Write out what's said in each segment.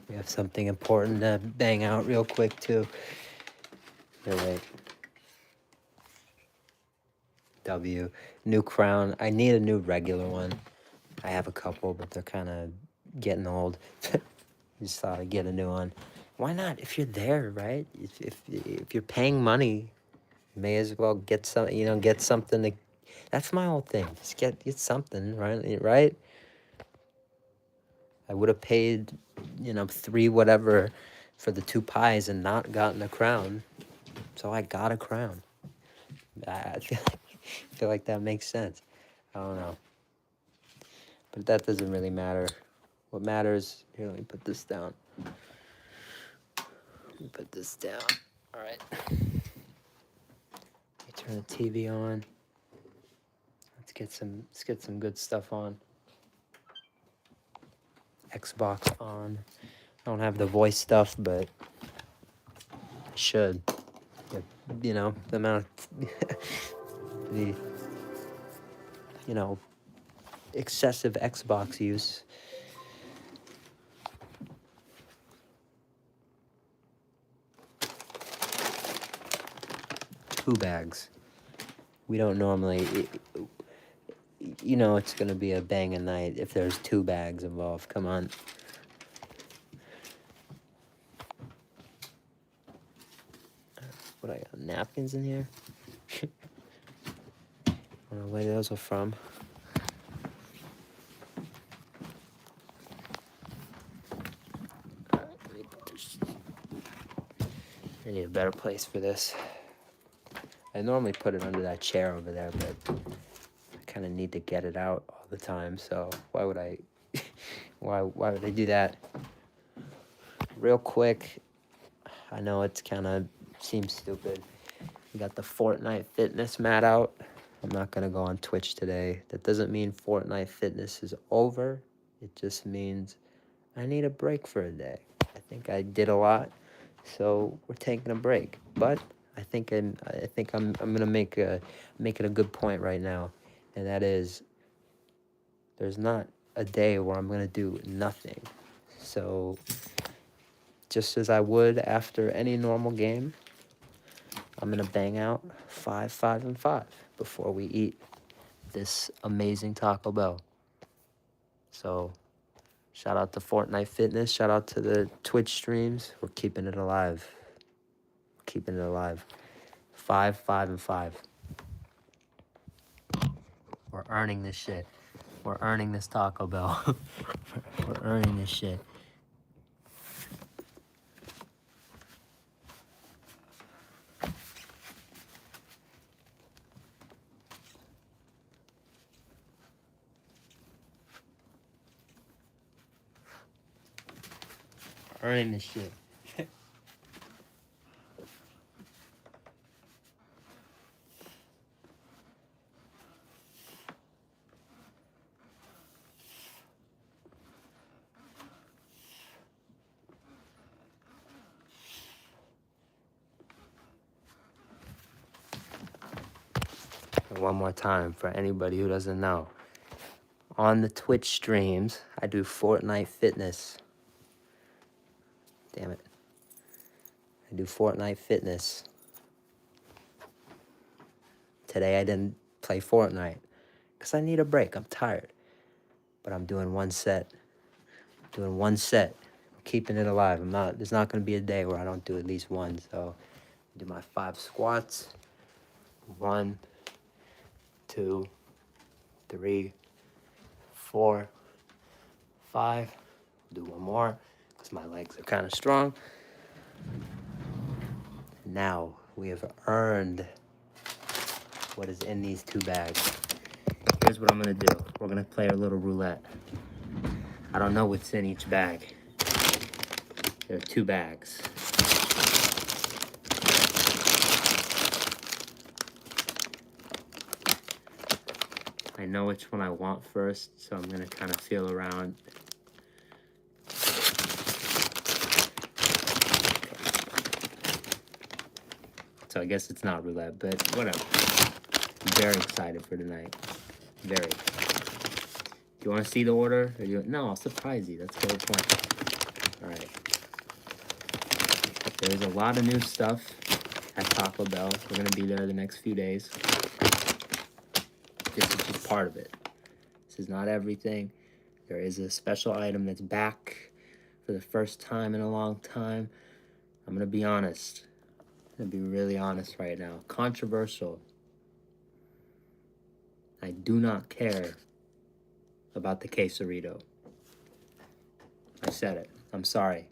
We have something important to bang out real quick, too. Here, wait. W. New crown. I need a new regular one. I have a couple, but they're kind of getting old. Just thought I'd get a new one. Why not? If you're there, right? If you're paying money, you may as well get some. Get something to. That's my whole thing. Just get something, right? Right. I would have paid, 3 whatever for the 2 pies and not gotten a crown. So I got a crown. I feel like that makes sense. I don't know. But that doesn't really matter. What matters, here, let me put this down. All right. Let me turn the TV on. Let's get some good stuff on. Xbox on. I don't have the voice stuff, but I should. The amount of the excessive Xbox use. 2 bags. We don't normally, it's gonna be a banging night if there's 2 bags involved. Come on. What, I got napkins in here? I don't know where those are from. I need a better place for this. I normally put it under that chair over there, but I kind of need to get it out all the time, so why would I why would I do that? Real quick, I know it's kind of seems stupid. We got the Fortnite fitness mat out. I'm not gonna go on Twitch today. That doesn't mean Fortnite fitness is over. It just means I need a break for a day. I think I did a lot, so we're taking a break. But I think I'm gonna make it a good point right now, and that is there's not a day where I'm gonna do nothing. So just as I would after any normal game, I'm gonna bang out 5, 5, and 5 before we eat this amazing Taco Bell. So shout out to Fortnite Fitness. Shout out to the Twitch streams. We're keeping it alive. 5, 5, and 5. We're earning this shit. We're earning this Taco Bell. We're earning this shit. Earning this shit. One more time for anybody who doesn't know. On the Twitch streams, I do Fortnite Fitness. Damn it. I do Fortnite Fitness. Today I didn't play Fortnite because I need a break. I'm tired. But I'm doing one set. I'm keeping it alive. There's not going to be a day where I don't do at least one. So I do my 5 squats. 1, 2, 3, 4, 5. Do one more because my legs are kind of strong. Now we have earned what is in these 2 bags. Here's what I'm gonna do. We're gonna play a little roulette. I don't know what's in each bag. There are 2 bags. I know which one I want first, so I'm gonna kind of feel around. So I guess it's not roulette, but whatever. I'm very excited for tonight. Very. Do you want to see the order? No, I'll surprise you. That's the whole point. All right. There's a lot of new stuff at Taco Bell. We're going to be there the next few days. This is just part of it. This is not everything. There is a special item that's back for the first time in a long time. I'm going to be honest. I'm going to be really honest right now. Controversial. I do not care about the quesarito. I said it. I'm sorry.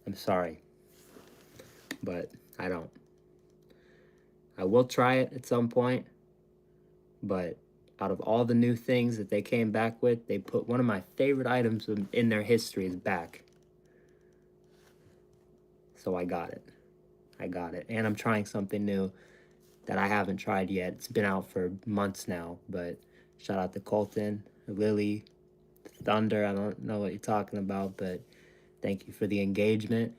I'm sorry. But I don't. I will try it at some point. But out of all the new things that they came back with, they put one of my favorite items in their history is back. So I got it. I got it. And I'm trying something new that I haven't tried yet. It's been out for months now, but shout out to Colton, Lily, Thunder. I don't know what you're talking about, but thank you for the engagement.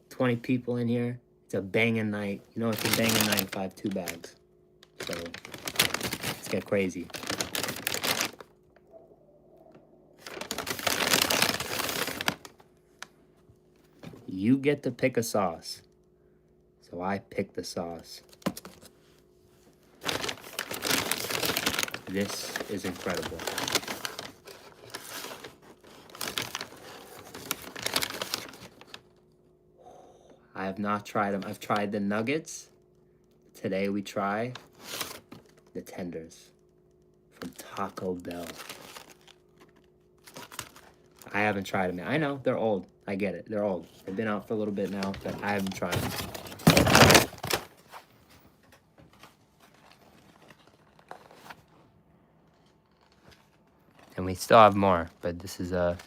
20 people in here. It's a banging night. You know it's a banging night if I have 2 bags. So let's get crazy. You get to pick a sauce. So I pick the sauce. This is incredible. I have not tried them. I've tried the nuggets. Today we try the tenders from Taco Bell. I haven't tried them yet. I know, they're old. I get it. They're old. They've been out for a little bit now, but I haven't tried them. And we still have more, but this is the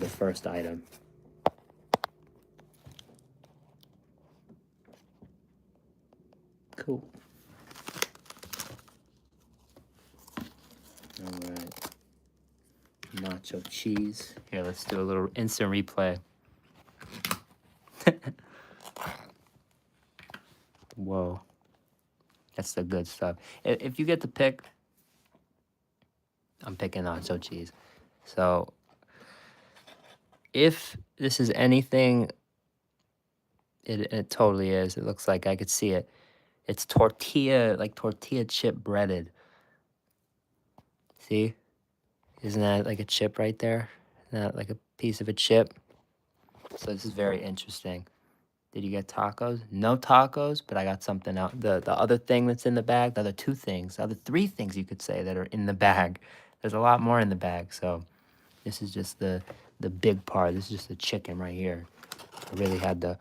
first item. Cool. All right. Nacho cheese. Here, let's do a little instant replay. Whoa. That's the good stuff. If you get to pick, I'm picking nacho cheese. So, if this is anything, it totally is. It looks like I could see it. It's tortilla, like tortilla chip breaded. See? Isn't that like a chip right there? Isn't that like a piece of a chip? So this is very interesting. Did you get tacos? No tacos, but I got something out. The other thing that's in the bag, the other 2 things, the other 3 things you could say that are in the bag. There's a lot more in the bag, so this is just the big part. This is just the chicken right here. I really had to...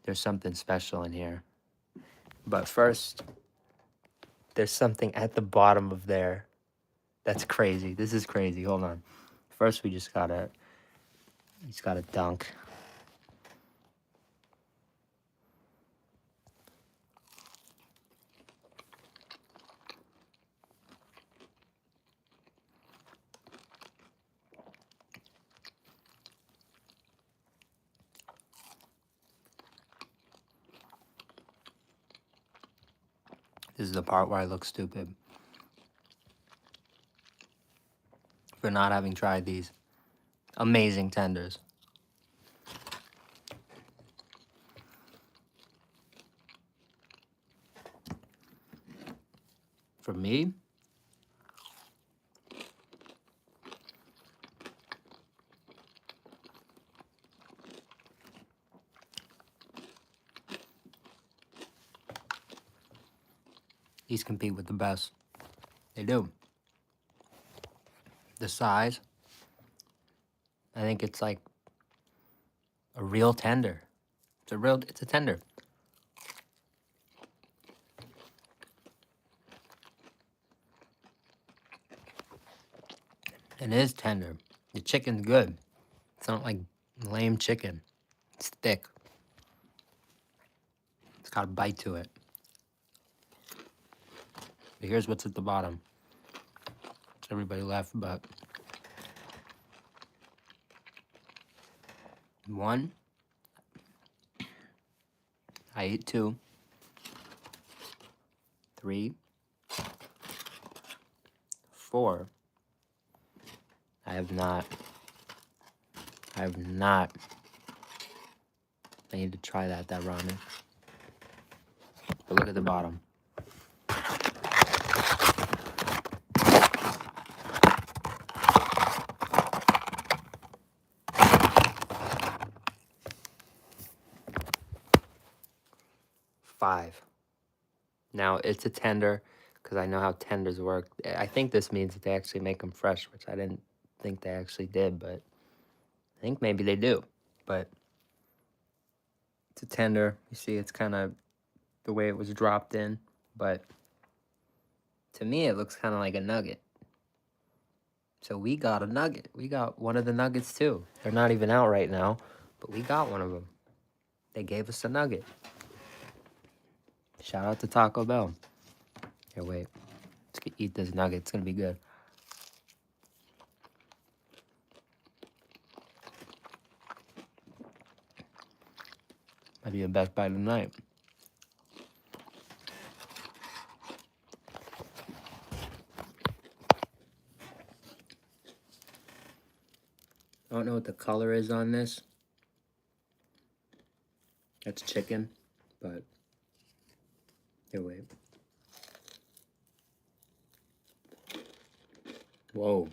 There's something special in here. But first, there's something at the bottom of there. That's crazy. This is crazy. Hold on. First, we just gotta dunk. This is the part where I look stupid for not having tried these amazing tenders. For me, these compete with the best. They do. The size, I think it's like a real tender. It's a tender. It is tender. The chicken's good. It's not like lame chicken. It's thick. It's got a bite to it. But here's what's at the bottom. Everybody left, but 1, I ate 2, 3, before. I have not. I need to try that ramen. But look at the bottom. Five. Now, it's a tender, because I know how tenders work. I think this means that they actually make them fresh, which I didn't think they actually did, but I think maybe they do. But it's a tender. You see, it's kind of the way it was dropped in, but to me, it looks kind of like a nugget. So we got a nugget. We got one of the nuggets, too. They're not even out right now, but we got one of them. They gave us a nugget. Shout out to Taco Bell. Here, wait. Let's eat this nugget. It's going to be good. Might be the best bite of the night. I don't know what the color is on this. That's chicken, but here, wait. Whoa.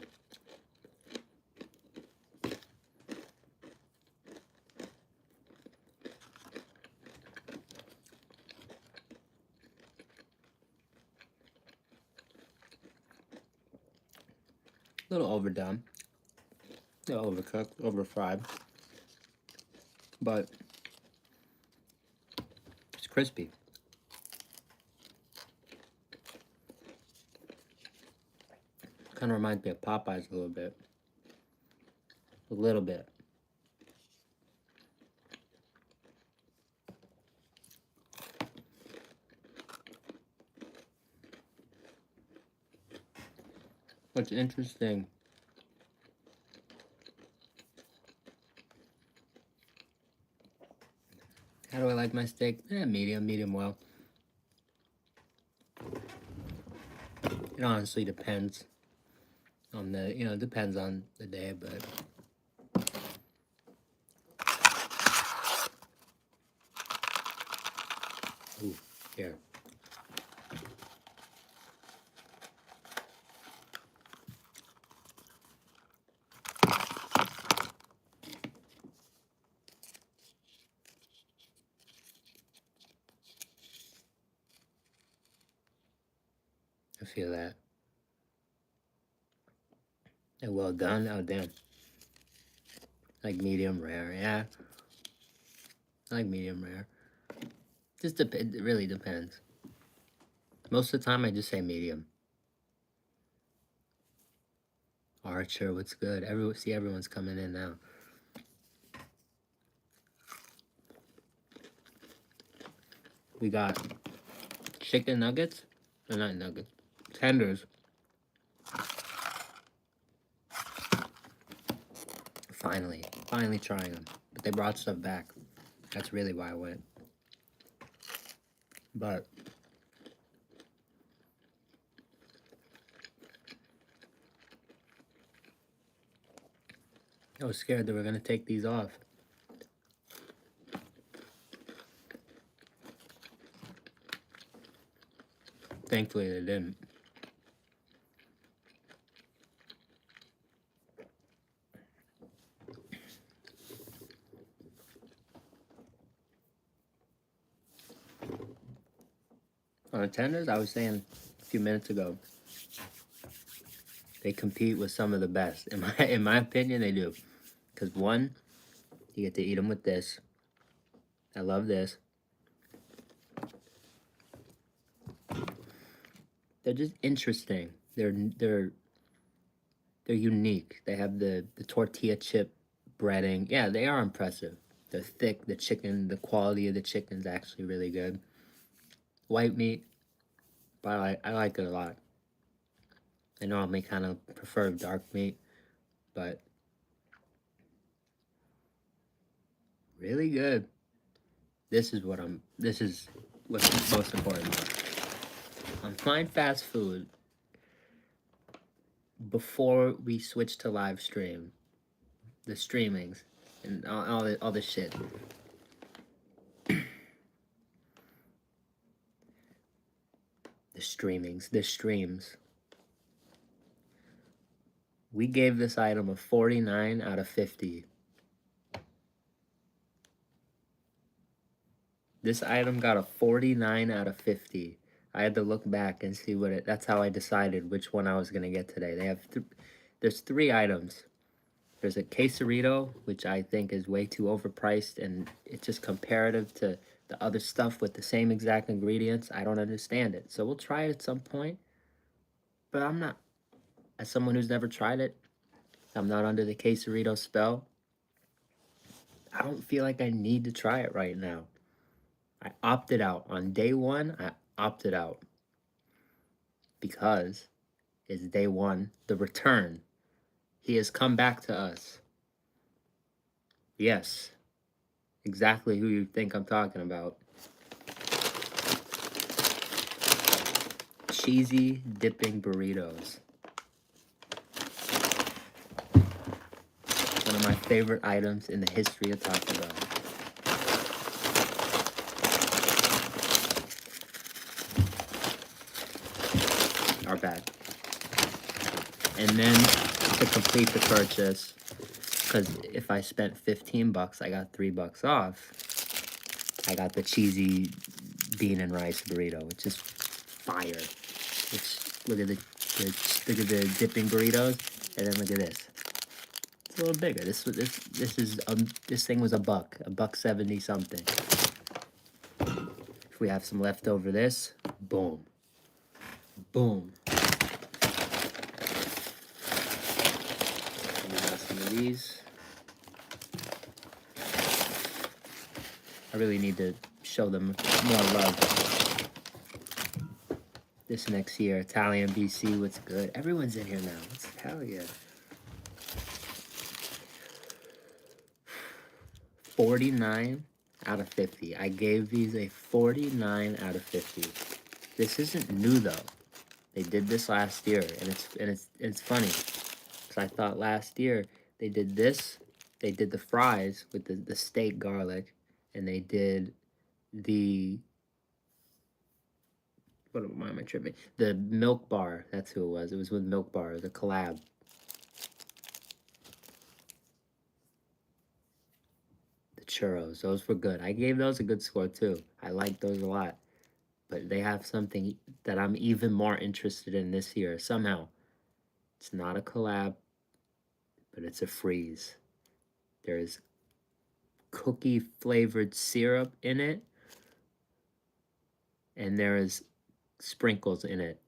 A little overdone. A little overcooked, overfried. But it's crispy. Kind of reminds me of Popeyes a little bit. A little bit. What's interesting, how do I like my steak? Medium well. It honestly depends on the, it depends on the day, but ooh, here. I feel that. And well done. Oh, damn. Like medium rare, yeah. I like medium rare. It really depends. Most of the time, I just say medium. Archer, what's good? Everyone's coming in now. We got chicken nuggets. Or not nuggets. Tenders. Finally trying them. But they brought stuff back. That's really why I went. But I was scared they were gonna take these off. Thankfully they didn't. On the tenders, I was saying a few minutes ago, they compete with some of the best. In my opinion, they do. Because one, you get to eat them with this. I love this. They're just interesting. They're unique. They have the tortilla chip breading. Yeah, they are impressive. They're thick. The chicken, the quality of the chicken is actually really good. White meat, but I like it a lot. I normally kind of prefer dark meat, but really good. This is what's most important. On fine fast food, before we switch to live stream, the streamings, and all this shit. The streams. We gave this item a 49 out of 50. This item got a 49 out of 50. I had to look back and see what it, that's how I decided which one I was going to get today. They have, there's 3 items. There's a quesarito, which I think is way too overpriced, and it's just comparative to the other stuff with the same exact ingredients. I don't understand it. So we'll try it at some point. But I'm not, as someone who's never tried it, I'm not under the quesarito spell. I don't feel like I need to try it right now. I opted out. On day 1, I opted out. Because it's day 1, the return. He has come back to us. Yes. Exactly who you think I'm talking about. Cheesy dipping burritos. One of my favorite items in the history of Taco Bell. Our bad. And then to complete the purchase, because if I spent 15 bucks, I got $3 off. I got the cheesy bean and rice burrito, which is fire. Look at the dipping burritos, and then look at this. It's a little bigger. This thing was $1.70 something. If we have some leftover this, boom, boom. We got some of these. I really need to show them more love. This next year, Italian BC, what's good? Everyone's in here now. Hell yeah. 49 out of 50. I gave these a 49 out of 50. This isn't new though. They did this last year, and it's funny because I thought last year they did this. They did the fries with the steak garlic, and they did the why am I tripping? The Milk Bar. That's who it was. It was with Milk Bar. It was a collab. The churros. Those were good. I gave those a good score too. I liked those a lot. But they have something that I'm even more interested in this year. Somehow. It's not a collab, but it's a freeze. There's cookie flavored syrup in it. And there is sprinkles in it.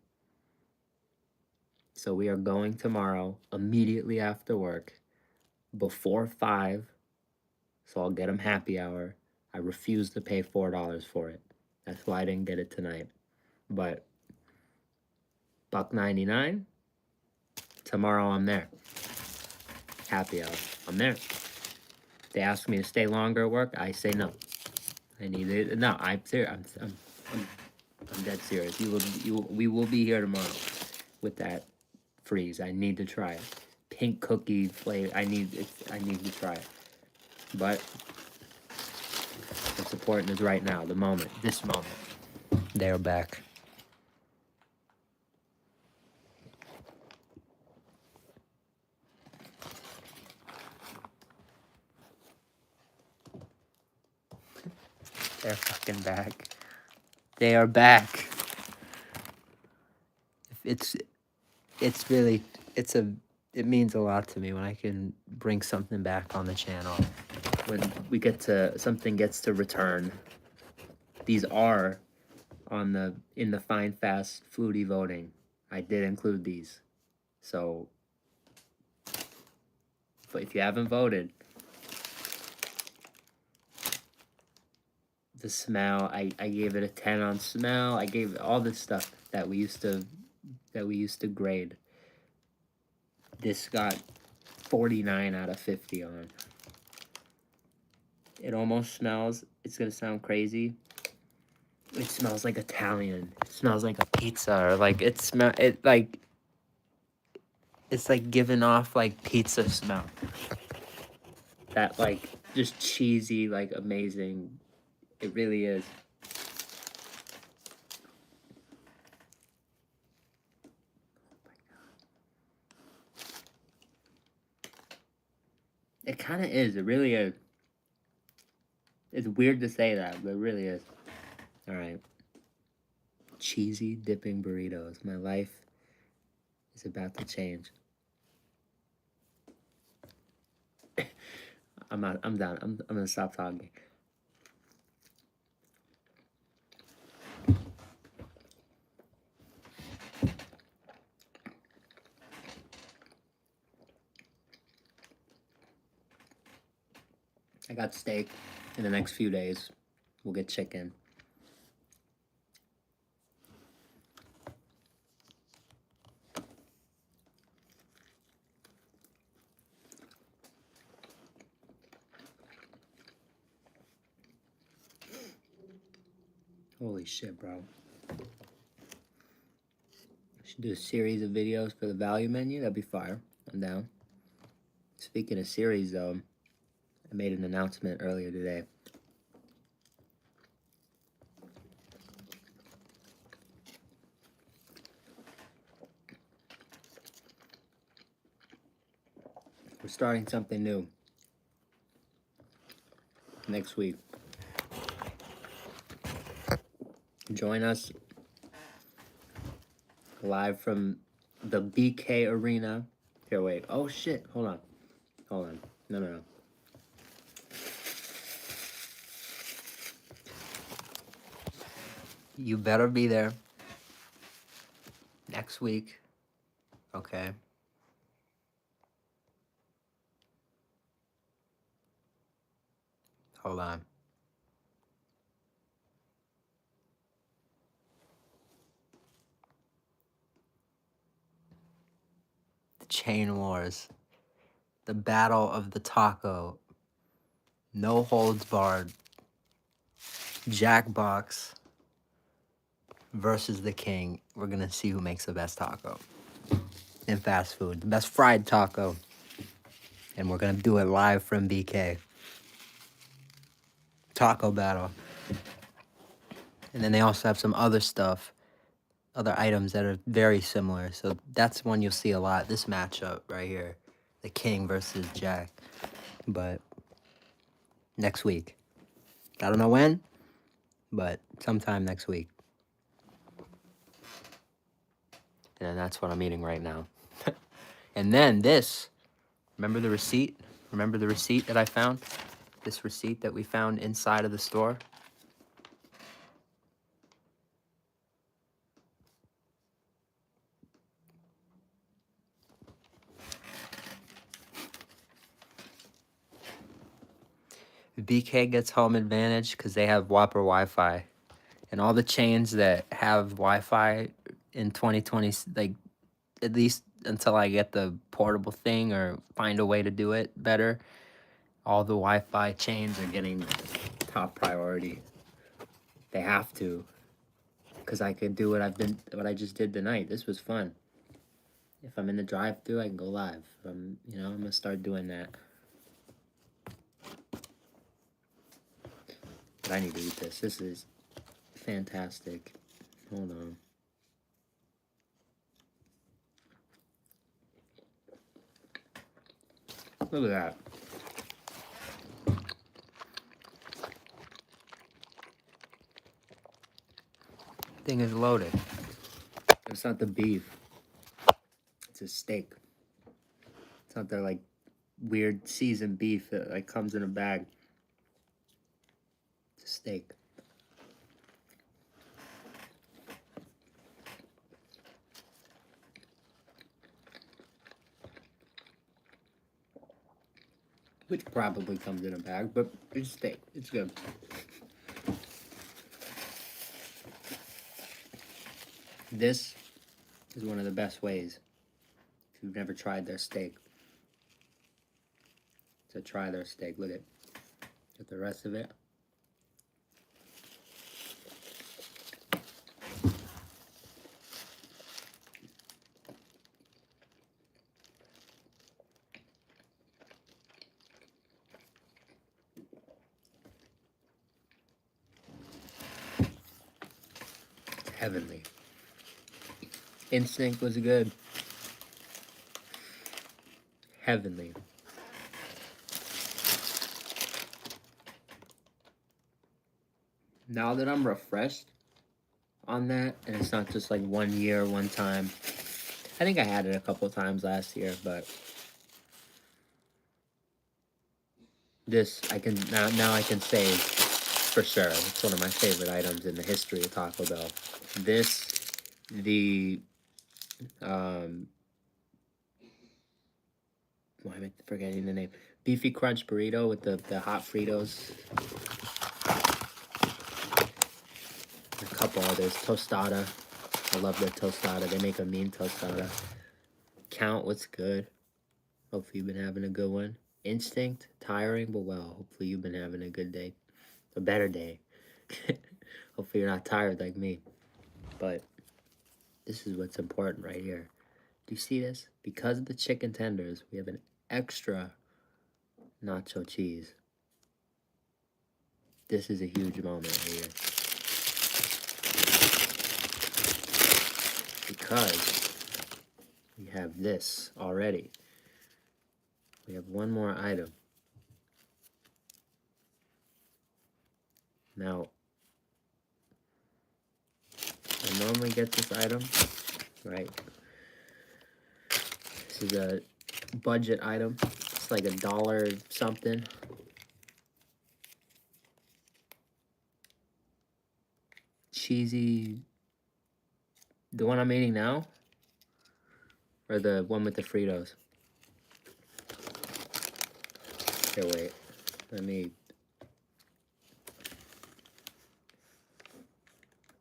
So we are going tomorrow, immediately after work, before 5. So I'll get them happy hour. I refuse to pay $4 for it. That's why I didn't get it tonight. But $1.99. Tomorrow I'm there. Happy hour. I'm there. They ask me to stay longer at work. I say no. I need it. No, I'm serious. I'm dead serious. We will be here tomorrow with that freeze. I need to try it. Pink cookie flavor. I need to try it. But what's important is right now, the moment, this moment. They're back. They're fucking back. They are back. It means a lot to me when I can bring something back on the channel. When something gets to return. These are in the Fine Fast Foodie voting. I did include these. So, but if you haven't voted, the smell, I gave it a 10 on smell. I gave all this stuff that we used to grade. This got 49 out of 50 on. It almost smells, it's gonna sound crazy, it smells like Italian. It smells like a pizza, or like It's like giving off like pizza smell. That like just cheesy, like amazing. It really is. It kind of is. It really is. It's weird to say that, but it really is. All right. Cheesy dipping burritos. My life is about to change. I'm out. I'm done. I'm gonna stop talking. I got steak. In the next few days, we'll get chicken. Holy shit, bro. I should do a series of videos for the value menu. That'd be fire. I'm down. Speaking of series, though, I made an announcement earlier today. We're starting something new next week. Join us live from the BK Arena. Here, wait. Oh, shit. Hold on. Hold on. No. You better be there next week. Okay. Hold on. The Chain Wars. The Battle of the Taco. No holds barred. Jackbox versus the King. We're gonna see who makes the best taco in fast food. The best fried taco. And we're gonna do it live from BK. Taco battle. And then they also have some other stuff, other items that are very similar. So that's one you'll see a lot. This matchup right here. The King versus Jack. But next week. I don't know when, but sometime next week. And that's what I'm eating right now. And then this, remember the receipt? Remember the receipt that I found? This receipt that we found inside of the store? BK gets home advantage because they have Whopper Wi-Fi. And all the chains that have Wi-Fi in 2020, like, at least until I get the portable thing or find a way to do it better, all the Wi-Fi chains are getting top priority. They have to, because I could do what I just did tonight. This was fun. If I'm in the drive-thru, I can go live. I'm gonna start doing that. But I need to eat this. This is fantastic. Hold on. Look at that. Thing is loaded. It's not the beef. It's a steak. It's not the like weird seasoned beef that like comes in a bag. It's a steak. Which probably comes in a bag, but it's steak. It's good. This is one of the best ways, if you've never tried their steak, to try their steak. Look at the rest of it. Heavenly. Instinct was good. Heavenly. Now that I'm refreshed on that, and it's not just like 1 year, one time. I think I had it a couple times last year, but this I can now I can say for sure it's one of my favorite items in the history of Taco Bell. This, the why am I forgetting the name? Beefy Crunch burrito with the hot Fritos. A couple others. Tostada. I love their tostada. They make a mean tostada. Count, what's good? Hopefully you've been having a good one. Instinct, tiring, but well, hopefully you've been having a good day. A better day. Hopefully you're not tired like me. But this is what's important right here. Do you see this? Because of the chicken tenders, we have an extra nacho cheese. This is a huge moment right here. Because we have this already. We have one more item. Now, I normally get this item, right? This is a budget item. It's like $1 something. Cheesy. The one I'm eating now? Or the one with the Fritos? Okay, wait. Let me...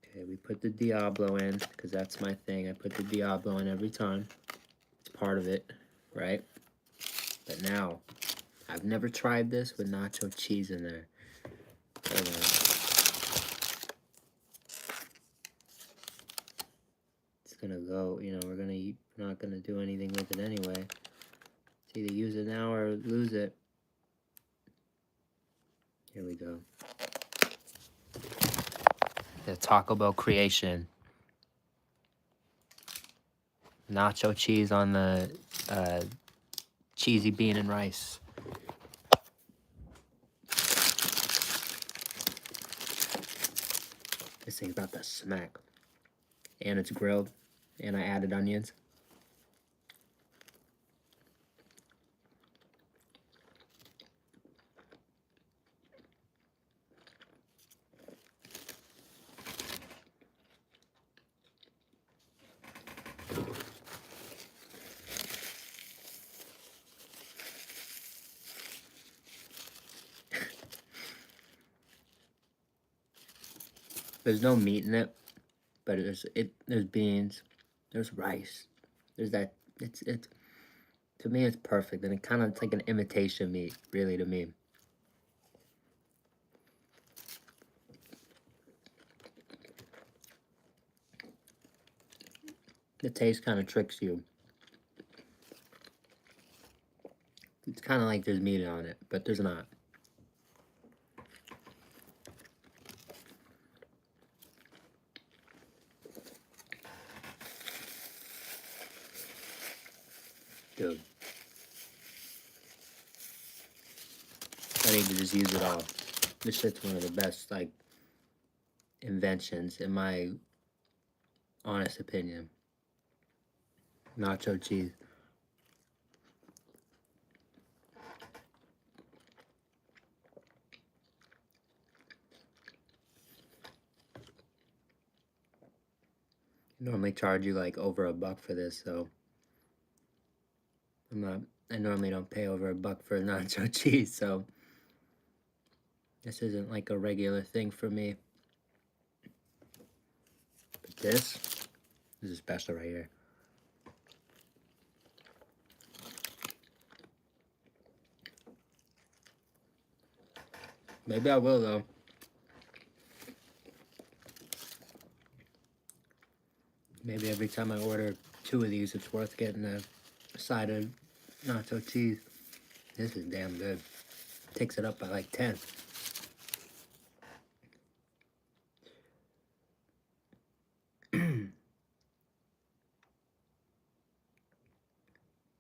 Okay, we put the Diablo in, because that's my thing. I put the Diablo in every time. It's part of it, right? But now, I've never tried this with nacho cheese in there. Hold on. It's gonna go, you know, we're not gonna do anything with it anyway. It's either use it now or lose it. Here we go. The Taco Bell creation. Nacho cheese on the cheesy bean and rice. This thing's about to smack. And it's grilled. And I added onions. There's no meat in it, but there's beans, there's rice, there's that. It's to me it's perfect, and it's like an imitation meat, really, to me. The taste kind of tricks you. It's kind of like there's meat on it, but there's not. Dude. I need to just use it all. This shit's one of the best, like, inventions, in my honest opinion. Nacho cheese. Normally charge you like over $1 for this, so I normally don't pay over $1 for nacho cheese, so this isn't like a regular thing for me. But this is special right here. Maybe I will, though. Maybe every time I order 2 of these, it's worth getting a side of nacho cheese. This is damn good. Takes it up by like 10.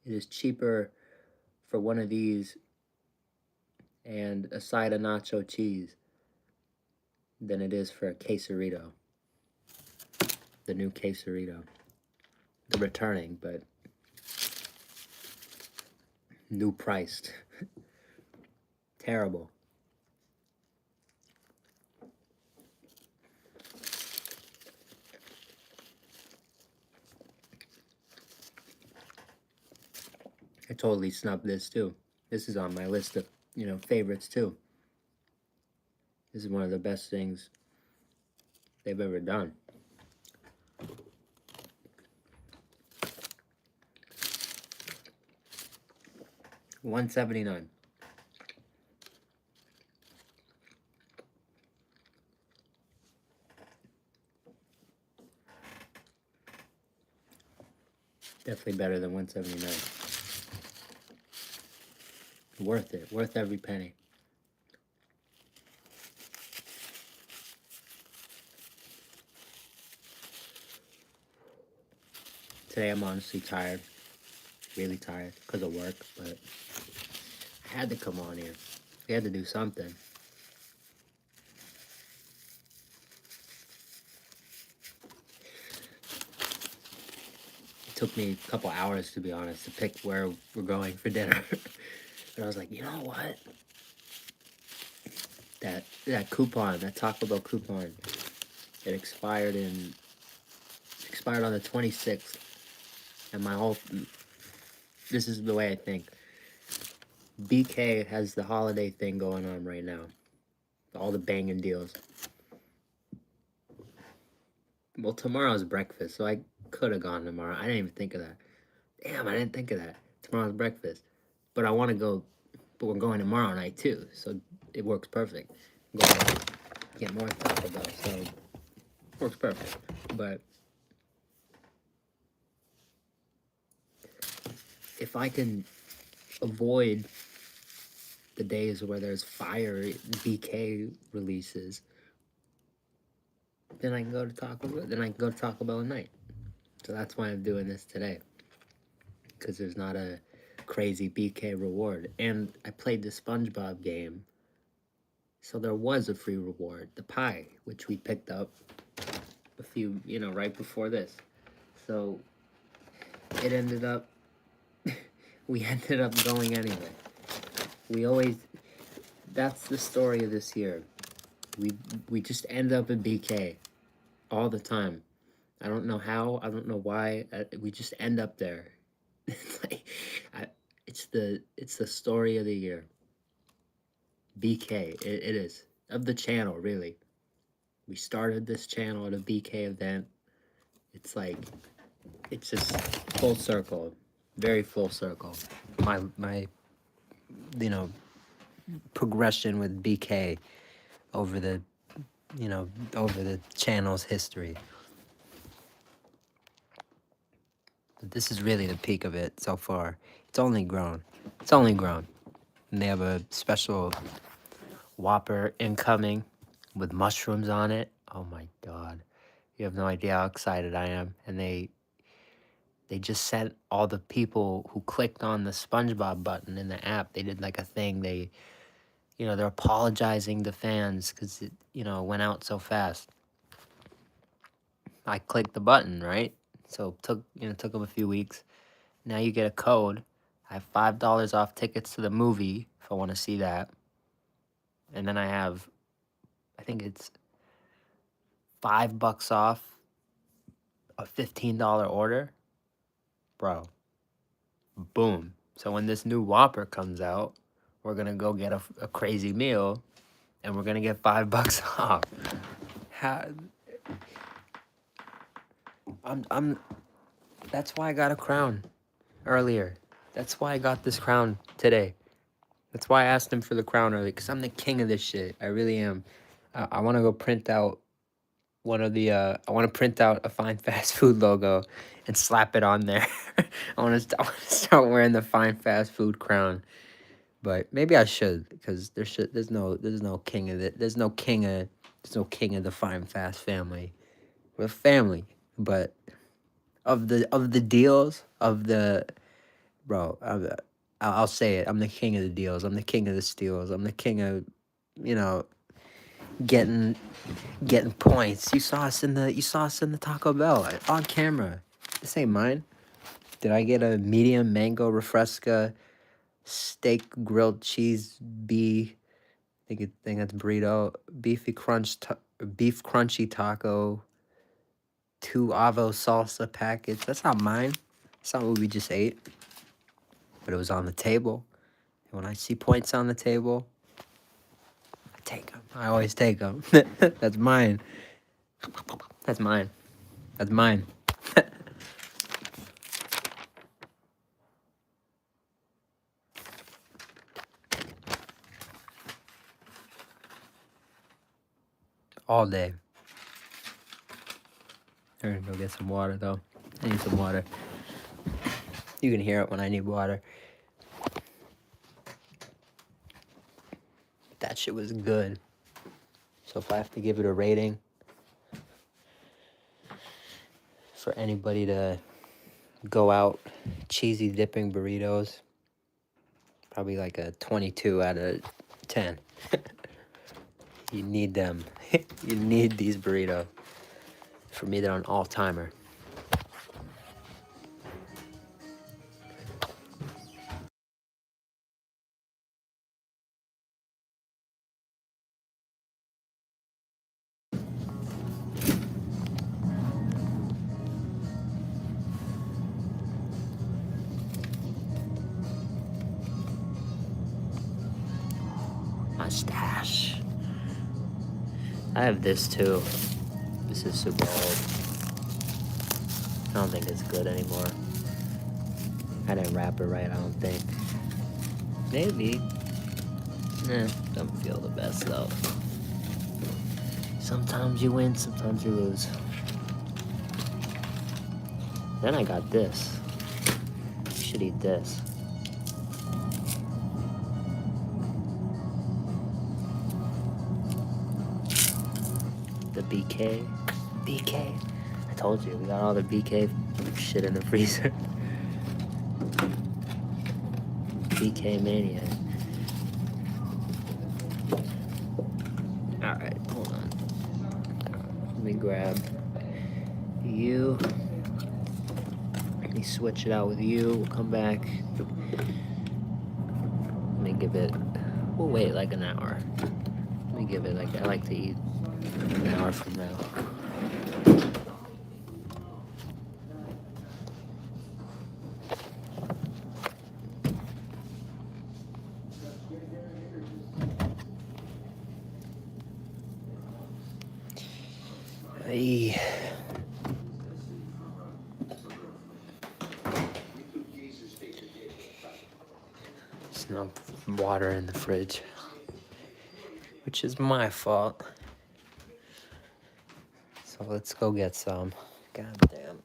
It is cheaper for one of these and a side of nacho cheese than it is for a quesarito. The new quesarito. The returning, but new priced. Terrible. I totally snubbed this too. This is on my list of, favorites too. This is one of the best things they've ever done. $179. Definitely better than $179. Worth it. Worth every penny. Today I'm honestly tired. Really tired because of work, but I had to come on here. We had to do something. It took me a couple hours, to be honest, to pick where we're going for dinner. But I was like, you know what? That coupon, that Taco Bell coupon, it expired on the 26th. And this is the way I think. BK has the holiday thing going on right now. All the banging deals. Well, tomorrow's breakfast, so I could have gone tomorrow. I didn't even think of that. Damn, I didn't think of that. Tomorrow's breakfast. But I want to go, but we're going tomorrow night too, so it works perfect. I'm going to get more Taco Bell, so it works perfect. But if I can avoid the days where there's fire BK releases, then I can go to Taco Bell. Then I can go to Taco Bell at night. So that's why I'm doing this today, because there's not a crazy BK reward. And I played the SpongeBob game, so there was a free reward, the pie, which we picked up a few, right before this. So it ended up, we ended up going anyway. That's the story of this year. We just end up in BK all the time. I don't know how, I don't know why, we just end up there. It's the story of the year. BK, it is. Of the channel, really. We started this channel at a BK event. It's just full circle. Very full circle. My progression with BK over the channel's history. But this is really the peak of it so far. It's only grown. And they have a special Whopper incoming with mushrooms on it. Oh my God. You have no idea how excited I am. And they just sent all the people who clicked on the SpongeBob button in the app. They did like a thing. They're apologizing to fans because it, went out so fast. I clicked the button, right? So it took them a few weeks. Now you get a code. I have $5 off tickets to the movie if I want to see that. And then I think it's $5 off a $15 order. Bro. Boom. So when this new Whopper comes out, we're going to go get a crazy meal and we're going to get $5 off. That's why I got a crown earlier. That's why I got this crown today. That's why I asked him for the crown earlier, because I'm the king of this shit. I really am. I want to go print out I want to print out a Fine Fast Food logo and slap it on there. I want to start wearing the Fine Fast Food crown. But maybe I should, because there's no king of it. There's no king of the Fine Fast family. We're family, but of the deals, of the bro. I'll say it. I'm the king of the deals. I'm the king of the steals. I'm the king of, you know, getting points. You saw us in the Taco Bell on camera. This ain't mine. Did I get a medium mango refresca, steak grilled cheese think that's burrito, beef crunchy taco, 2 Avo salsa packets. That's not mine. That's not what we just ate. But it was on the table. And when I see points on the table, I take them. I always take them. That's mine. That's mine. That's mine. All day. I'm gonna go get some water, though. I need some water. You can hear it when I need water. That shit was good. So if I have to give it a rating for anybody to go out cheesy dipping burritos, probably like a 22 out of 10. You need them. You need these burritos. For me, they're an all-timer. Mustache. I have this too. This is super old. I don't think it's good anymore. I didn't wrap it right, I don't think. Maybe. Don't feel the best though. Sometimes you win, sometimes you lose. Then I got this. You should eat this. The BK. BK. I told you, we got all the BK shit in the freezer. BK Mania. Alright, hold on. Let me grab you. Let me switch it out with you. We'll come back. Let me give it... We'll wait like an hour. Let me give it like... I like to eat an hour from now. Hey. There's no water in the fridge, which is my fault. So let's go get some. God damn.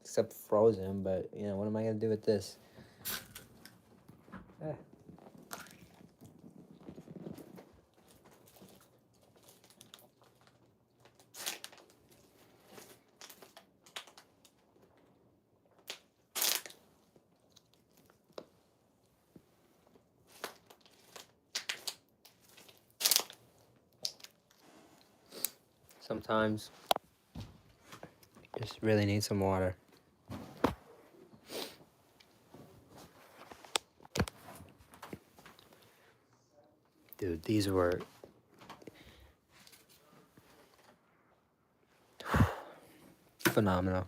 Except frozen, but you know, what am I gonna do with this? Sometimes you just really need some water. Dude, these were phenomenal.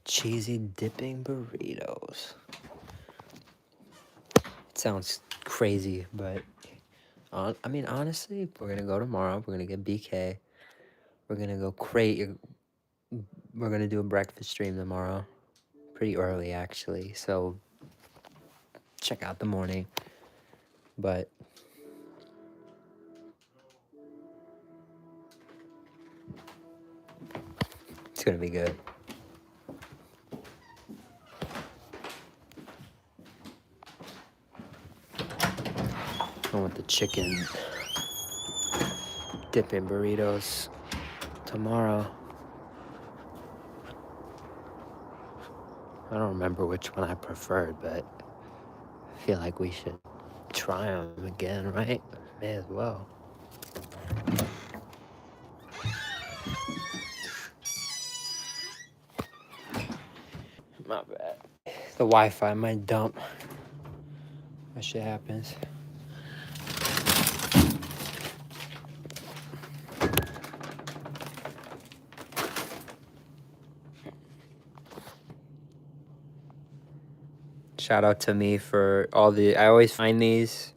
Cheesy dipping burritos. It sounds crazy, but I mean, honestly, we're gonna go tomorrow. We're gonna get BK. We're gonna go We're gonna do a breakfast stream tomorrow. Pretty early, actually. So check out the morning. But it's gonna be good. I want the chicken. Dipping burritos tomorrow. I don't remember which one I preferred, but I feel like we should try them again, right? May as well. My bad. The Wi-Fi might dump. That shit happens. Shout out to me for all the. I always find these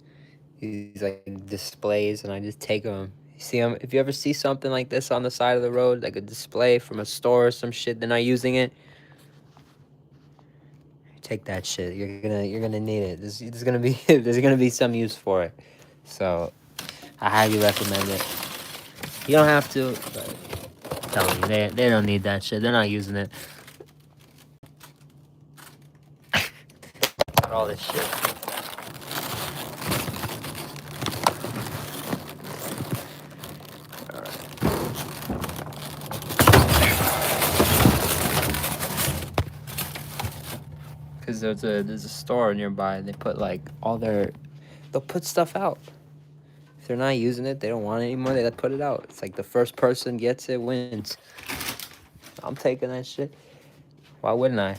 like displays, and I just take them. You see them? If you ever see something like this on the side of the road, like a display from a store or some shit, they're not using it. Take that shit. You're gonna need it. There's gonna be there's gonna be some use for it. So I highly recommend it. You don't have to, but I'm telling you, they don't need that shit. They're not using it. All this shit. Because there's a store nearby, and they put like they'll put stuff out. If they're not using it, they don't want it anymore, they put it out. It's like the first person gets it wins. I'm taking that shit. Why wouldn't I?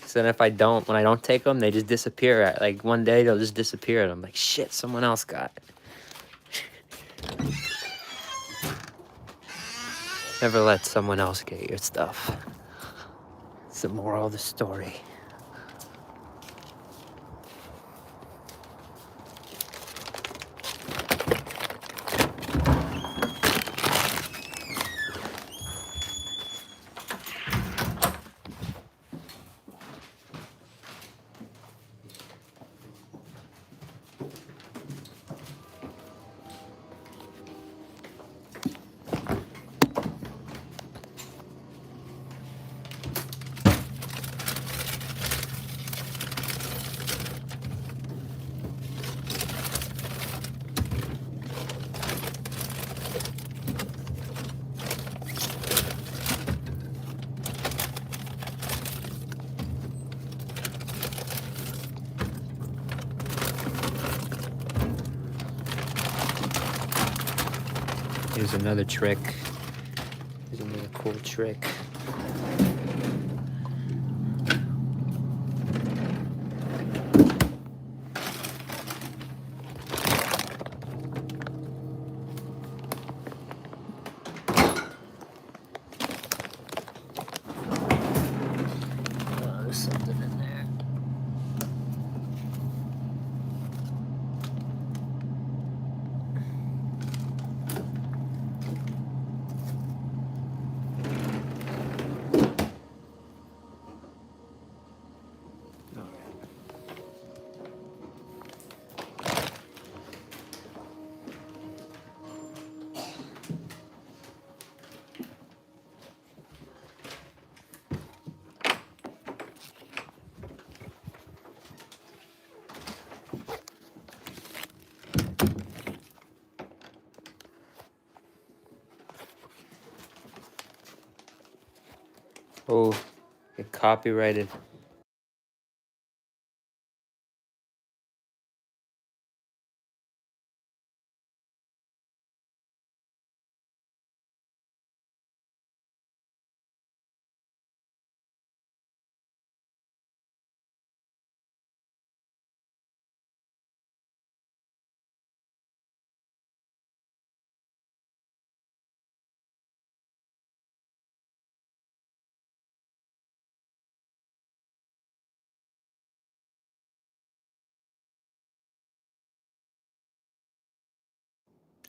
So then if I don't, when I don't take them, they just disappear. Like one day they'll just disappear, and I'm like, shit, someone else got it. Never let someone else get your stuff. It's the moral of the story. Here's another trick. Here's another cool trick. Oh, there's something in there. Oh, get copyrighted.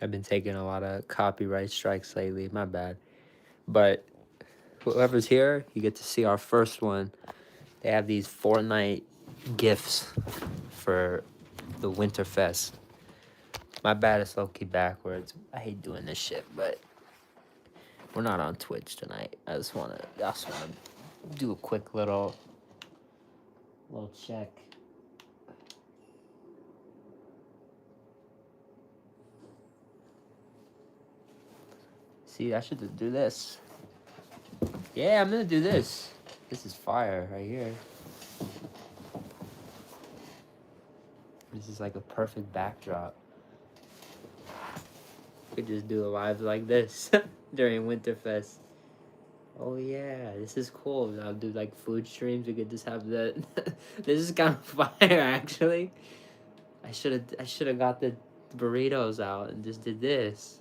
I've been taking a lot of copyright strikes lately. My bad. But whoever's here, you get to see our first one. They have these Fortnite gifts for the Winterfest. My bad, it's low-key backwards. I hate doing this shit, but we're not on Twitch tonight. I just wanna do a quick little check. See, I should do this. Yeah, I'm gonna do this. This is fire right here. This is like a perfect backdrop. Could just do a live like this during Winterfest. Oh yeah, this is cool. I'll do like food streams. We could just have the. This is kind of fire, actually. I should have got the burritos out and just did this.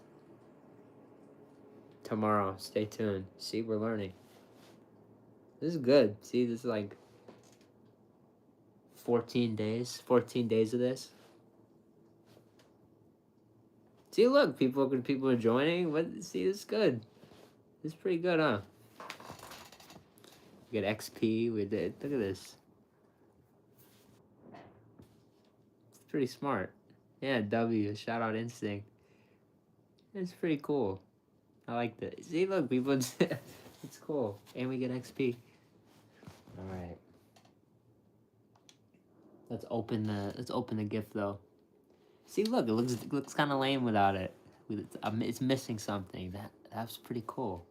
Tomorrow, stay tuned. See, we're learning. This is good. See, this is like 14 days. 14 days of this. See, look, people are joining. What? See, this is good. This is pretty good, huh? We get XP. We did. Look at this. It's pretty smart. Yeah, W. Shout out Instinct. It's pretty cool. I like that. See, look, people. It's cool, and we get XP. All right. Let's open the gift though. See, look, it looks kind of lame without it. It's missing something. That's pretty cool.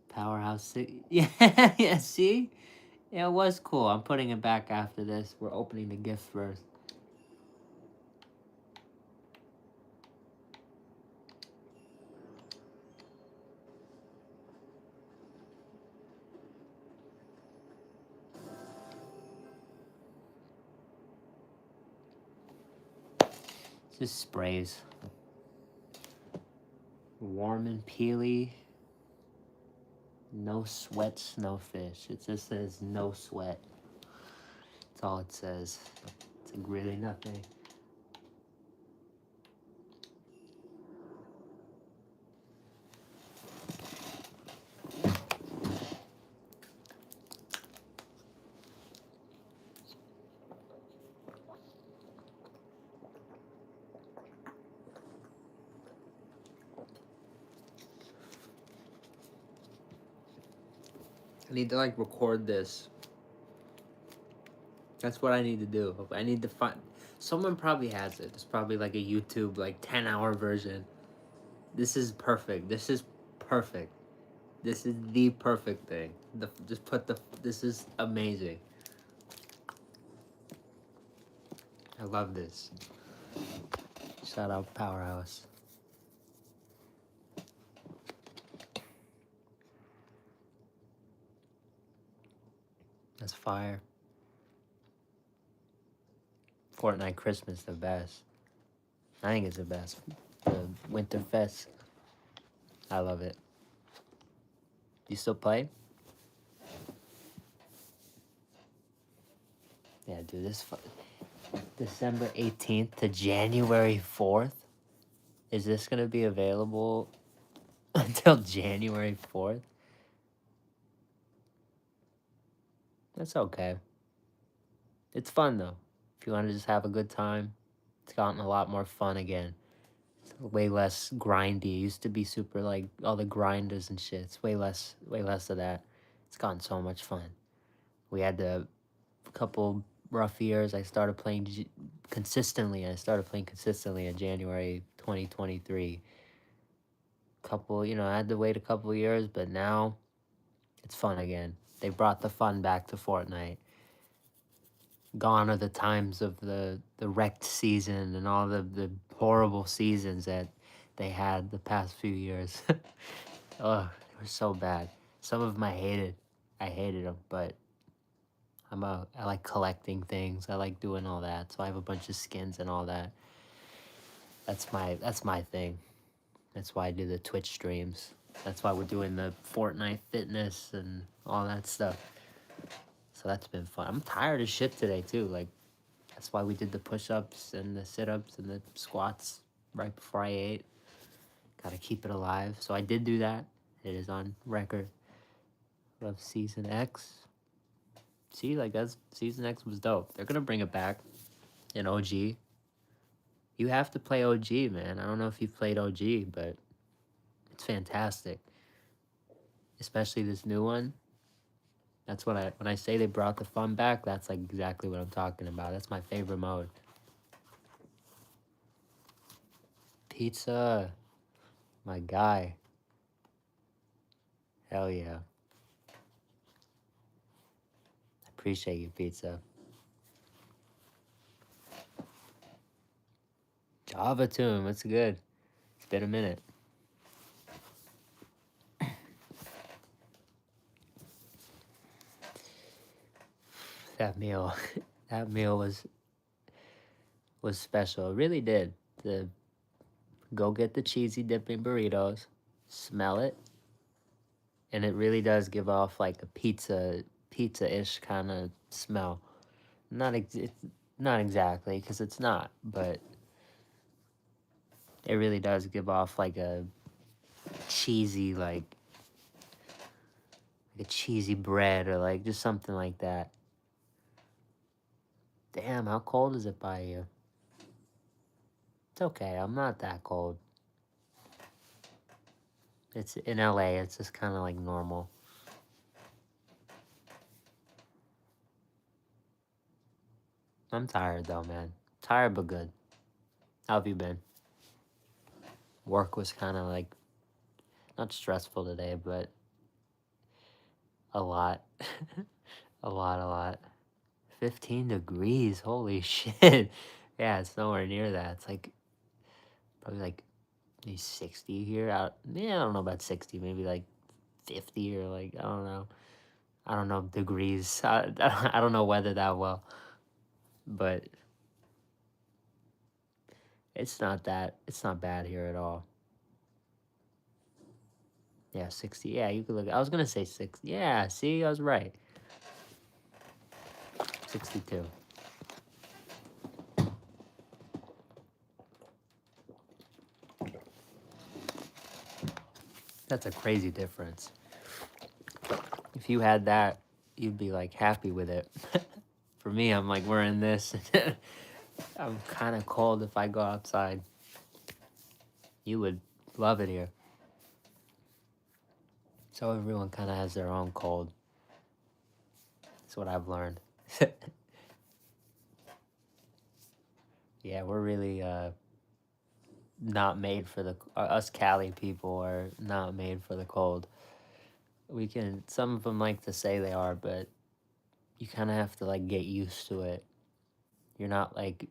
Powerhouse 6. Yeah, yeah. See, yeah, it was cool. I'm putting it back after this. We're opening the gift first. It's just sprays. Warm and peely. No sweat snowfish. It just says no sweat. That's all it says. It's like really nothing. I need to like record this. That's what I need to do. I need to find. Someone probably has it. It's probably like a YouTube like 10-hour version. This is perfect. This is perfect. This is the perfect thing. Just put the. This is amazing. I love this. Shout out Powerhouse. That's fire. Fortnite Christmas the best. I think it's the best. The Winterfest. I love it. You still play? Yeah, dude. This December 18th to January 4th. Is this gonna be available until January 4th? That's okay. It's fun though. If you want to just have a good time, it's gotten a lot more fun again. It's way less grindy. It used to be super like all the grinders and shit. It's way less of that. It's gotten so much fun. We had a couple rough years. I started playing consistently. I started playing consistently in January 2023. I had to wait a couple years, but now it's fun again. They brought the fun back to Fortnite. Gone are the times of the wrecked season and all the horrible seasons that they had the past few years. Oh, they were so bad. Some of them I hated. I hated them, but I like collecting things. I like doing all that. So I have a bunch of skins and all that. That's my thing. That's why I do the Twitch streams. That's why we're doing the Fortnite fitness and all that stuff. So that's been fun. I'm tired as shit today too. Like, that's why we did the push-ups and the sit-ups and the squats right before I ate. Gotta keep it alive. So I did do that. It is on record. Love Season X. See, like, that's Season X was dope. They're gonna bring it back in OG. You have to play OG, man. I don't know if you've played OG, but it's fantastic. Especially this new one. That's when I say they brought the fun back, that's like exactly what I'm talking about. That's my favorite mode. Pizza. My guy. Hell yeah. Appreciate you, pizza. Java Tune, what's good? It's been a minute. That meal, that meal was special. It really did. The go get the cheesy dipping burritos, smell it, and it really does give off like a pizza-ish kind of smell. It's not exactly because it's not, but it really does give off like a cheesy like a cheesy bread or like just something like that. Damn, how cold is it by you? It's okay. I'm not that cold. It's in LA. It's just kind of like normal. I'm tired though, man. Tired but good. How have you been? Work was kind of like not stressful today, but a lot. a lot. 15 degrees. Holy shit. Yeah, it's nowhere near that. It's like probably like maybe 60 here. Yeah, I don't know about 60. Maybe like 50 or like, I don't know. I don't know degrees. I don't know weather that well. But it's not bad here at all. Yeah, 60. Yeah, you could look. I was going to say 60. Yeah, see, I was right. 62. That's a crazy difference. If you had that, you'd be like happy with it. For me, I'm like, we're in this. I'm kind of cold if I go outside. You would love it here. So everyone kind of has their own cold. That's what I've learned. Yeah, we're really not made for the us Cali people are not made for the cold. We can some of them like to say they are, but you kind of have to like get used to it. You're not like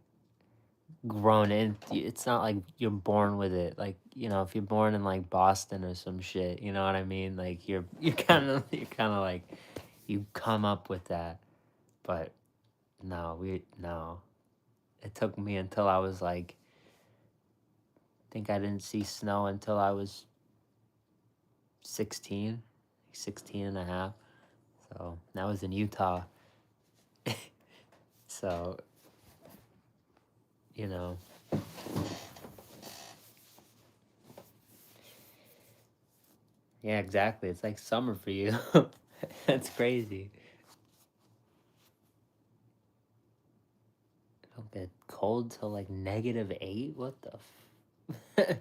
grown in. It's not like you're born with it. Like if you're born in like Boston or some shit, you know what I mean? Like you're kind of like you come up with that. But no. It took me until I was like, I think I didn't see snow until I was 16, 16 and a half. So that was in Utah. So, you know, yeah, exactly. It's like summer for you. That's crazy. It'll get cold till like -8. What the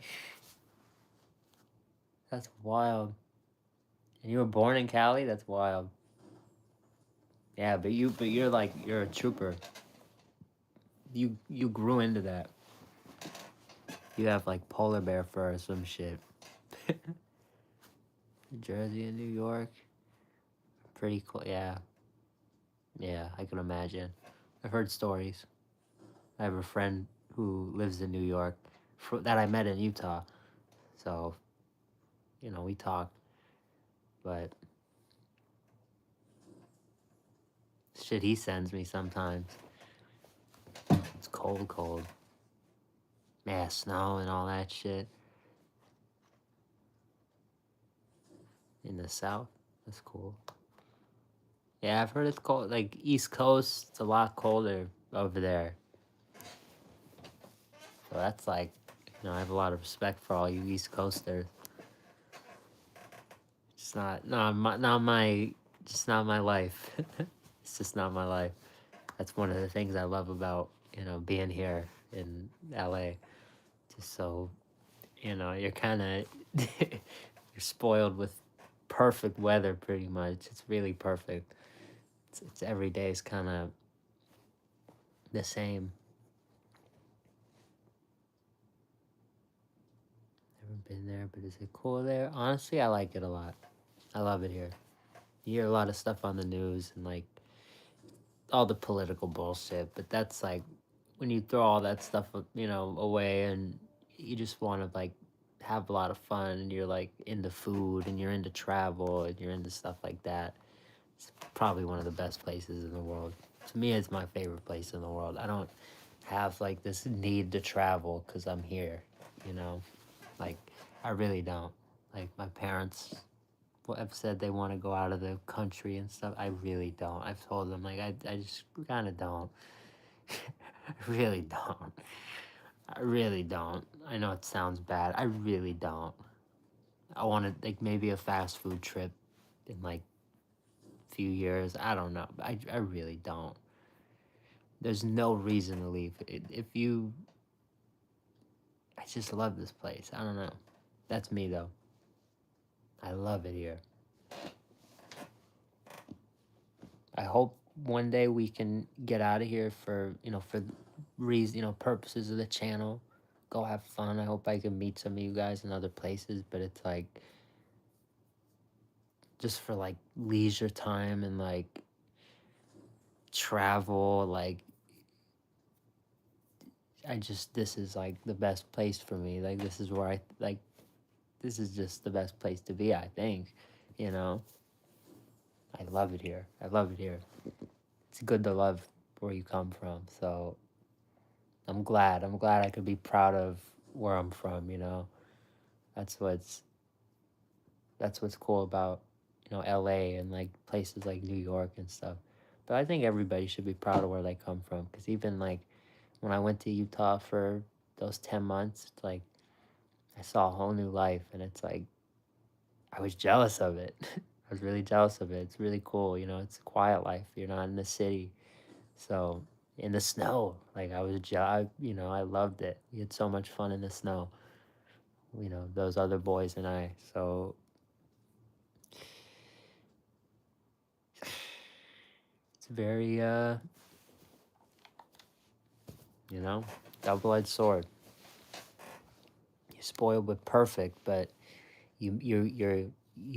That's wild. And you were born in Cali? That's wild. Yeah, but you're a trooper. You grew into that. You have like polar bear fur or some shit. New Jersey and New York. Pretty cool. Yeah. Yeah, I can imagine. I've heard stories. I have a friend who lives in New York that I met in Utah. So, we talk. But shit he sends me sometimes. It's cold, cold. Yeah, snow and all that shit. In the south. That's cool. Yeah, I've heard it's cold. Like, East Coast, it's a lot colder over there. So that's like, I have a lot of respect for all you East Coasters. It's just not my life. It's just not my life. That's one of the things I love about, being here in LA. Just so, you're kind of, you're spoiled with perfect weather pretty much. It's really perfect. It's every day is kind of the same. Never been there, but is it cool there? Honestly, I like it a lot. I love it here. You hear a lot of stuff on the news and like all the political bullshit, but that's like when you throw all that stuff, away and you just want to like have a lot of fun and you're like into food and you're into travel and you're into stuff like that. It's probably one of the best places in the world. To me, it's my favorite place in the world. I don't have like this need to travel because I'm here, you know? Like, I really don't. Like, my parents have said they want to go out of the country and stuff. I really don't. I've told them, like, I just kind of don't. I really don't. I really don't. I know it sounds bad. I really don't. I want to, like, maybe a fast food trip in, like, few years. I don't know. I really don't. There's no reason to leave. If you, I just love this place. I don't know. That's me, though. I love it here. I hope one day we can get out of here for reason, purposes of the channel. Go have fun. I hope I can meet some of you guys in other places, but it's like just for like leisure time and like travel, like this is like the best place for me. Like this is where this is just the best place to be, I think, you know. I love it here. I love it here. It's good to love where you come from. So I'm glad. I'm glad I could be proud of where I'm from, you know. That's what's that's what's cool about, LA and like places like New York and stuff. But I think everybody should be proud of where they come from cuz even like when I went to Utah for those 10 months, it's like I saw a whole new life and it's like I was jealous of it. I was really jealous of it. It's really cool, it's a quiet life. You're not in the city. So in the snow, like I loved it. We had so much fun in the snow. Those other boys and I. So it's very double-edged sword. You're spoiled with perfect, but you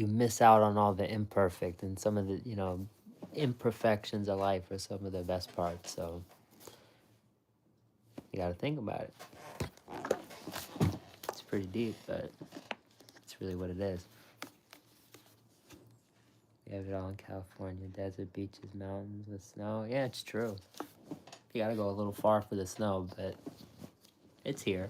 miss out on all the imperfect and some of the, imperfections of life are some of the best parts. So you got to think about it. It's pretty deep, but it's really what it is. You have it all in California: desert, beaches, mountains with snow. Yeah, it's true. You gotta go a little far for the snow, but it's here.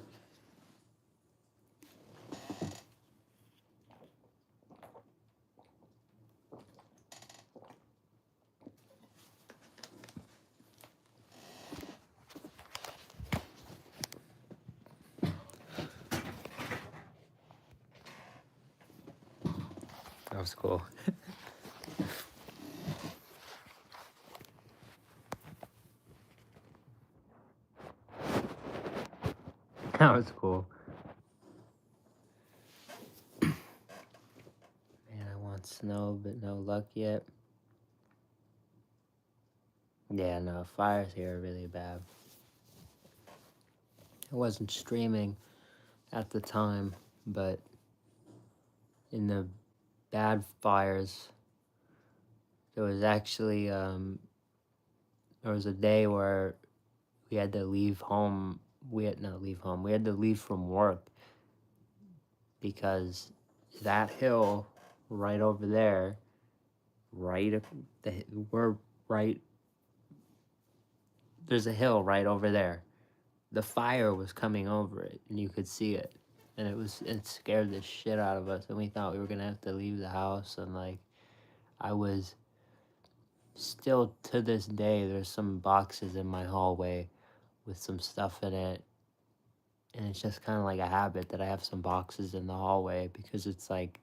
That was cool. That was cool. Man, I want snow, but no luck yet. Yeah, no, fires here are really bad. I wasn't streaming at the time, but in the bad fires, there was actually, there was a day where we had to leave home. We had not leave home. We had to leave from work because that hill right over there, we're right. There's a hill right over there. The fire was coming over it, and you could see it, and it scared the shit out of us, and we thought we were gonna have to leave the house, and like, I was still to this day. There's some boxes in my hallway with some stuff in it. And it's just kind of like a habit that I have some boxes in the hallway because it's like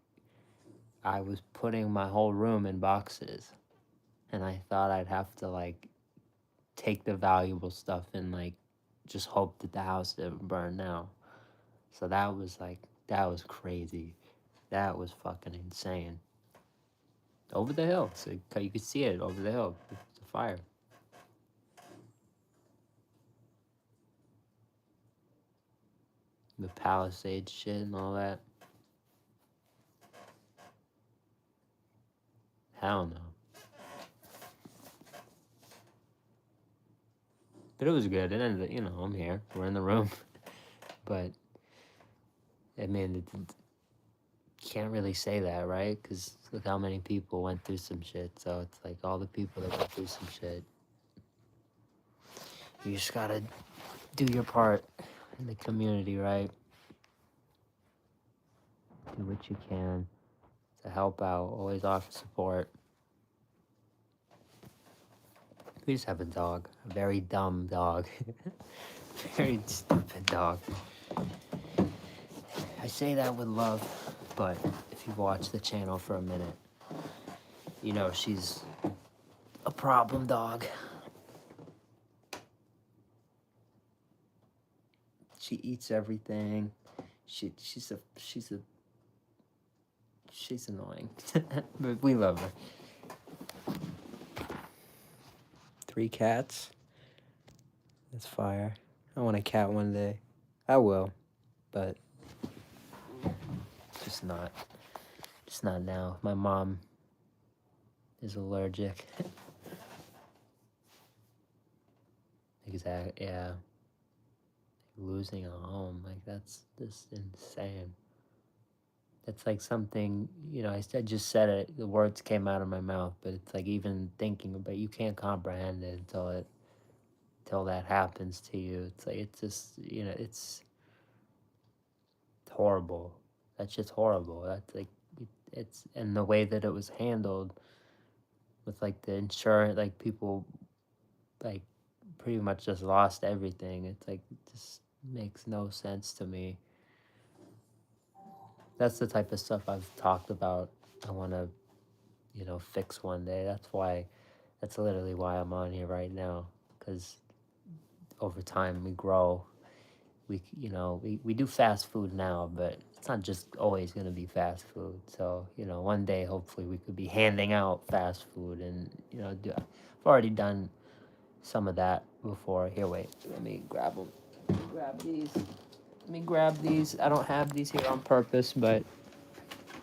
I was putting my whole room in boxes. And I thought I'd have to like take the valuable stuff and like just hope that the house didn't burn now. So that was crazy. That was fucking insane. Over the hill. So you could see it over the hill. It's a fire. The Palisades shit and all that. town though. But it was good. It ended, I'm here. We're in the room. But, I mean, can't really say that, right? Because look how many people went through some shit. So it's like all the people that went through some shit. You just gotta do your part in the community, right? Do what you can to help out. Always offer support. We just have a dog. A very dumb dog. Very stupid dog. I say that with love, but if you've watched the channel for a minute, you know she's a problem dog. She eats everything. She's annoying. But we love her. 3 cats. That's fire. I want a cat one day. I will, but just not now. My mom is allergic. Exactly. Yeah. Losing a home, like that's just insane. It's like something, I just said it, the words came out of my mouth, but it's like even thinking about it, you can't comprehend it until that happens to you. It's like, it's just, it's horrible. That's just horrible. That's like, it's, and the way that it was handled with like the insurance, like people like pretty much just lost everything. It's like, it just makes no sense to me. That's the type of stuff I've talked about. I want to, fix one day. That's literally why I'm on here right now. Because over time we grow. We do fast food now, but it's not just always going to be fast food. So, one day hopefully we could be handing out fast food and, I've already done some of that before. Here, wait, let me grab them. Grab these. Let me grab these. I don't have these here on purpose, but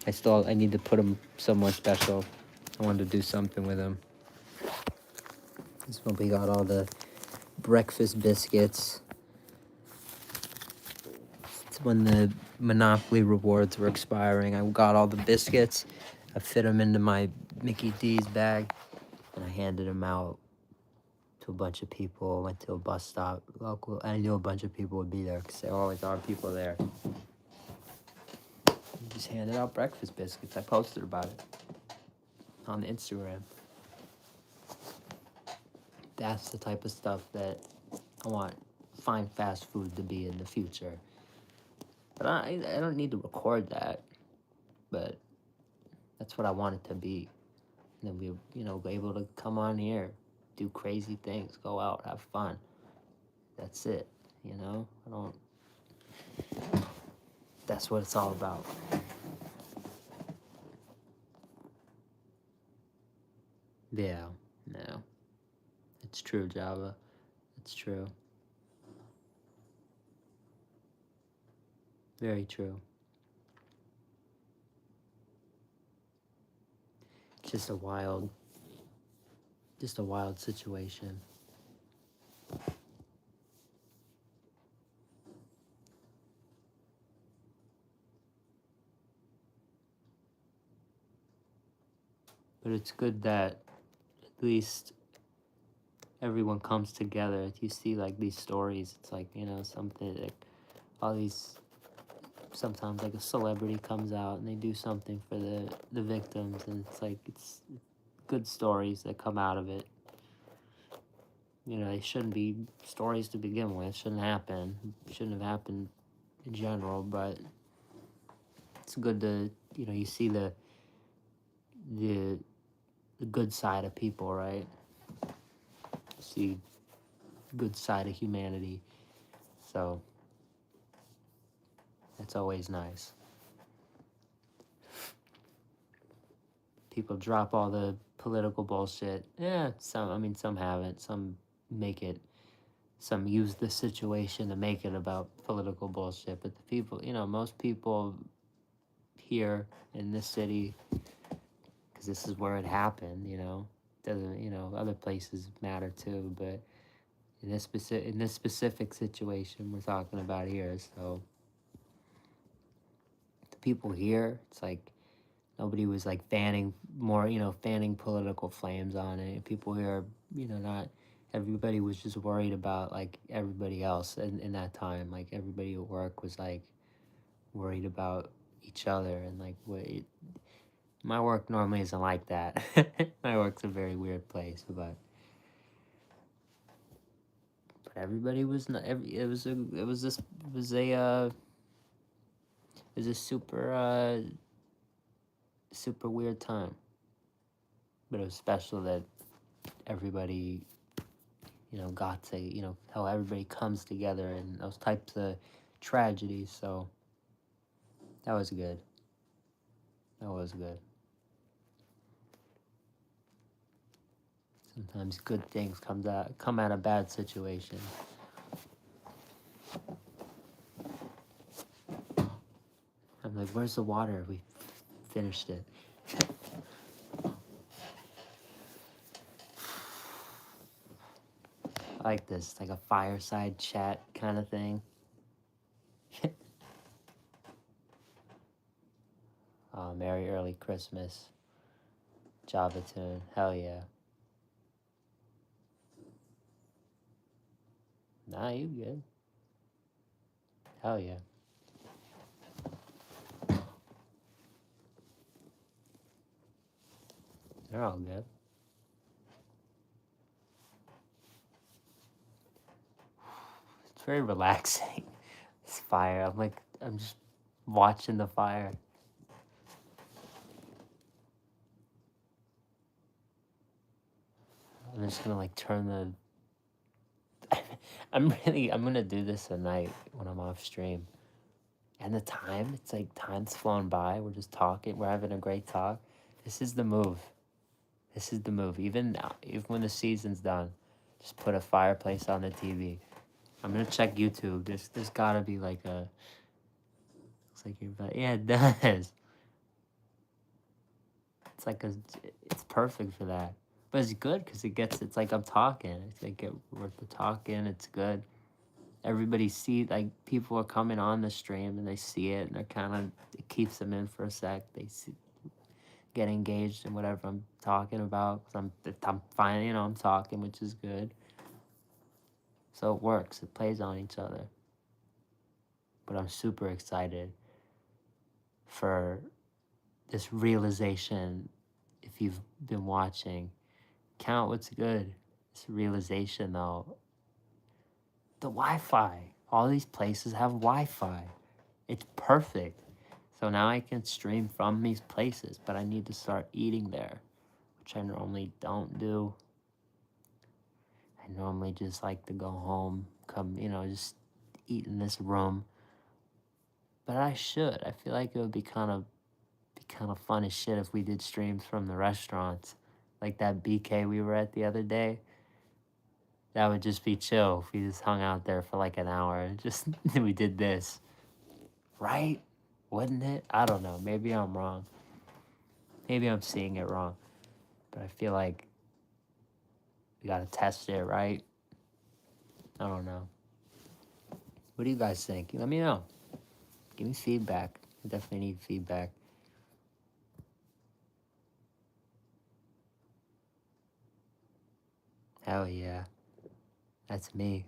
I need to put them somewhere special. I wanted to do something with them. This one, we got all the breakfast biscuits. It's when the Monopoly rewards were expiring. I got all the biscuits. I fit them into my Mickey D's bag, and I handed them out to a bunch of people. Went to a bus stop, local. I knew a bunch of people would be there because there always are people there. Just handed out breakfast biscuits. I posted about it on Instagram. That's the type of stuff that I want fine fast food to be in the future. But I don't need to record that, but that's what I want it to be. And then we, be able to come on here, do crazy things, go out, have fun. That's it, that's what it's all about. Yeah, no. It's true, Java. It's true. Very true. Just a wild situation. But it's good that at least everyone comes together. If you see like these stories, it's like, something like all these, sometimes like a celebrity comes out and they do something for the victims, and it's like, it's good stories that come out of it. They shouldn't be stories to begin with. Shouldn't happen. Shouldn't have happened in general, but it's good to, you see the good side of people, right? See good side of humanity. So that's always nice. People drop all the political bullshit. Yeah, some haven't. Some use the situation to make it about political bullshit. But the people, most people here in this city, because because this is where it happened. Doesn't other places matter too, but in this specific situation we're talking about here, so the people here, it's like nobody was like fanning political flames on it. People here, not everybody was just worried about like everybody else in that time. Like everybody at work was like worried about each other, and like my work normally isn't like that. My work's a very weird place, but everybody was not. It was a super weird time, but it was special that everybody got to how everybody comes together in those types of tragedies. So that was good. That was good. Sometimes good things come out of bad situations. I'm like, where's the water? We finished it. I like this, like a fireside chat kind of thing. Merry early Christmas. Java tune. Hell yeah. Nah, you good. Hell yeah. They're all good. It's very relaxing. This fire. I'm just watching the fire. I'm just gonna like turn the. I'm gonna do this tonight when I'm off stream. And the time, it's like time's flown by. We're just talking. We're having a great talk. This is the move. This is the move. Even now, even when the season's done, just put a fireplace on the TV. I'm gonna check YouTube. There's gotta be like a. Looks like yeah, it does. It's like it's perfect for that. But it's good because it's like I'm talking. It's like we're talking. It's good. Everybody like people are coming on the stream and they see it and they're it keeps them in for a sec. They get engaged in whatever I'm talking about. I'm fine, I'm talking, which is good. So it works. It plays on each other. But I'm super excited for this realization. If you've been watching, count what's good. This realization though, the Wi-Fi. All these places have Wi-Fi. It's perfect. So now I can stream from these places, but I need to start eating there, which I normally don't do. I normally just like to go home, just eat in this room. But I should. I feel like it would be kind of fun as shit if we did streams from the restaurants, like that BK we were at the other day. That would just be chill if we just hung out there for like an hour and just we did this. Right? Wouldn't it? I don't know. Maybe I'm wrong. Maybe I'm seeing it wrong. But I feel like we gotta test it, right? I don't know. What do you guys think? Let me know. Give me feedback. I definitely need feedback. Hell yeah. That's me.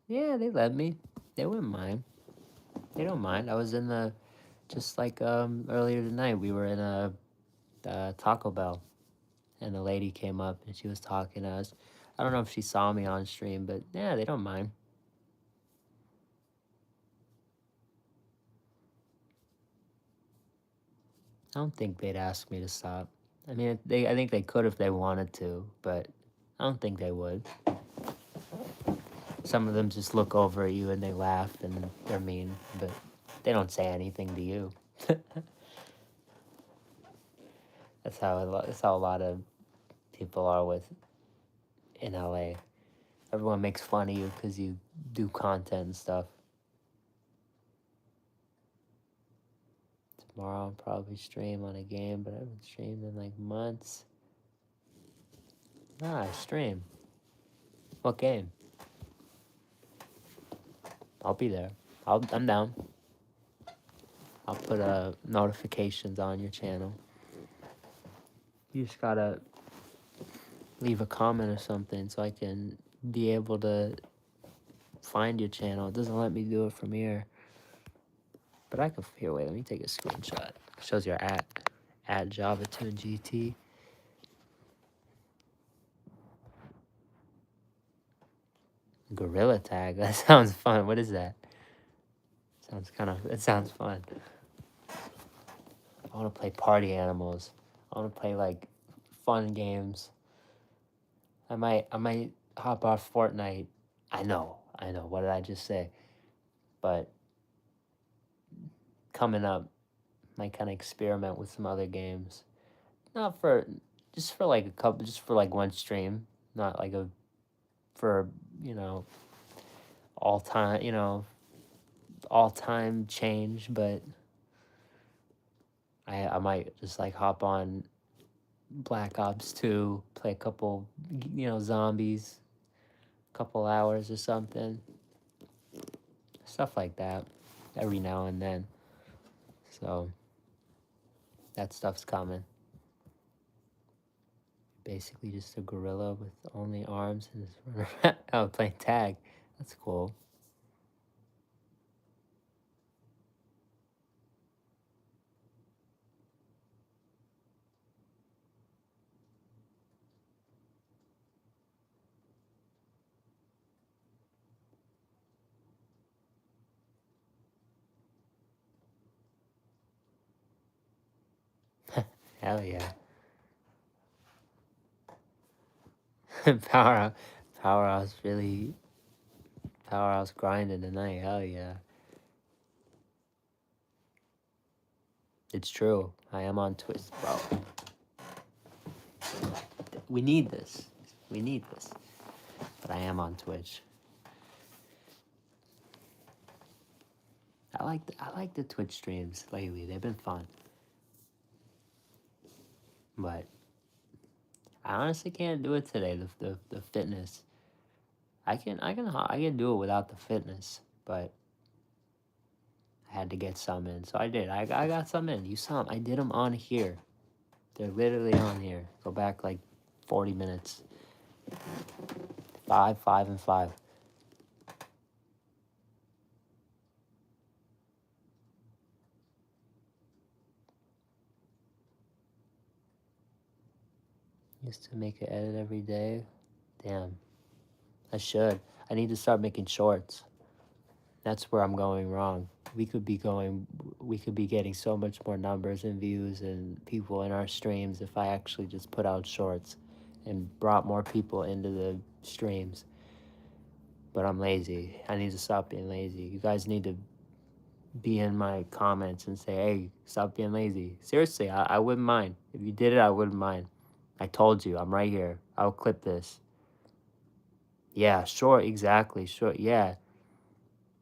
Yeah, they let me. They wouldn't mind. They don't mind. I was in just like earlier tonight, we were in a Taco Bell, and a lady came up and she was talking to us. I don't know if she saw me on stream, but yeah, they don't mind. I don't think they'd ask me to stop. I mean, I think they could if they wanted to, but I don't think they would. Some of them just look over at you and they laugh and they're mean, but they don't say anything to you. That's how a lot of people are in LA. Everyone makes fun of you because you do content and stuff. Tomorrow I'll probably stream on a game, but I haven't streamed in like months. Nah, I stream. What game? I'll be there. I'm down. I'll put notifications on your channel. You just gotta leave a comment or something so I can be able to find your channel. It doesn't let me do it from here. But I can, here, wait, let me take a screenshot. It shows your at JavaTuneGT. Gorilla Tag, that sounds fun. What is that? It sounds fun. I want to play party animals. I want to play like fun games. I might hop off Fortnite. I know. What did I just say? But coming up, might kind of experiment with some other games. Not for, just for like a couple, just for like one stream. Not like for, all time, all time change, but I might just like hop on Black Ops 2, play a couple, zombies, couple hours or something. Stuff like that every now and then. So that stuff's coming. Basically just a gorilla with only arms and just run around. Oh, playing tag. That's cool. Hell yeah. Powerhouse. Powerhouse really. Powerhouse grinding tonight. Hell yeah. It's true. I am on Twitch, bro. We need this. But I am on Twitch. I like the Twitch streams lately. They've been fun. But I honestly can't do it today. The fitness. I can do it without the fitness, but I had to get some in, so I did. I got some in. You saw them. I did them on here. They're literally on here. Go back like 40 minutes. 5, 5, and 5. Used to make an edit every day. Damn. I should. I need to start making shorts. That's where I'm going wrong. We could be getting so much more numbers and views and people in our streams if I actually just put out shorts and brought more people into the streams. But I'm lazy. I need to stop being lazy. You guys need to be in my comments and say, hey, stop being lazy. Seriously, I wouldn't mind. If you did it, I wouldn't mind. I told you, I'm right here. I'll clip this. Yeah, sure, exactly, sure, yeah.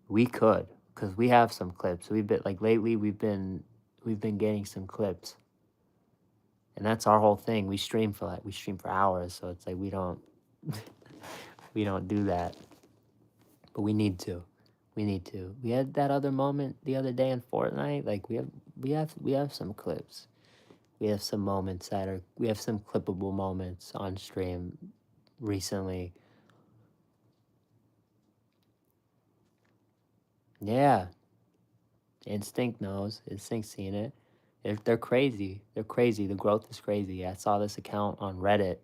We could, because we have some clips. We've been, like, lately, we've been getting some clips. And that's our whole thing. We stream for hours, so it's like we don't do that. But we need to. We had that other moment the other day in Fortnite. Like we have some clips. We have some moments we have some clippable moments on stream recently. Yeah. Instinct knows. Instinct seen it. They're crazy. They're crazy. The growth is crazy. I saw this account on Reddit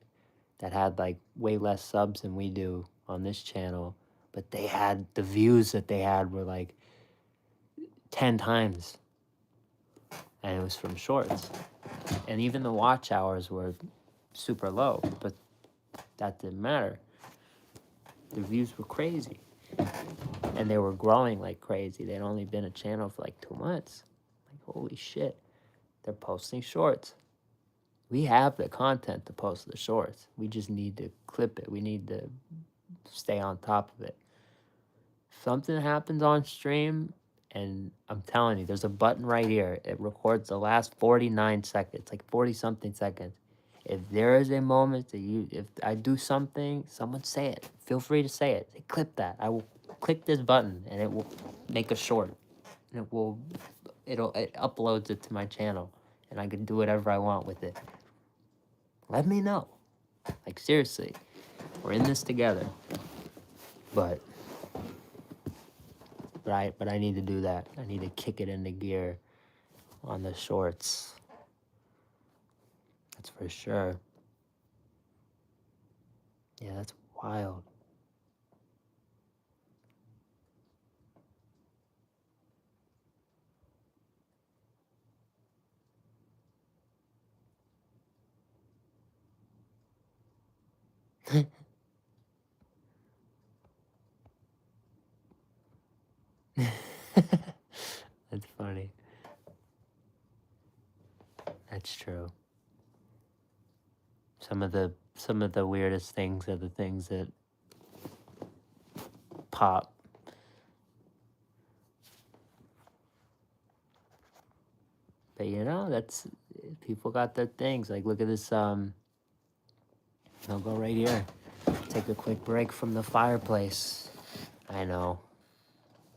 that had like way less subs than we do on this channel, but they had the views that they had were like 10 times. And it was from shorts. And even the watch hours were super low, but that didn't matter. The views were crazy. And they were growing like crazy. They'd only been a channel for like 2 months. Like, holy shit. They're posting shorts. We have the content to post the shorts. We just need to clip it. We need to stay on top of it. If something happens on stream And I'm telling you, there's a button right here. It records the last 49 seconds, like 40 something seconds. If there is a moment that if I do something, someone say it. Feel free to say it. Say, clip that. I will click this button and it will make a short. And it uploads it to my channel. And I can do whatever I want with it. Let me know. Like, seriously. We're in this together. But I need to do that. I need to kick it into gear on the shorts. That's for sure. Yeah, that's wild. That's funny. That's true. Some of the weirdest things are the things that pop. But that's people got their things. Like, look at this. I'll go right here. Take a quick break from the fireplace. I know.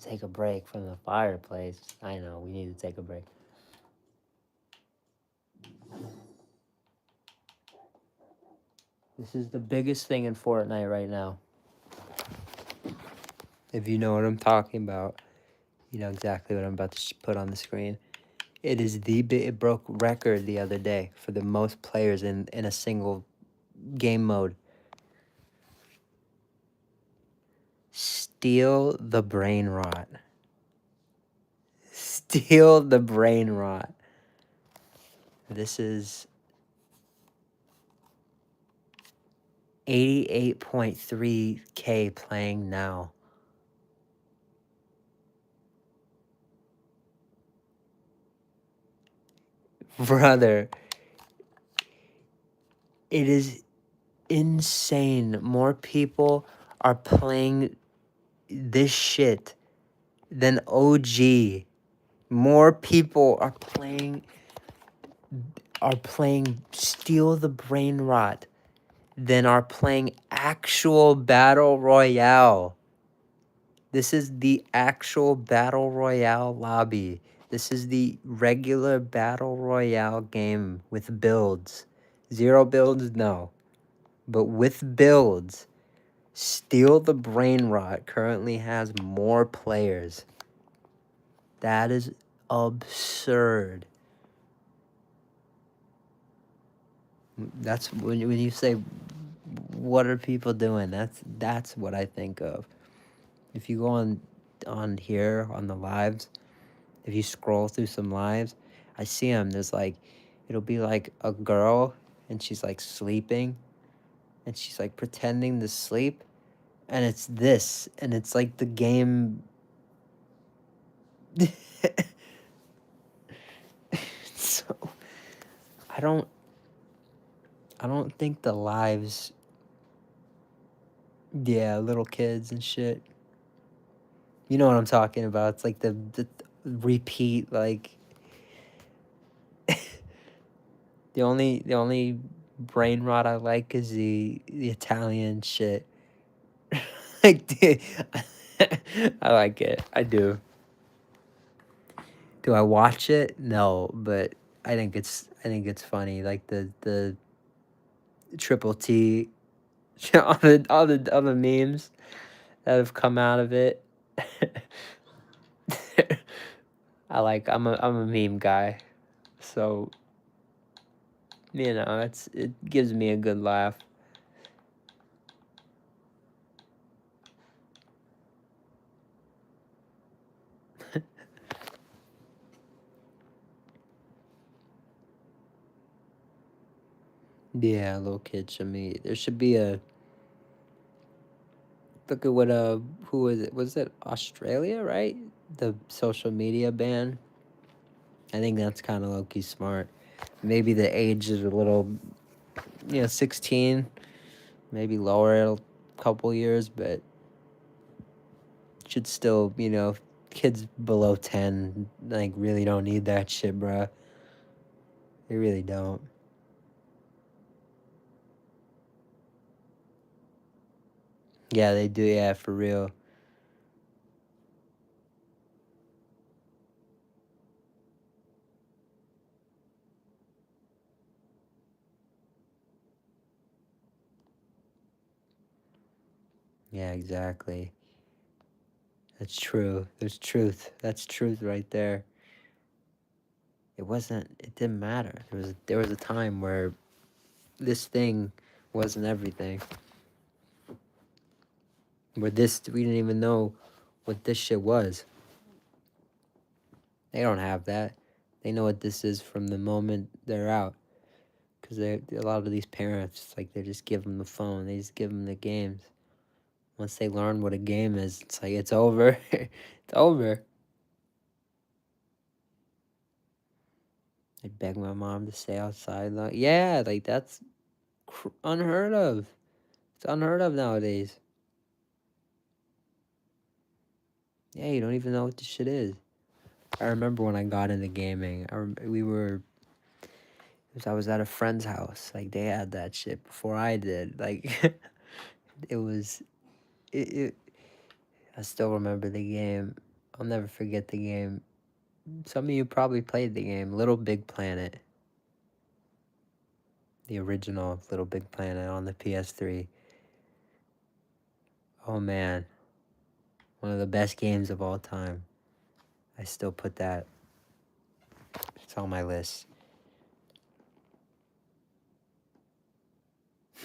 Take a break from the fireplace. I know. We need to take a break. This is the biggest thing in Fortnite right now. If you know what I'm talking about, you know exactly what I'm about to put on the screen. It broke record the other day for the most players in a single game mode. Steal the brain rot. Steal the brain rot. This is 88.3K playing now. Brother, it is insane. More people are playing this shit than OG. More people are playing Steal the Brain Rot than are playing actual Battle Royale. This is the actual Battle Royale lobby. This is the regular Battle Royale game with builds. 0 builds, no. But with builds, Steal the Brain Rot currently has more players. That is absurd. That's when you say, what are people doing? That's what I think of. If you go on here on the lives, if you scroll through some lives, I see them. There's like, it'll be like a girl and she's like sleeping, and she's like pretending to sleep, and it's this, and it's like the game. So I don't think the lives. Yeah, little kids and shit. You know what I'm talking about. It's like the repeat, like the only brain rot I like is the Italian shit. Like, dude, I like it. I do. Do I watch it? No, but I think it's funny. Like the triple T, all the memes that have come out of it. I'm a meme guy, so it gives me a good laugh. Yeah, little kids should be. There should be a. Look at what who was it? Was it Australia, right? The social media ban. I think that's kind of low-key smart. Maybe the age is a little, 16, maybe lower a couple years, but should still, Kids below 10, like, really don't need that shit, bruh. They really don't. Yeah, they do, yeah, for real. Yeah, exactly. That's true. There's truth. That's truth right there. It didn't matter. There was a time where this thing wasn't everything. Where we didn't even know what this shit was. They don't have that. They know what this is from the moment they're out. Because a lot of these parents, it's like they just give them the phone. They just give them the games. Once they learn what a game is, it's like it's over. It's over. I beg my mom to stay outside. Like, yeah, like that's unheard of. It's unheard of nowadays. Yeah, you don't even know what this shit is. I remember when I got into gaming. I was at a friend's house. Like they had that shit before I did. Like it was, it. I still remember the game. I'll never forget the game. Some of you probably played the game, Little Big Planet. The original Little Big Planet on the PS3. Oh man, one of the best games of all time. I still put that. It's on my list.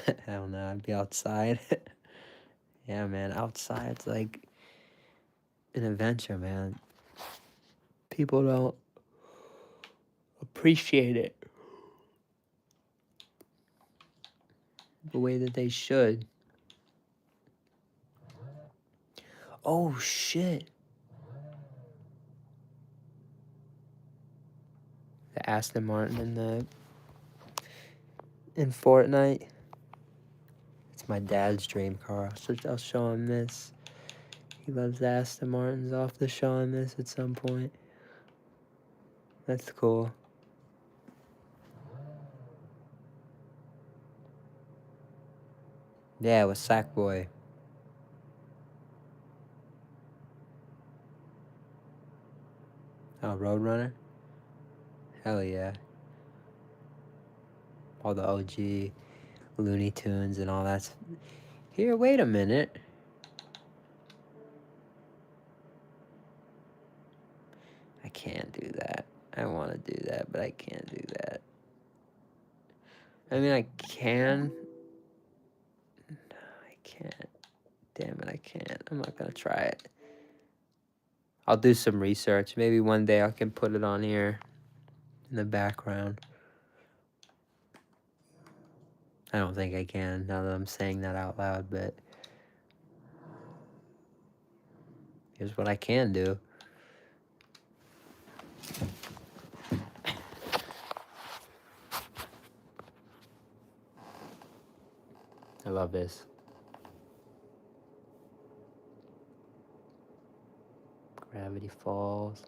I don't know. I'd be outside. Yeah, man. Outside's like an adventure, man. People don't appreciate it the way that they should. Oh shit. The Aston Martin in Fortnite. It's my dad's dream car. So I'll show him this. He loves the Aston Martins. I'll have to show him this at some point. That's cool. Yeah, with Sackboy. Oh, Roadrunner? Hell yeah. All the OG Looney Tunes and all that. Here, wait a minute. I can't do that. I want to do that, but I can't do that. I mean, I can. I can't. Damn it, I can't. I'm not gonna try it. I'll do some research. Maybe one day I can put it on here in the background. I don't think I can now that I'm saying that out loud, but here's what I can do. I love this. Gravity Falls.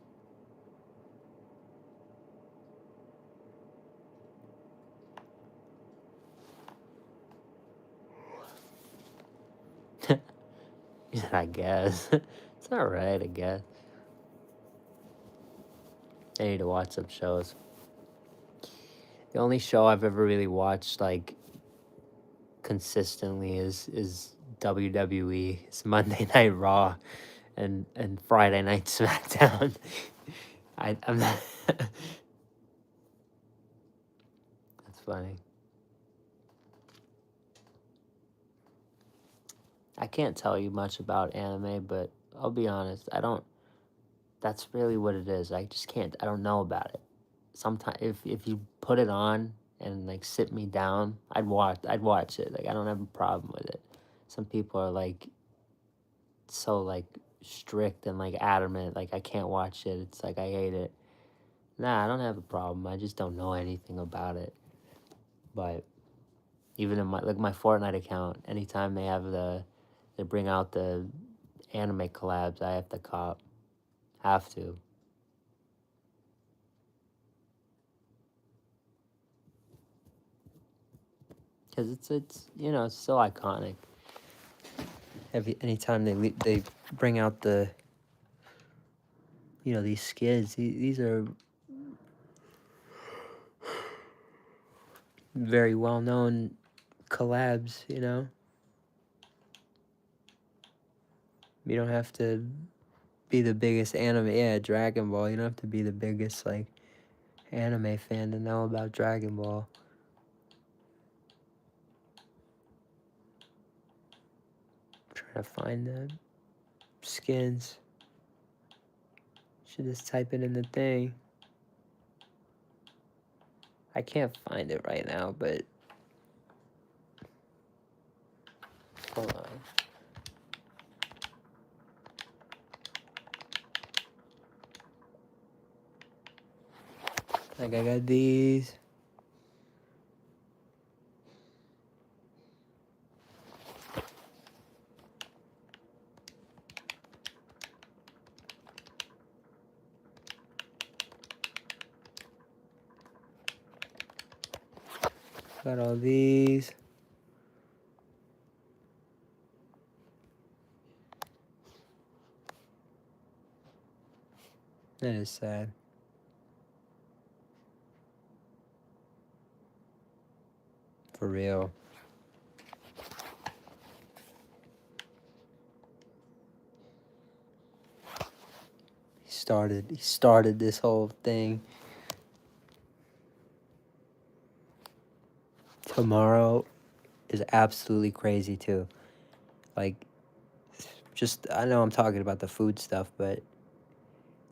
I guess. It's alright, I guess. I need to watch some shows. The only show I've ever really watched, like, consistently is WWE. It's Monday Night Raw and Friday Night SmackDown. I'm not. That's funny. I can't tell you much about anime, but I'll be honest. I don't. That's really what it is. I just can't. I don't know about it. Sometimes if you put it on and like sit me down, I'd watch it. Like I don't have a problem with it. Some people are like so like strict and like adamant. Like I can't watch it. It's like I hate it. Nah, I don't have a problem. I just don't know anything about it. But even in my Fortnite account, anytime they bring out the anime collabs, I have to cop. Have to. Because it's it's so iconic. Anytime they bring out these skids, these are very well known collabs. You don't have to be the biggest anime. Yeah, Dragon Ball. You don't have to be the biggest like anime fan to know about Dragon Ball. I'm trying to find the skins. Should just type it in the thing. I can't find it right now, but hold on. Like I got these. Got all these. That is sad. For real. He started this whole thing. Tomorrow is absolutely crazy too. Like, I know I'm talking about the food stuff, but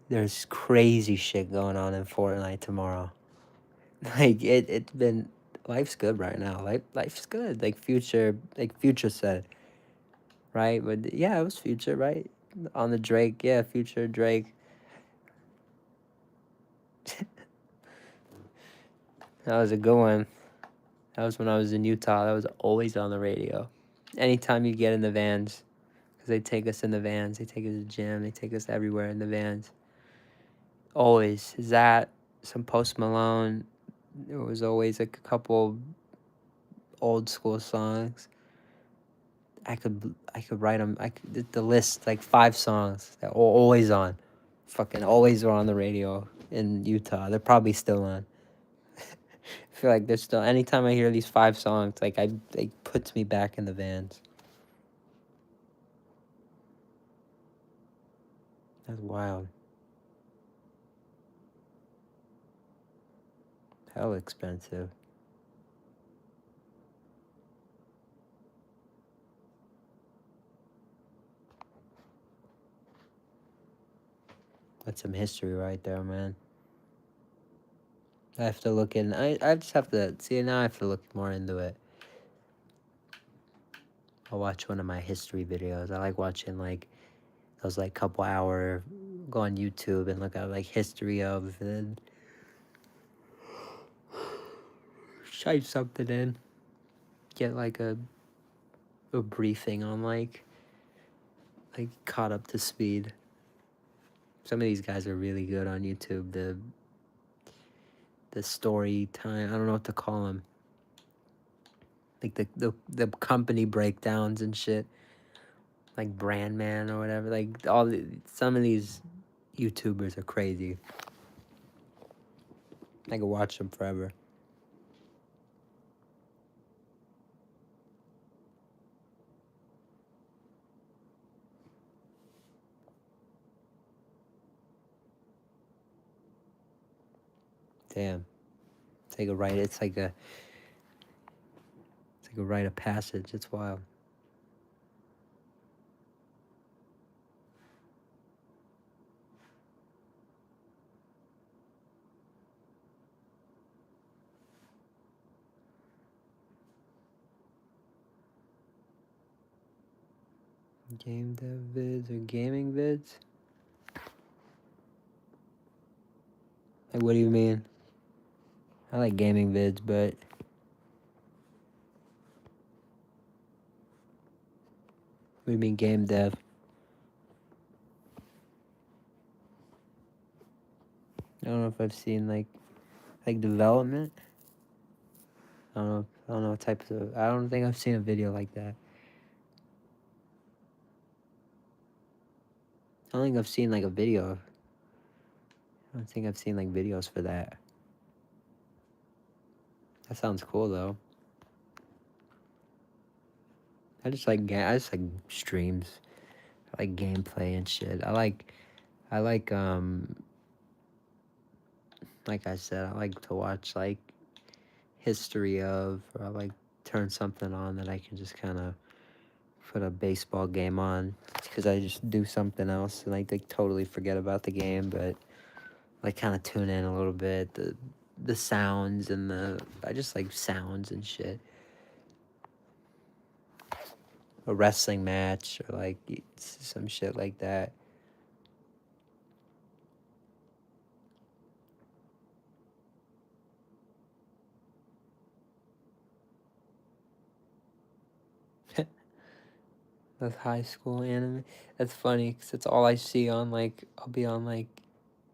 there's crazy shit going on in Fortnite tomorrow. Like it's been life's good right now. Life's good. Future said, right? But yeah, it was Future, right? On the Drake, yeah, Future Drake. That was a good one. That was when I was in Utah. That was always on the radio. Anytime you get in the vans, because they take us in the vans. They take us to the gym. They take us everywhere in the vans. Always. Is that some Post Malone? There was always like a couple old school songs. I could write them. The list, like 5 songs that were always on. Fucking always were on the radio in Utah. They're probably still on. I feel like they're still. Anytime I hear these 5 songs, like it puts me back in the vans. That's wild. Hell expensive. That's some history right there, man. I have to look in. I just have to see. Now I have to look more into it. I'll watch one of my history videos. I like watching like those like couple hour. Go on YouTube and look at like history of and type something in. Get like a briefing on like caught up to speed. Some of these guys are really good on YouTube. The story time. I don't know what to call them. Like the company breakdowns and shit. Like Brandman or whatever. Like some of these YouTubers are crazy. I could watch them forever. Damn. Take a rite. It's like a rite of passage. It's wild. Game dev vids or gaming vids? Like, what do you mean? I like gaming vids, but what do you mean game dev? don't know if I've seen like development. I don't know what types of. I don't think I've seen a video like that. I don't think I've seen like a video. I don't think I've seen like videos for that. That sounds cool though. I just like streams. I like gameplay and shit. I like I said, I like to watch like history of, or I like turn something on that I can just kind of put a baseball game on, because I just do something else and like totally forget about the game, but like kind of tune in a little bit. The sounds and I just like sounds and shit. A wrestling match or like some shit like that. That's high school anime. That's funny because it's all I see on like, I'll be on like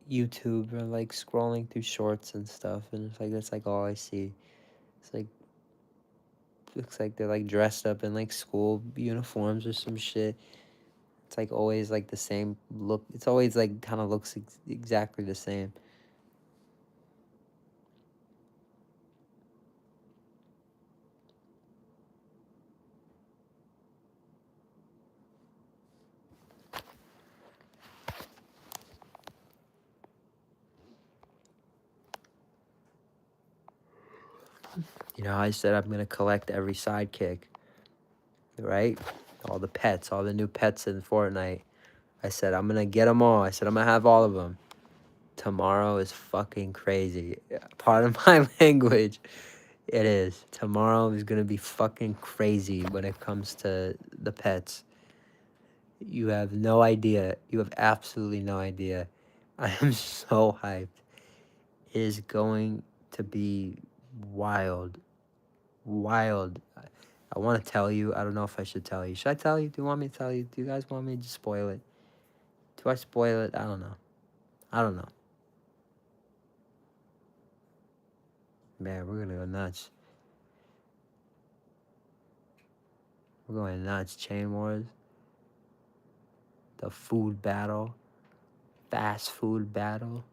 YouTube or like scrolling through shorts and stuff, and it's like that's like all I see. It's like, looks like they're like dressed up in like school uniforms or some shit. It's like always like the same look. It's always like kind of looks exactly the same. You know, I said I'm gonna collect every sidekick, right? All the pets, all the new pets in Fortnite. I said I'm gonna get them all. I said I'm gonna have all of them. Tomorrow is fucking crazy. Part of my language. It is. Tomorrow is gonna be fucking crazy when it comes to the pets. You have no idea. You have absolutely no idea. I am so hyped. It is going to be wild. Wild. I want to tell you. I don't know if I should tell you. Should I tell you? Do you want me to tell you? Do you guys want me to spoil it? Do I spoil it? I don't know. I don't know. Man, we're gonna go nuts. We're going nuts. Chain Wars. The food battle. Fast food battle.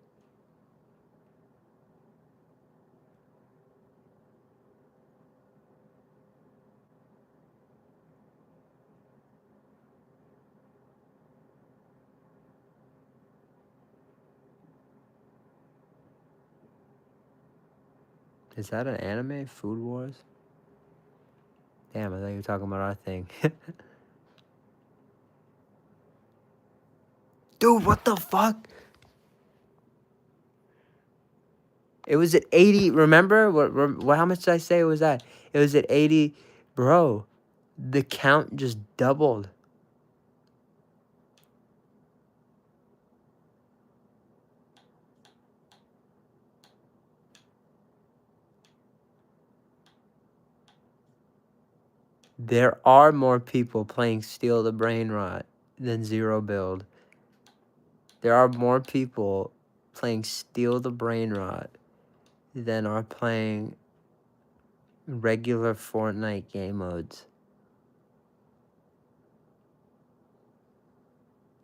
Is that an anime? Food Wars? Damn, I thought you were talking about our thing. Dude, what the fuck? It was at 80. Remember? What? How much did I say it was at? It was at 80. Bro, the count just doubled. There are more people playing Steal the Brain Rot than Zero Build. There are more people playing Steal the Brain Rot than are playing regular Fortnite game modes.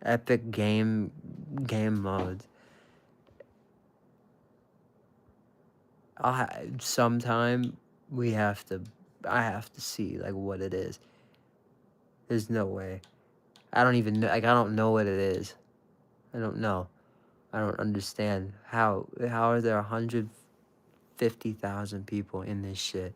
Epic game modes. Sometime I have to see like what it is. There's no way. I don't even know. Like, I don't know what it is. I don't know. I don't understand how are there 150,000 people in this shit.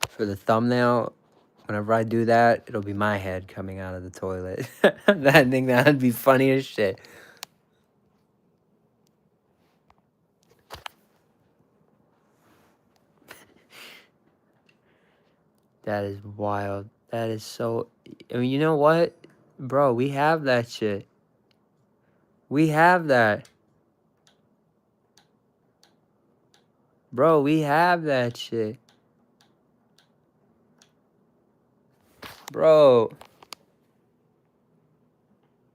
For the thumbnail, whenever I do that, it'll be my head coming out of the toilet. I think that'd be funny as shit. That is wild. That is so. I mean, you know what, bro? We have that shit. We have that. Bro, we have that shit. Bro.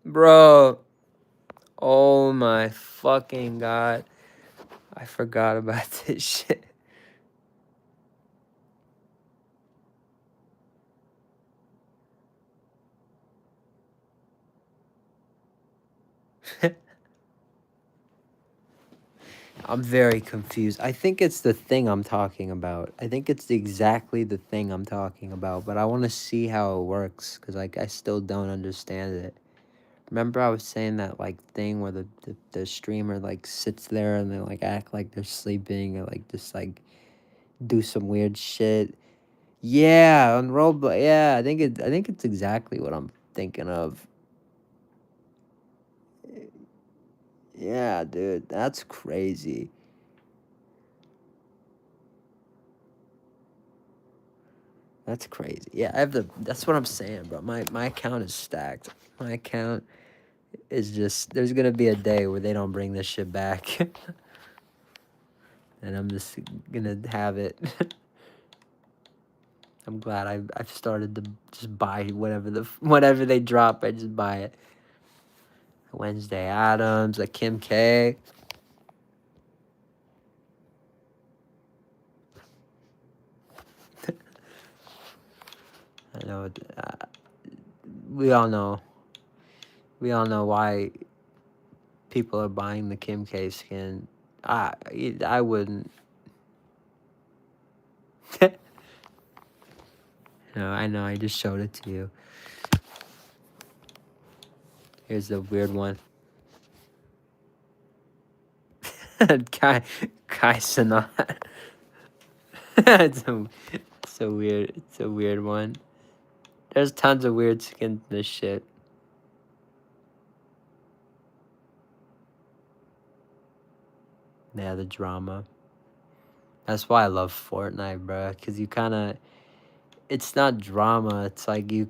Bro. Oh my fucking god. I forgot about this shit. I'm very confused. I think it's the thing I'm talking about. I think it's exactly the thing I'm talking about, but I want to see how it works because like I still don't understand it. Remember I was saying that like thing where the streamer like sits there and they like act like they're sleeping or like just like do some weird shit. Yeah, on Roblox. Yeah, I think it's exactly what I'm thinking of. Yeah, dude, that's crazy. That's crazy. Yeah, I have the. That's what I'm saying, bro. My account is stacked. My account is just. There's gonna be a day where they don't bring this shit back, and I'm just gonna have it. I'm glad I've started to just buy whatever they drop. I just buy it. Wednesday Adams, like Kim K. I know. We all know. We all know why people are buying the Kim K skin. I wouldn't. No, I know. I just showed it to you. Here's the weird one. Kai Sanat. It's a weird one. There's tons of weird skins in this shit. Yeah, the drama. That's why I love Fortnite, bro. Cause you kind of, it's not drama. It's like you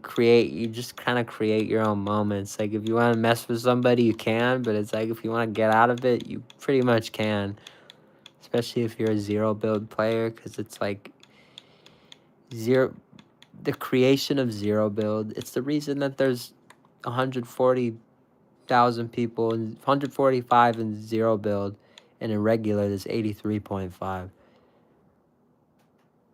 just kind of create your own moments. Like if you want to mess with somebody, you can. But it's like if you want to get out of it, you pretty much can. Especially if you're a zero build player, cause it's like zero. The creation of zero build. It's the reason that there's 140,000 people and 145 in zero build, and in regular there's 83.5.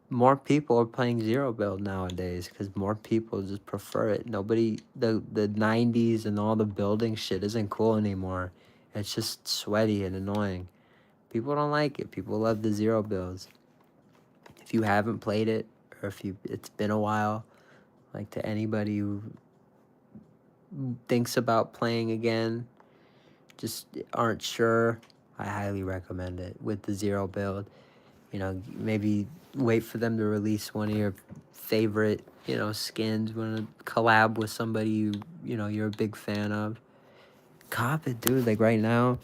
More people are playing zero build nowadays because more people just prefer it. Nobody, the 90s and all the building shit isn't cool anymore. It's just sweaty and annoying. People don't like it. People love the zero builds. If you haven't played it, or if you it's been a while, like to anybody who thinks about playing again, just aren't sure, I highly recommend it with the zero build. You know, maybe wait for them to release one of your favorite, skins. Want to collab with somebody you're a big fan of. Cop it, dude. Like right now,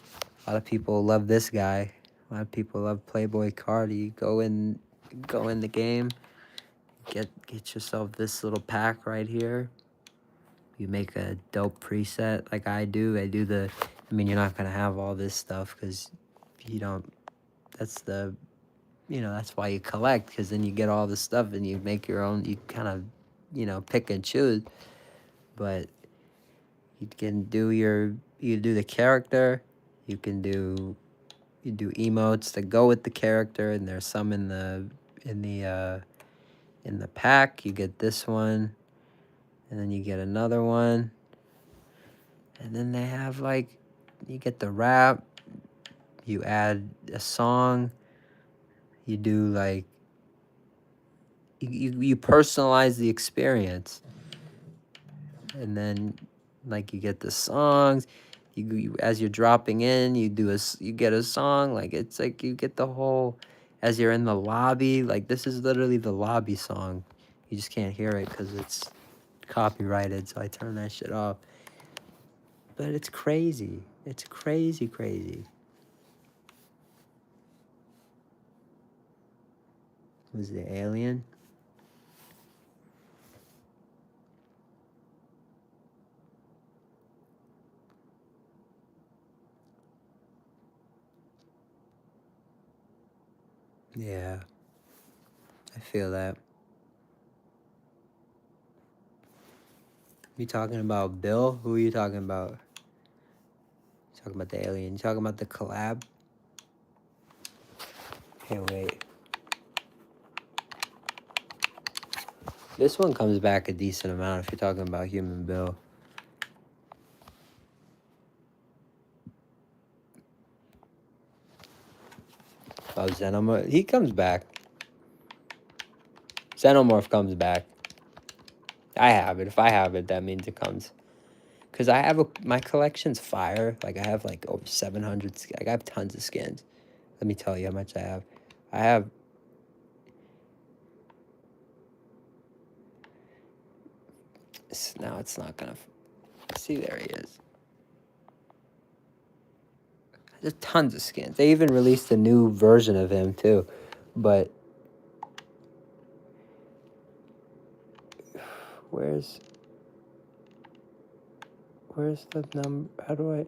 a lot of people love this guy. A lot of people love Playboy Cardi. Go in the game. Get yourself this little pack right here. You make a dope preset like I do. I mean, you're not gonna have all this stuff because you don't. That's the that's why you collect, because then you get all the stuff and you make your own. You kind of pick and choose. But you do the character. You can do you do emotes that go with the character, and there's some in the uh in the pack. You get this one, and then you get another one, and then they have like you get the rap. You add a song. You do like you personalize the experience, and then like you get the songs. You as you're dropping in, you get a song. Like it's like you get the whole as you're in the lobby. Like this is literally the lobby song. You just can't hear it because it's copyrighted, so I turn that shit off. But it's crazy. It's crazy, crazy. Was the alien? Yeah, I feel that. You talking about Bill? Who are you talking about? You talking about the alien? You talking about the collab? Hey, wait. This one comes back a decent amount if you're talking about Human Bill. Oh, Xenomorph. He comes back. Xenomorph comes back. I have it. If I have it, that means it comes. Because I have my collection's fire. Like, I have like over 700. I have tons of skins. Let me tell you how much I have. I have. Now it's not gonna. See, there he is. There's tons of skins. They even released a new version of him too. But where's the number? How do I?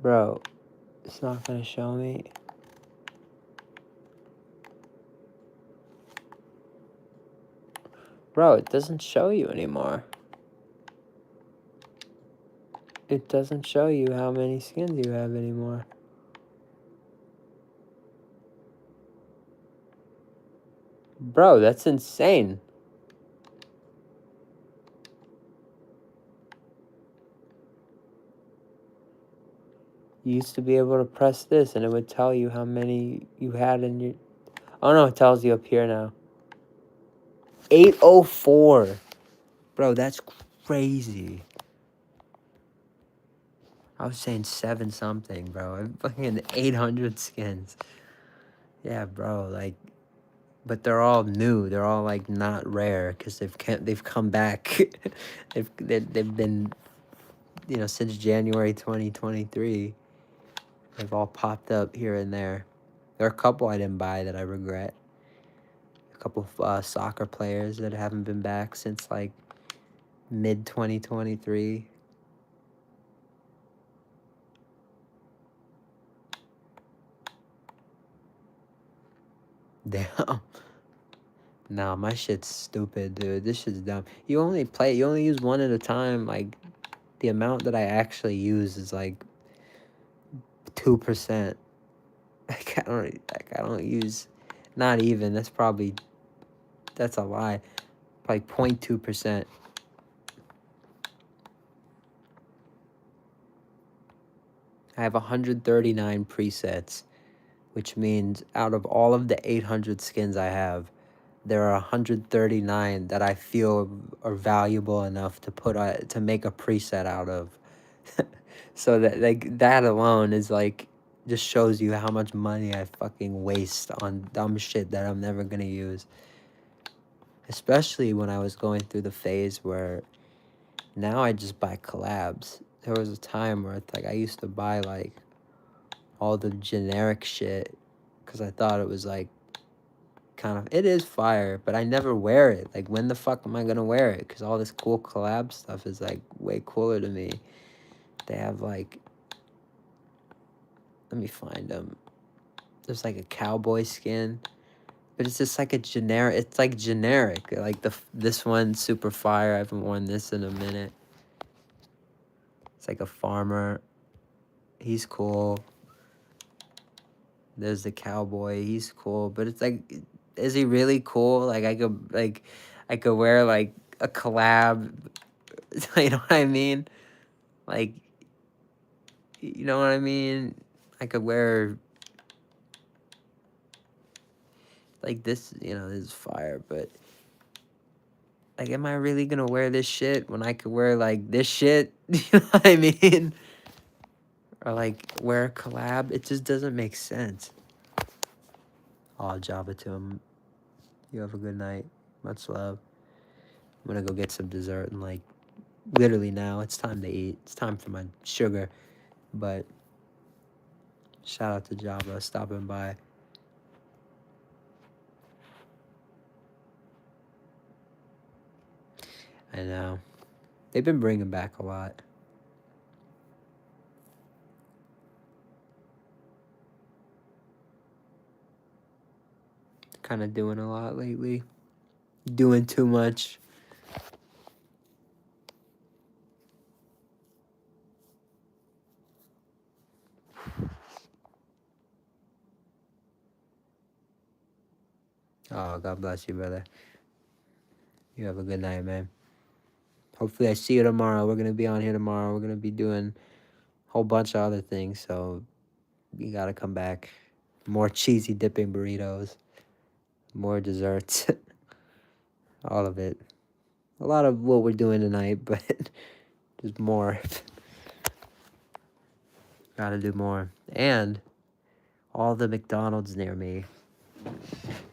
Bro, it's not gonna show me. Bro, it doesn't show you anymore. It doesn't show you how many skins you have anymore. Bro, that's insane. You used to be able to press this and it would tell you how many you had in your... Oh no, it tells you up here now. 804. Bro, that's crazy. I was saying 7 something, bro. I'm fucking 800 skins. Yeah, bro, like... But they're all new. They're all, like, not rare because they've come back. they've been, you know, since January 2023. They've all popped up here and there. There are a couple I didn't buy that I regret. A couple of soccer players that haven't been back since, like, mid-2023. Damn. Nah, my shit's stupid, dude. This shit's dumb. You only use one at a time. Like, the amount that I actually use is, like, 2%. I don't use... Not even. That's a lie. Like, 0.2%. I have 139 presets, which means out of all of the 800 skins I have, there are 139 that I feel are valuable enough to to make a preset out of. So that, like, that alone is like, just shows you how much money I fucking waste on dumb shit that I'm never gonna use. Especially when I was going through the phase where now I just buy collabs. There was a time where it's like I used to buy like all the generic shit because I thought it was like kind of, it is fire, but I never wear it. Like, when the fuck am I gonna wear it? Because all this cool collab stuff is like way cooler to me. They have like, let me find them. There's like a cowboy skin, but it's just like a generic. It's like generic. Like this one, super fire. I haven't worn this in a minute. It's like a farmer. He's cool. There's the cowboy. He's cool, but it's like, is he really cool? Like, I could wear like a collab. You know what I mean? Like, you know what I mean? I could wear like this. You know, this is fire, but like, am I really gonna wear this shit when I could wear like this shit? You know what I mean? Or like wear a collab? It just doesn't make sense. All Java to him. You have a good night. Much love. I'm gonna go get some dessert and like literally now it's time to eat. It's time for my sugar. But shout out to Java stopping by. I know. They've been bringing back a lot. Kind of doing a lot lately. Doing too much. Oh, God bless you, brother. You have a good night, man. Hopefully I see you tomorrow. We're going to be on here tomorrow. We're going to be doing a whole bunch of other things. So you got to come back. More cheesy dipping burritos. More desserts. All of it. A lot of what we're doing tonight, but just more. Got to do more. And all the McDonald's near me.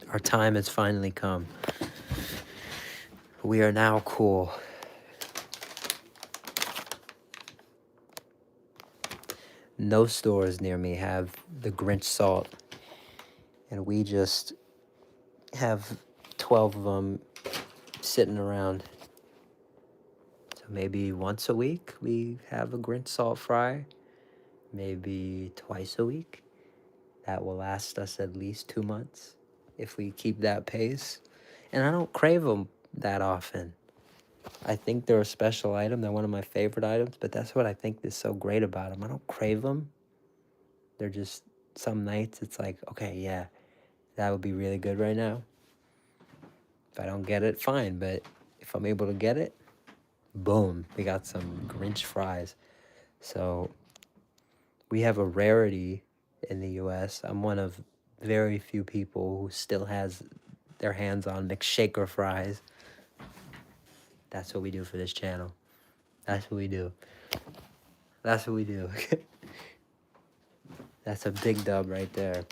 Our time has finally come. We are now cool. No stores near me have the Grinch salt. And we just have 12 of them sitting around. So maybe once a week we have a Grinch salt fry. Maybe twice a week. That will last us at least 2 months if we keep that pace. And I don't crave them that often. I think they're a special item. They're one of my favorite items, but that's what I think is so great about them. I don't crave them. They're just, some nights it's like, okay, yeah, that would be really good right now. If I don't get it, fine. But if I'm able to get it, boom, we got some Grinch fries. So we have a rarity in the US. I'm one of very few people who still has their hands on McShaker fries. That's what we do for this channel. That's what we do. That's what we do. That's a big dub right there.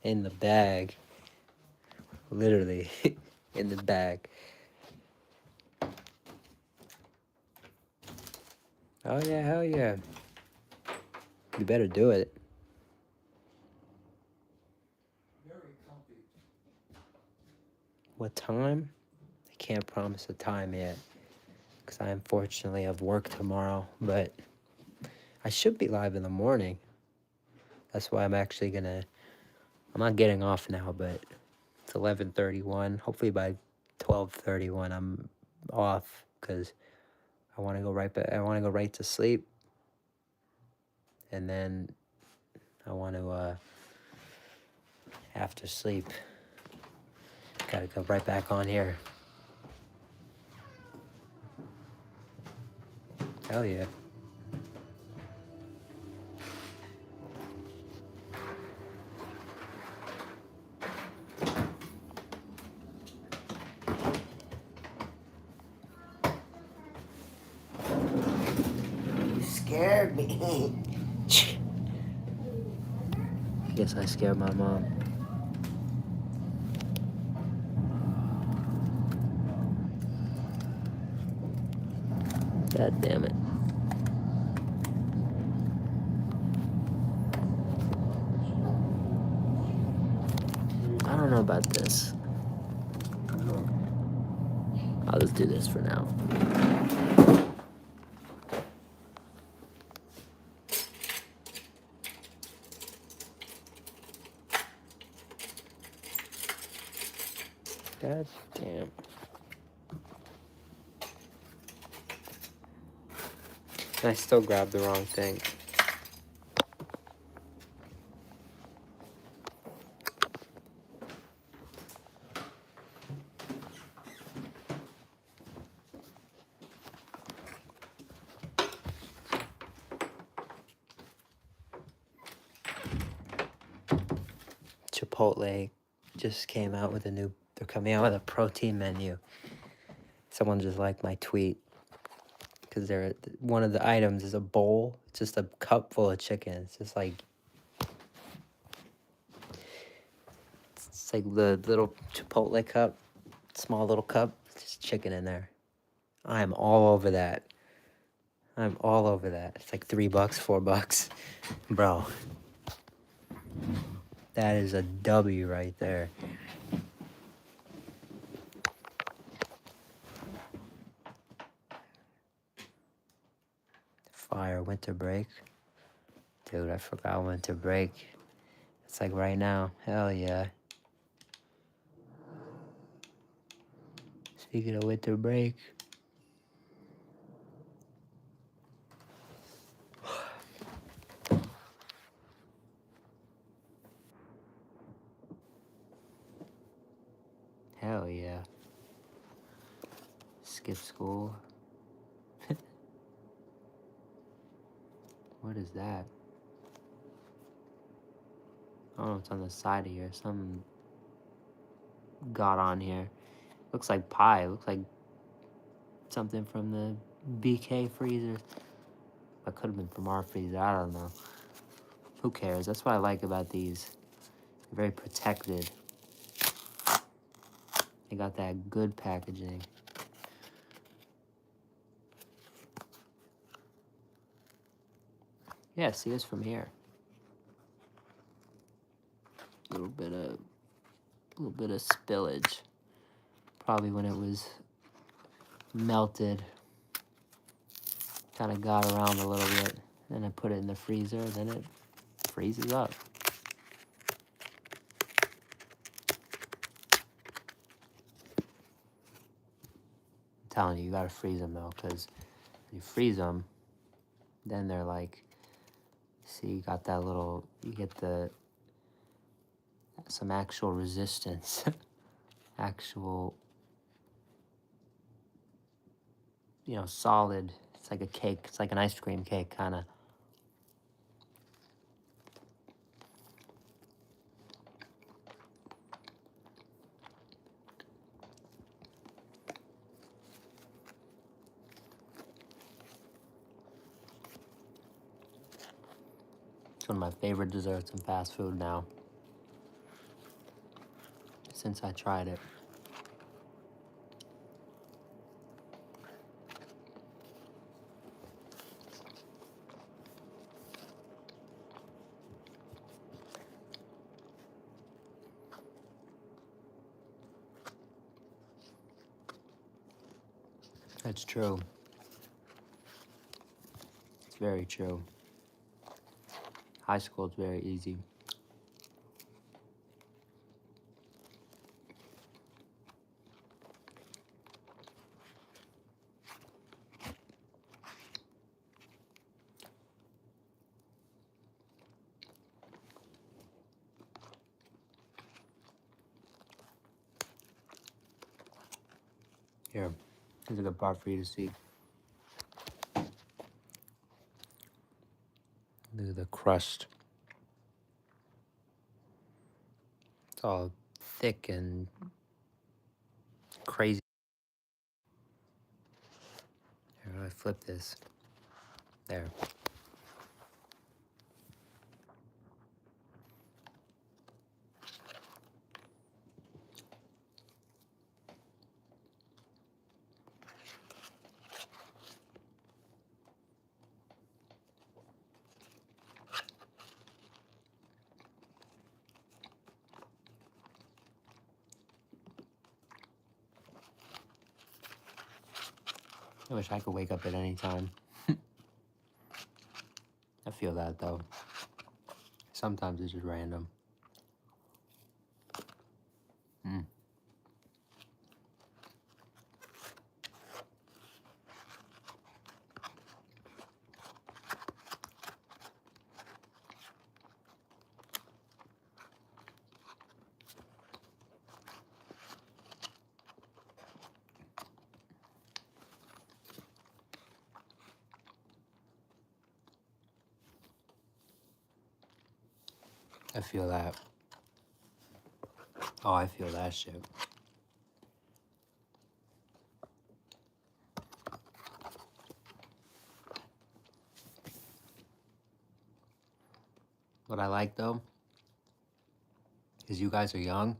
In the bag. Literally. In the bag. Oh yeah, hell yeah. You better do it. What time? I can't promise a time yet. Because I unfortunately have work tomorrow. But I should be live in the morning. That's why I'm actually gonna... I'm not getting off now, but it's 11:31. Hopefully by 12:31 I'm off. Because I want to go right back. I want to go right to sleep. And then I want to, after sleep, gotta go right back on here. Hell yeah. You scared me. Guess I scared my mom. God damn it. I don't know about this. I'll just do this for now. God damn. And I still grabbed the wrong thing. Chipotle just came out with they're coming out with a protein menu. Someone just liked my tweet. Because one of the items is a bowl. It's just a cup full of chicken. It's just like... It's like the little Chipotle cup. Small little cup. Just chicken in there. I'm all over that. I'm all over that. It's like $3, $4. Bro. That is a W right there. Fire winter break. Dude, I forgot winter break. It's like right now. Hell yeah. Speaking of winter break. skip school. What is that? I don't know what's on the side of here. Something got on here. Looks like pie. Looks like something from the BK freezers. That could have been from our freezer. I don't know. Who cares? That's what I like about these. They're very protected. They got that good packaging. Yeah, see us from here. A little bit of spillage. Probably when it was melted. Kind of got around a little bit. Then I put it in the freezer. Then it freezes up. I'm telling you, you gotta freeze them though, because you freeze them, then they're like, see, you got that little, you get some actual resistance. Actual, solid. It's like a cake. It's like an ice cream cake, kind of. It's one of my favorite desserts in fast food now, since I tried it. That's true. It's very true. High school is very easy. Here, here's a good part for you to see. Look at the crust. It's all thick and crazy. Here, I flip this. There. I wish I could wake up at any time. I feel that though. Sometimes it's just random. I feel that. Oh, I feel that shit. What I like though is you guys are young.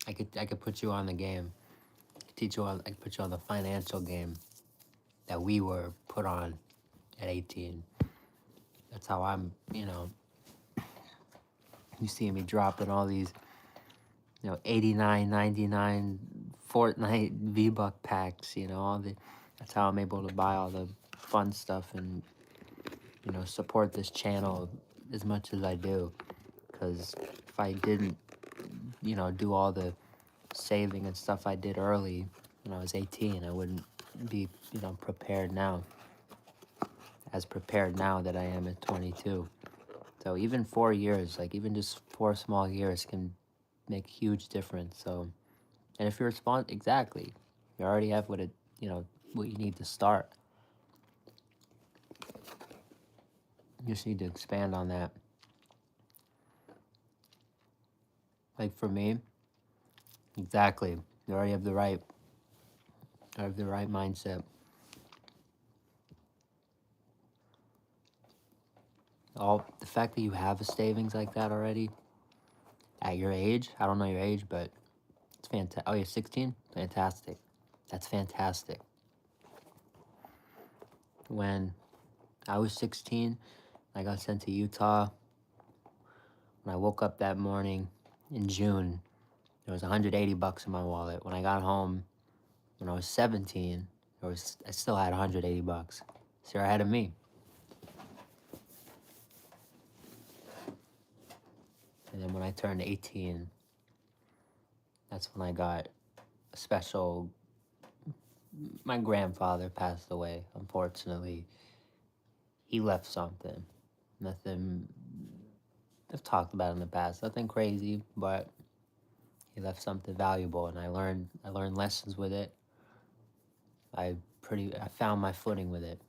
I could put you on the game. I could put you on the financial game that we were put on at 18. That's how I'm, you see me dropping all these, 89, 99 Fortnite V-Buck packs, that's how I'm able to buy all the fun stuff and, support this channel as much as I do. Because if I didn't, do all the saving and stuff I did early when I was 18, I wouldn't be, prepared now. As prepared now that I am at 22. So even 4 years, like even just 4 small years can make a huge difference. So, and if you're exactly, you already have what it, what you need to start. You just need to expand on that. Like for me, exactly. You already have the right mindset. All the fact that you have a savings like that already at your age, I don't know your age, but it's fantastic. Oh, you're 16? Fantastic. That's fantastic. When I was 16, I got sent to Utah. When I woke up that morning in June, there was 180 bucks in my wallet. When I got home, when I was 17, I still had 180 bucks. So you're ahead of me. And then when I turned 18, that's when I got a special. My grandfather passed away, unfortunately. He left something. Nothing I've talked about in the past. Nothing crazy, but he left something valuable, and I learned lessons with it. I found my footing with it.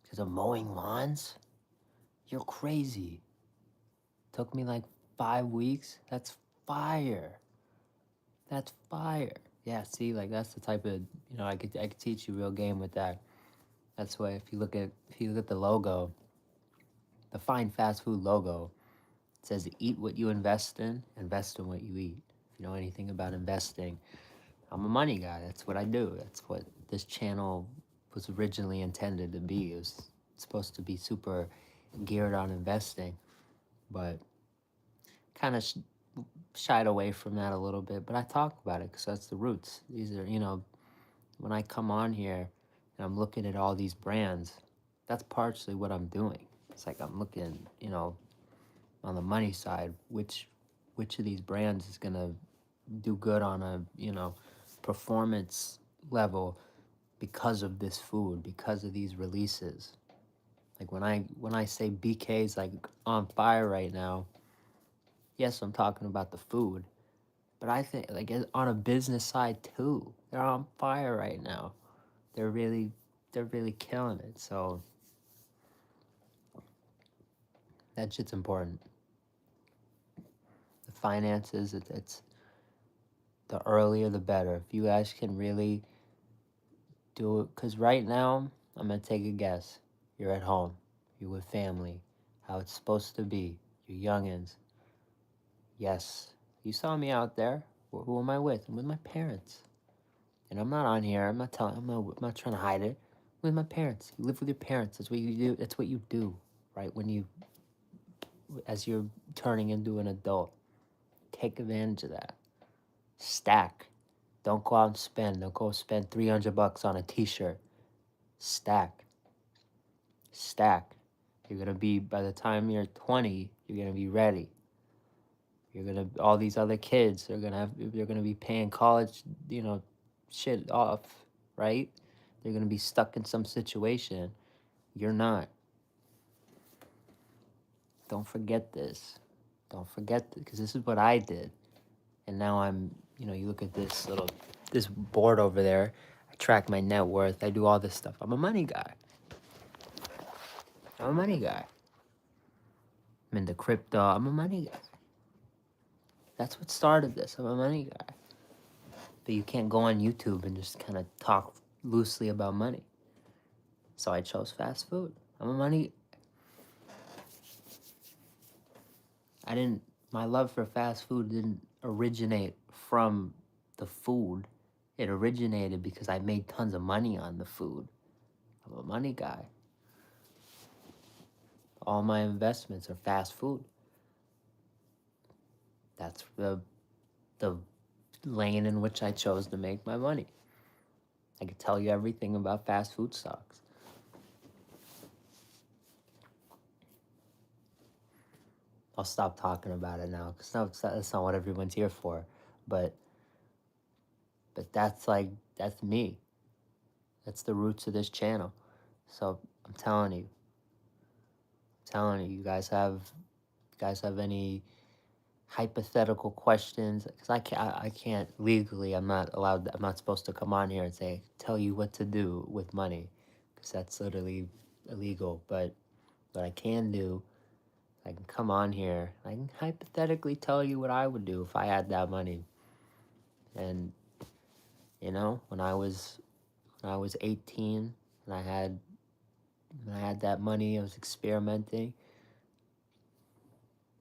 Because of mowing lawns? You're crazy. Took me like 5 weeks. That's fire. That's fire. Yeah, see, like that's the type of I could teach you real game with that. That's why if you look at the logo, the fine fast food logo, it says eat what you invest in what you eat. If you know anything about investing, I'm a money guy. That's what I do. That's what this channel was originally intended to be. It was supposed to be super geared on investing, but kind of shied away from that a little bit. But I talk about it because that's the roots. These are, when I come on here and I'm looking at all these brands, that's partially what I'm doing. It's like I'm looking, on the money side, which of these brands is gonna do good on a, performance level because of this food, because of these releases. Like when I say BK's like on fire right now, yes, I'm talking about the food, but I think like on a business side too, they're on fire right now. They're really killing it. So that shit's important. The finances, it's the earlier the better. If you guys can really do it, because right now I'm gonna take a guess. You're at home. You're with family. How it's supposed to be. You're youngins. Yes, you saw me out there. Who am I with? I'm with my parents. And I'm not on here. I'm not trying to hide it. I'm with my parents. You live with your parents. That's what you do. That's what you do, right? As you're turning into an adult, take advantage of that. Stack. Don't go out and spend. Don't go spend 300 bucks on a t-shirt. Stack. Stack. You're going to be, by the time you're 20, you're going to be ready. All these other kids are they're going to be paying college, shit off, right? They're going to be stuck in some situation. You're not. Don't forget this. Don't forget this, because this is what I did. And now I'm, you look at this board over there. I track my net worth. I do all this stuff. I'm a money guy. I'm into crypto. I'm a money guy. That's what started this. I'm a money guy. But you can't go on YouTube and just kind of talk loosely about money. So I chose fast food. My love for fast food didn't originate from the food. It originated because I made tons of money on the food. I'm a money guy. All my investments are fast food. That's the lane in which I chose to make my money. I could tell you everything about fast food stocks. I'll stop talking about it now because that's not what everyone's here for. But that's me. That's the roots of this channel. So I'm telling you, you guys have any hypothetical questions, because I can't legally, I'm not supposed to come on here and say, tell you what to do with money, because that's literally illegal. But what I can do, I can come on here, I can hypothetically tell you what I would do if I had that money. And, when I was 18 and when I had that money, I was experimenting,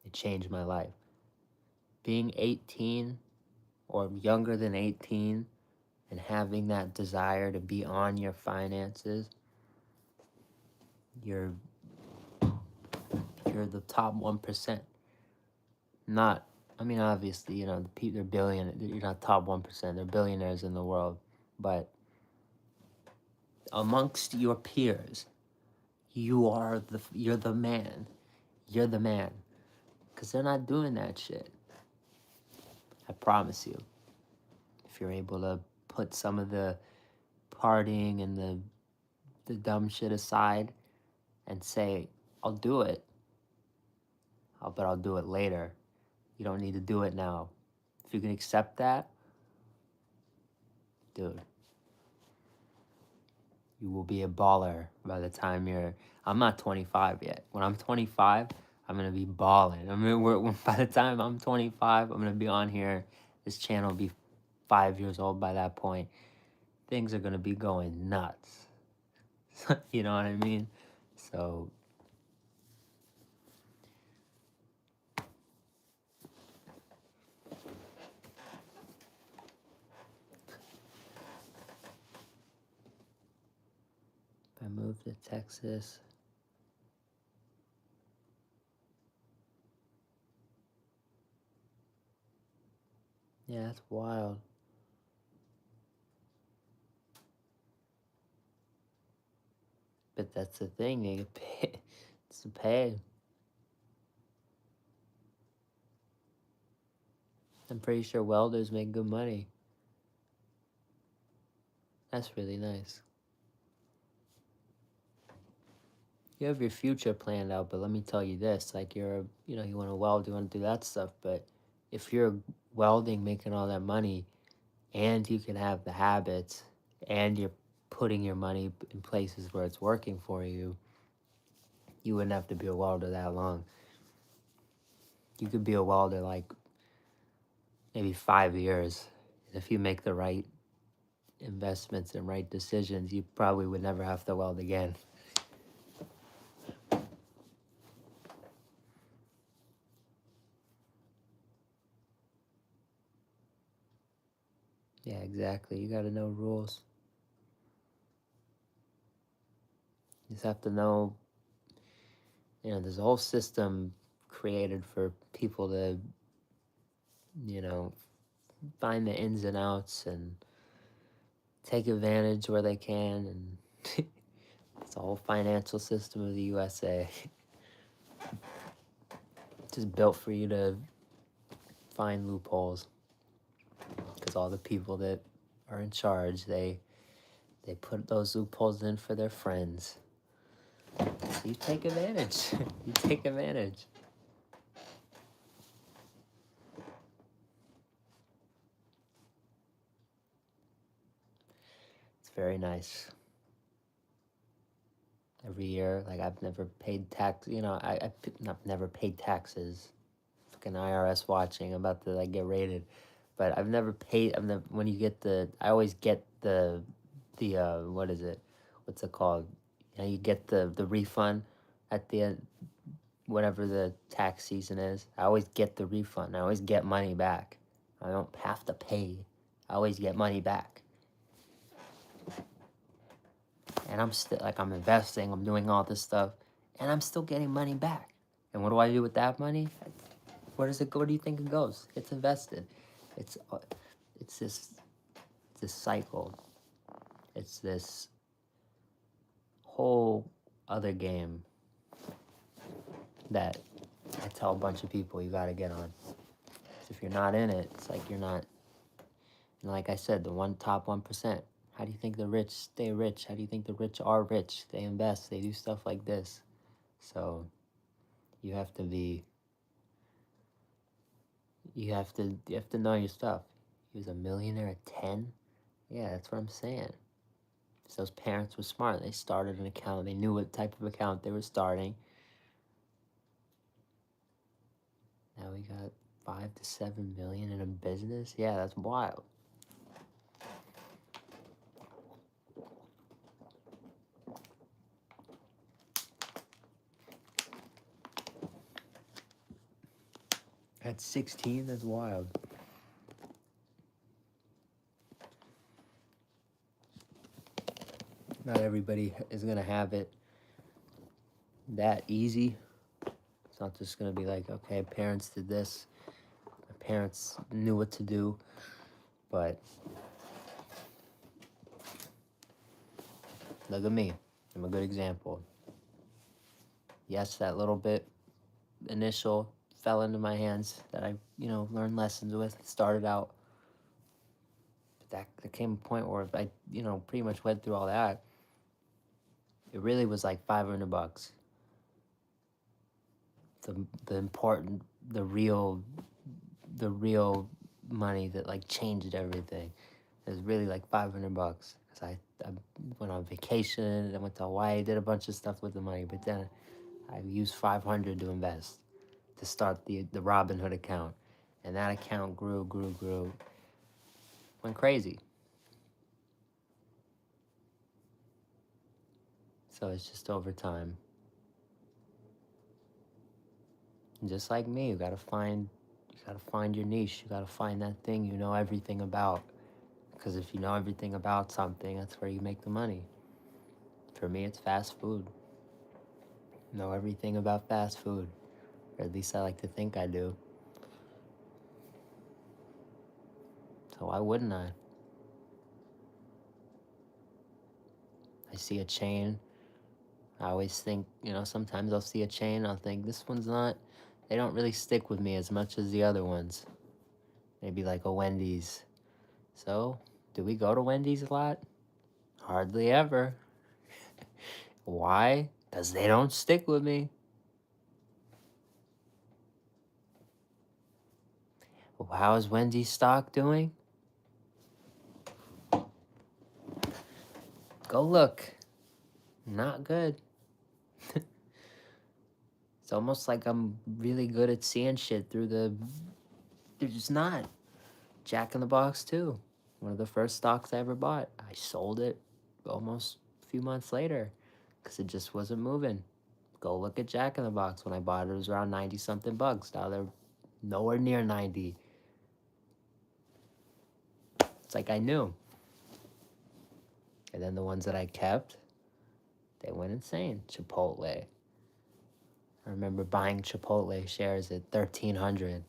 it changed my life. Being 18 or younger than 18 and having that desire to be on your finances, you're the top 1%. Not, I mean, obviously, the people, they're you're not top 1%, they're billionaires in the world, but amongst your peers, you're the man. You're the man. Because they're not doing that shit. I promise you. If you're able to put some of the partying and the dumb shit aside and say, I'll do it, but I'll do it later. You don't need to do it now. If you can accept that, dude, you will be a baller by the time I'm not 25 yet. When I'm 25, I'm going to be balling. By the time I'm 25, I'm going to be on here. This channel will be 5 years old by that point. Things are going to be going nuts. You know what I mean? So, if I move to Texas, yeah, that's wild. But that's the thing, they get paid. It's the pay. I'm pretty sure welders make good money. That's really nice. You have your future planned out, but let me tell you this, like you want to weld, you want to do that stuff, but if you're welding, making all that money, and you can have the habits, and you're putting your money in places where it's working for you, you wouldn't have to be a welder that long. You could be a welder like maybe 5 years. If you make the right investments and right decisions, you probably would never have to weld again. Yeah, exactly. You got to know rules. You just have to know, there's a whole system created for people to, find the ins and outs and take advantage where they can. And it's the whole financial system of the USA. Just built for you to find loopholes. Because all the people that are in charge, they put those loopholes in for their friends. So you take advantage. You take advantage. It's very nice. Every year, like I've never paid tax. I've not never paid taxes. Fucking IRS watching. I'm about to get raided, but I've never paid. When you get I always get the what is it? What's it called? You get the refund at the end, whatever the tax season is. I always get the refund. I always get money back. I don't have to pay. I always get money back. And I'm still I'm investing, I'm doing all this stuff, and I'm still getting money back. And what do I do with that money? Where does it go? Where do you think it goes? It's invested. It's this cycle. It's this whole other game that I tell a bunch of people you gotta get on. If you're not in it, it's like you're not. And like I said, the top 1%. How do you think the rich stay rich? How do you think the rich are rich? They invest. They do stuff like this. So you have to be You have to know your stuff. He was a millionaire at 10. Yeah, that's what I'm saying. So those parents were smart. They started an account. They knew what type of account they were starting. Now we got 5 to 7 million in a business. Yeah, that's wild. At 16, that's wild. Not everybody is gonna have it that easy. It's not just gonna be like, okay, parents did this, my parents knew what to do, but look at me. I'm a good example. Yes, that little bit initial fell into my hands that I, learned lessons with, started out. But there came a point where I, pretty much went through all that. It really was like $500. The important, the real money that like changed everything. It was really like $500 because I went on vacation. I went to Hawaii, did a bunch of stuff with the money, but then I used 500 to invest to start the Robinhood account, and that account grew, went crazy. So it's just over time. And just like me, you gotta find your niche. You gotta find that thing you know everything about. Because if you know everything about something, that's where you make the money. For me, it's fast food. Know everything about fast food. Or at least I like to think I do. So why wouldn't I? I see a chain. I always think, sometimes I'll see a chain. I'll think, this one's not, they don't really stick with me as much as the other ones. Maybe like a Wendy's. So, do we go to Wendy's a lot? Hardly ever. Why? Because they don't stick with me. Well, how is Wendy's stock doing? Go look. Not good. It's almost like I'm really good at seeing shit through they're just not. Jack in the Box too. One of the first stocks I ever bought. I sold it almost a few months later because it just wasn't moving. Go look at Jack in the Box. When I bought it, it was around 90 something bucks. Now they're nowhere near 90. It's like I knew. And then the ones that I kept, they went insane. Chipotle. I remember buying Chipotle shares at 1,300.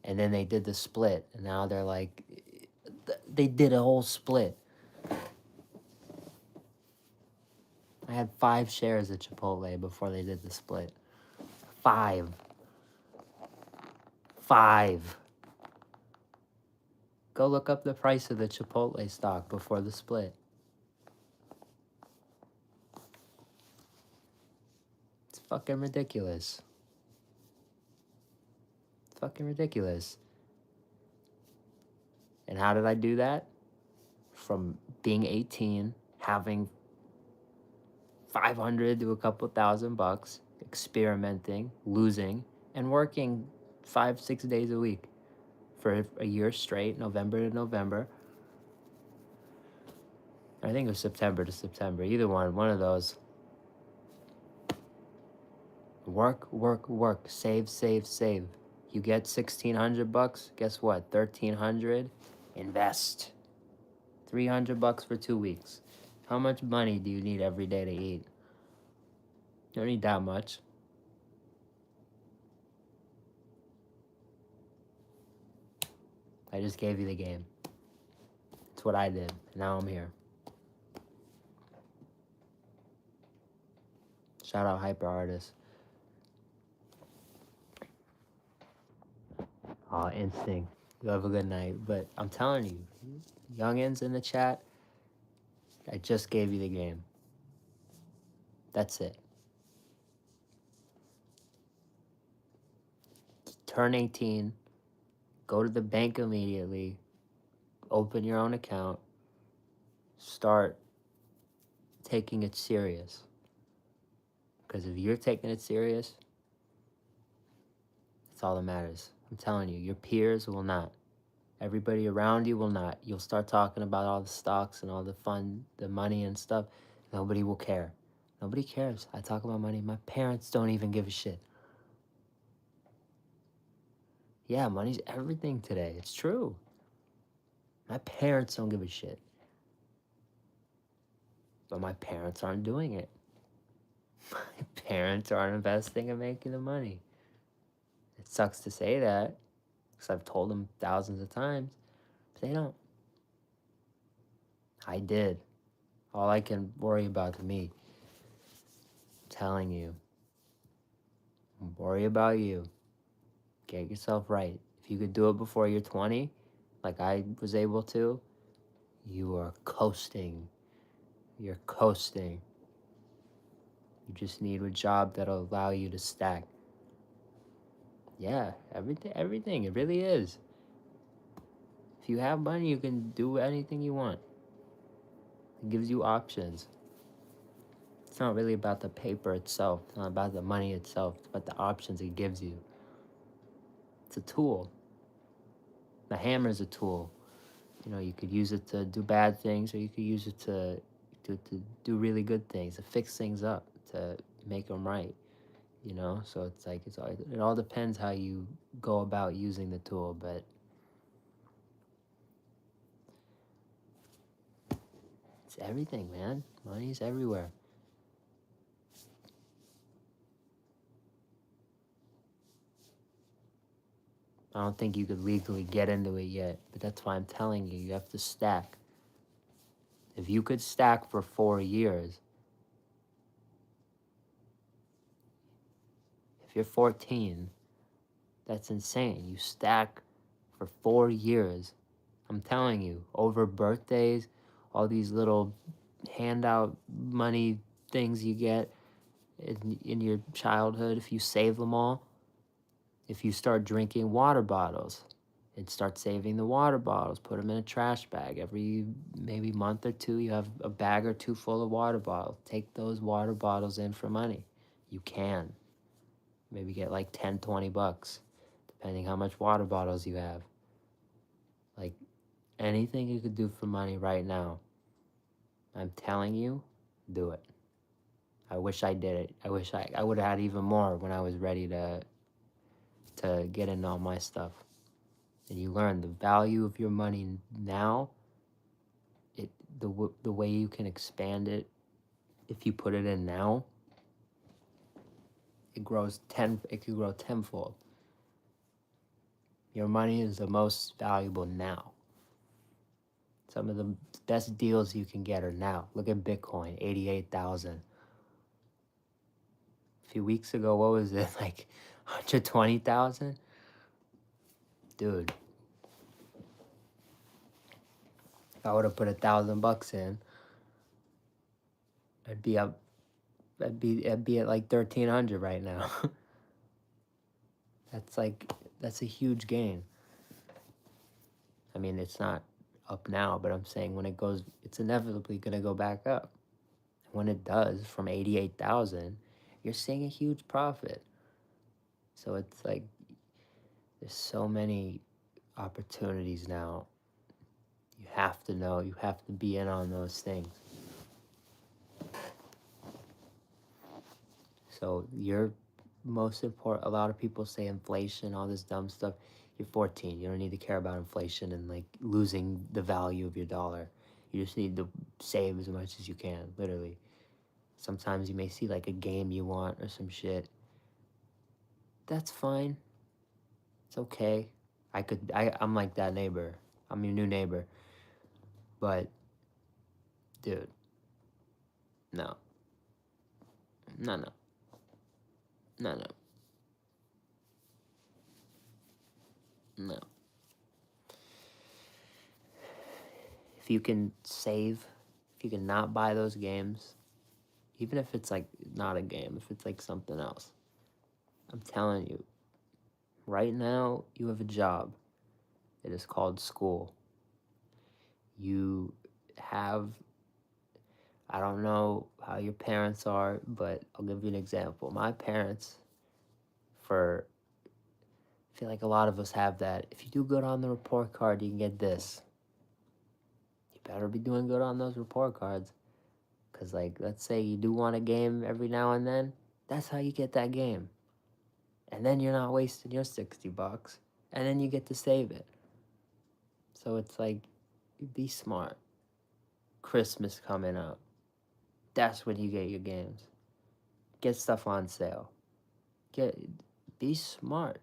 And then they did the split. And now they're like, they did a whole split. I had 5 shares at Chipotle before they did the split. 5. Go look up the price of the Chipotle stock before the split. It's fucking ridiculous. It's fucking ridiculous. And how did I do that? From being 18, having 500 to a couple $1,000, experimenting, losing, and working 5-6 days a week for a year straight, November to November. I think it was September to September. Either one of those. Work, save. You get $1,600. Guess what? 1,300. Invest. $300 for 2 weeks. How much money do you need every day to eat? You don't need that much. I just gave you the game. It's what I did. Now I'm here. Shout out Hyper Artist. Instinct. You have a good night. But I'm telling you, youngins in the chat, I just gave you the game. That's it. turn 18, go to the bank immediately, open your own account, start taking it serious. Because if you're taking it serious, that's all that matters. I'm telling you, your peers will not. Everybody around you will not. You'll start talking about all the stocks and all the fun, the money and stuff. Nobody will care. Nobody cares. I talk about money. My parents don't even give a shit. Yeah, money's everything today. It's true. My parents don't give a shit. But my parents aren't doing it. My parents aren't investing and making the money. It sucks to say that, because I've told them thousands of times, but they don't. I did. All I can worry about is me. I'm telling you. Worry about you. Get yourself right. If you could do it before you're 20, like I was able to, you are coasting. You're coasting. You just need a job that'll allow you to stack. Yeah, everything. It really is. If you have money, you can do anything you want. It gives you options. It's not really about the paper itself. It's not about the money itself. It's about the options it gives you. It's a tool. The hammer is a tool. You know, you could use it to do bad things, or you could use it to do really good things, to fix things up, to make them right. You know, so it's like it all depends how you go about using the tool, but it's everything, man. Money's everywhere. I don't think you could legally get into it yet, but that's why I'm telling you, you have to stack. If you could stack for 4 years, if you're 14, that's insane. You stack for 4 years. I'm telling you, over birthdays, all these little handout money things you get in your childhood, if you save them all, if you start drinking water bottles and start saving the water bottles, put them in a trash bag. Every maybe month or two, you have a bag or two full of water bottles. Take those water bottles in for money. You can. Maybe get like 10, 20 bucks, depending how much water bottles you have. Like anything you could do for money right now, I'm telling you, do it. I wish I did it. I wish I would have had even more when I was ready to get into all my stuff. And you learn the value of your money now. The way you can expand it, if you put it in now, it could grow tenfold. Your money is the most valuable now. Some of the best deals you can get are now. Look at Bitcoin, 88,000. A few weeks ago, what was it, like 120,000? Dude, if I would have put $1,000 in, I'd be up. I'd be at like 1,300 right now. That's a huge gain. I mean, it's not up now, but I'm saying when it goes, it's inevitably gonna go back up. When it does, from 88,000, you're seeing a huge profit. So it's like there's so many opportunities now. You have to know, you have to be in on those things. So you're most important. A lot of people say inflation, all this dumb stuff. You're 14. You don't need to care about inflation and like losing the value of your dollar. You just need to save as much as you can, literally. Sometimes you may see like a game you want or some shit. That's fine. It's okay. I'm like that neighbor. I'm your new neighbor. But, dude, no. No, no. No, no. No. If you can save, if you can not buy those games, even if it's like not a game, if it's like something else, I'm telling you, Right now, you have a job. It is called school. You have, I don't know how your parents are, but I'll give you an example. My parents, for, I feel like a lot of us have that. If you do good on the report card, you can get this. You better be doing good on those report cards. Because, like, let's say you do want a game every now and then, that's how you get that game. And then you're not wasting your $60. And then you get to save it. So it's like, be smart. Christmas coming up. That's when you get your games. Get stuff on sale. Be smart.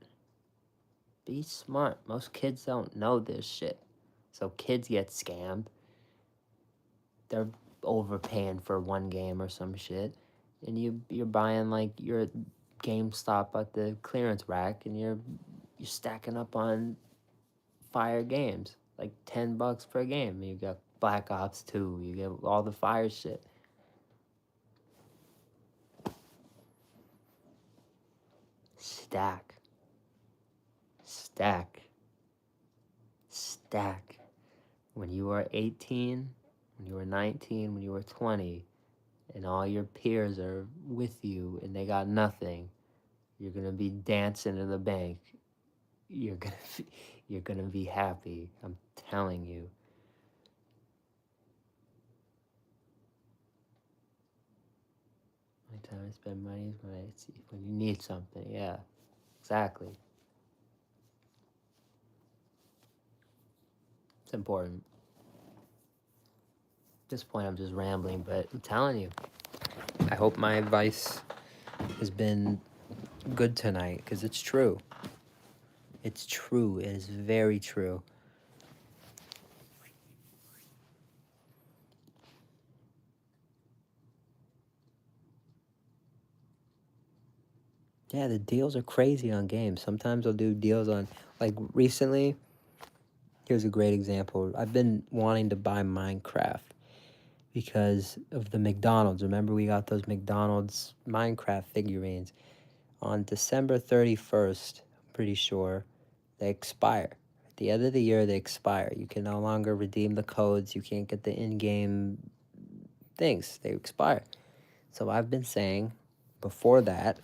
Be smart. Most kids don't know this shit. So kids get scammed. They're overpaying for one game or some shit. And you're buying like your GameStop at the clearance rack and you're stacking up on fire games. Like $10 per game. You got Black Ops 2, you get all the fire shit. Stack. When you are 18, when you are 19, when you are 20, and all your peers are with you and they got nothing, you're gonna be dancing in the bank. You're gonna be happy. I'm telling you. My time I spend money is when you need something. Yeah, exactly. It's important. At this point, I'm just rambling, but I'm telling you. I hope my advice has been good tonight, because it's true. It's true. It is very true. Yeah, the deals are crazy on games. Sometimes I'll do deals on, like recently, here's a great example. I've been wanting to buy Minecraft because of the McDonald's. Remember, we got those McDonald's Minecraft figurines. On December 31st, I'm pretty sure, they expire. At the end of the year, they expire. You can no longer redeem the codes. You can't get the in-game things. They expire. So I've been saying before that,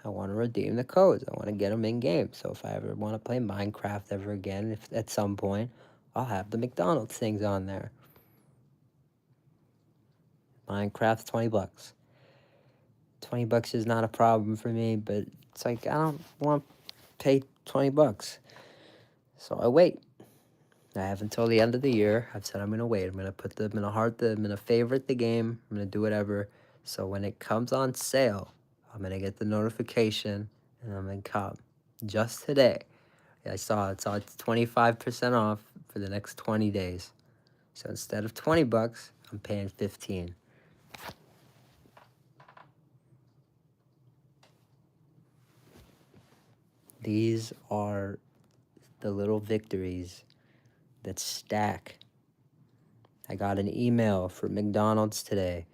I want to redeem the codes. I want to get them in-game. So if I ever want to play Minecraft ever again, if at some point, I'll have the McDonald's things on there. Minecraft's $20. $20 is not a problem for me, but it's like I don't want to pay $20. So I wait. I have until the end of the year. I've said I'm gonna wait. I'm gonna put them in I'm gonna favorite the game. I'm gonna do whatever. So when it comes on sale, I'm gonna get the notification and I'm gonna come. Just today, I saw it's 25% off for the next 20 days. So instead of $20, I'm paying 15. These are the little victories that stack. I got an email from McDonald's today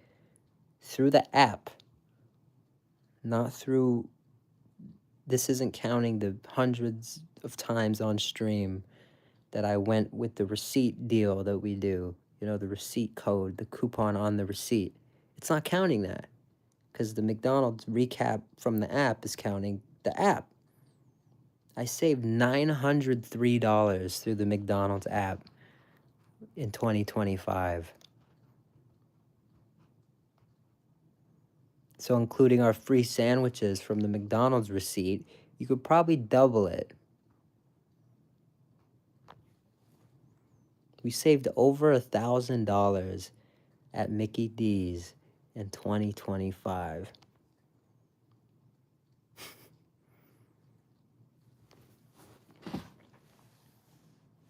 through the app, not through, this isn't counting the hundreds of times on stream that I went with the receipt deal that we do. You know, the receipt code, the coupon on the receipt. It's not counting that because the McDonald's recap from the app is counting the app. I saved $903 through the McDonald's app in 2025. So including our free sandwiches from the McDonald's receipt, you could probably double it. We saved over $1,000 at Mickey D's in 2025.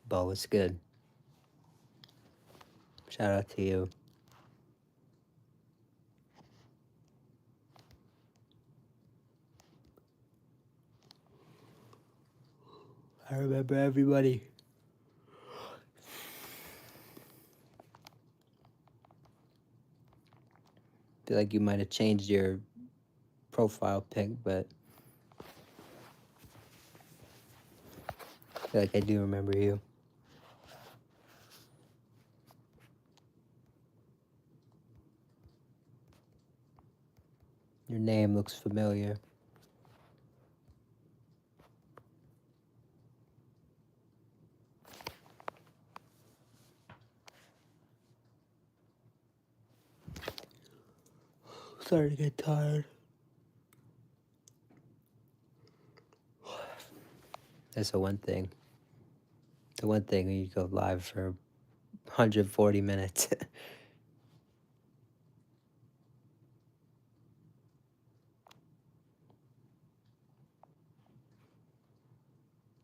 Bo, it's good. Shout out to you. I remember everybody. Feel like you might have changed your profile pic, but feel like I do remember you. Your name looks familiar. Starting to get tired. That's the one thing. The one thing when you go live for 140 minutes.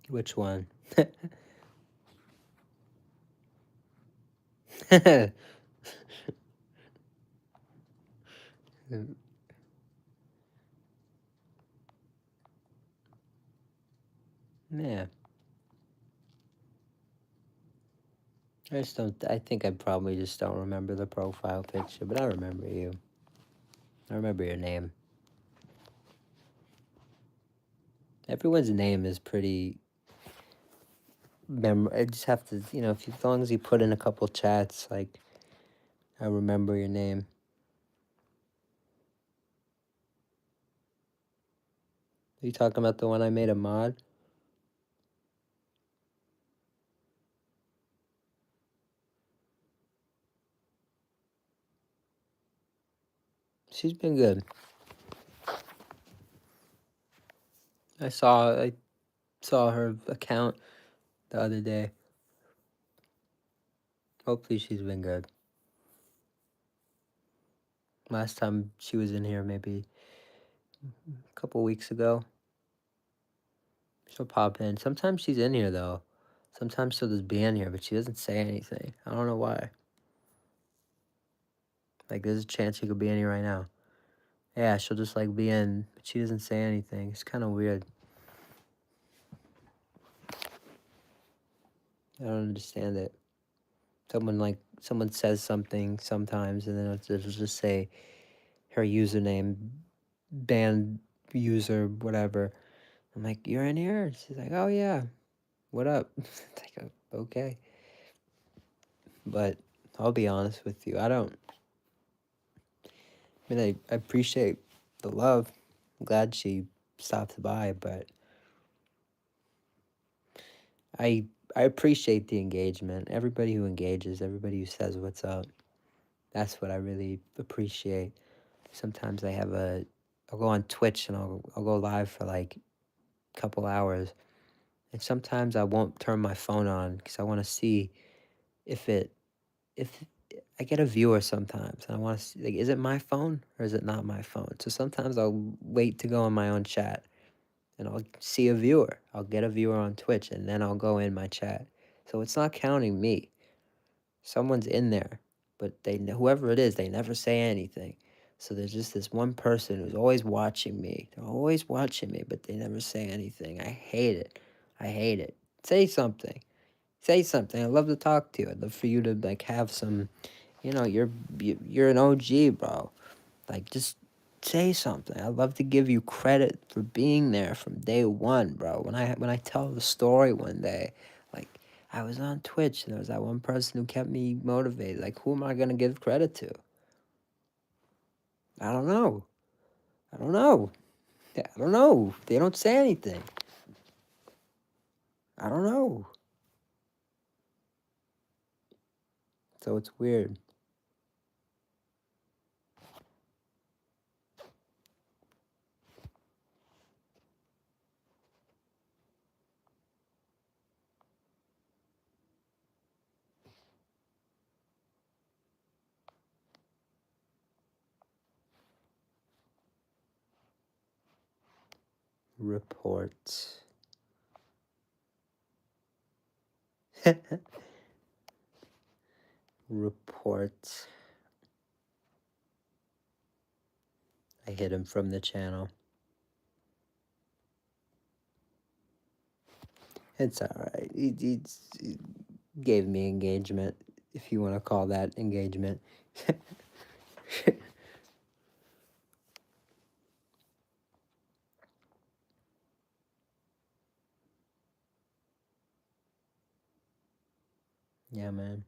Which one? Yeah. I just don't, I think I probably just don't remember the profile picture, but I remember you. I remember your name. Everyone's name is pretty I just have to, if as long as you put in a couple chats, like, I remember your name. Are you talking about the one I made a mod? She's been good. I saw her account the other day. Hopefully she's been good. Last time she was in here, maybe a couple weeks ago. She'll pop in. Sometimes she's in here, though. Sometimes she'll just be in here, but she doesn't say anything. I don't know why. Like, there's a chance she could be in here right now. Yeah, she'll just, like, be in, but she doesn't say anything. It's kind of weird. I don't understand it. Someone says something sometimes, and then it'll just say her username, banned user, whatever. I'm like, you're in here? And she's like, oh, yeah. What up? It's like, okay. But I'll be honest with you. I appreciate the love. I'm glad she stopped by, but I appreciate the engagement. Everybody who engages, everybody who says what's up. That's what I really appreciate. Sometimes I'll go on Twitch and I'll go live for like a couple hours. And sometimes I won't turn my phone on because I want to see if I get a viewer sometimes, and I want to see, like, is it my phone or is it not my phone? So sometimes I'll wait to go in my own chat, and I'll see a viewer. I'll get a viewer on Twitch, and then I'll go in my chat. So it's not counting me. Someone's in there, but whoever it is, they never say anything. So there's just this one person who's always watching me. They're always watching me, but they never say anything. I hate it. I hate it. Say something. Say something. I'd love to talk to you. I'd love for you to, like, have some, you're an OG, bro. Like, just say something. I'd love to give you credit for being there from day one, bro. When I tell the story one day, like, I was on Twitch and there was that one person who kept me motivated. Like, who am I gonna give credit to? I don't know. I don't know. I don't know. They don't say anything. I don't know. So it's weird. Reports. Reports. I hid him from the channel. It's alright. He gave me engagement, if you want to call that engagement. Yeah, man.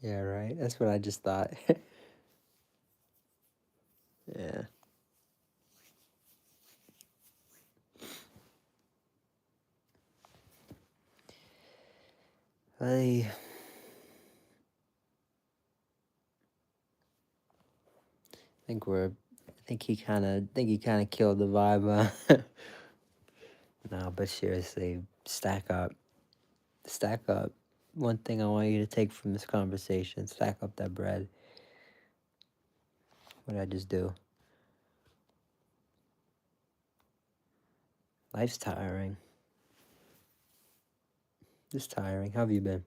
Yeah, right. That's what I just thought. Yeah. I think we're. I think he kind of killed the vibe. No, but seriously, stack up. Stack up. One thing I want you to take from this conversation: stack up that bread. What did I just do? Life's tiring. Just tiring. How have you been?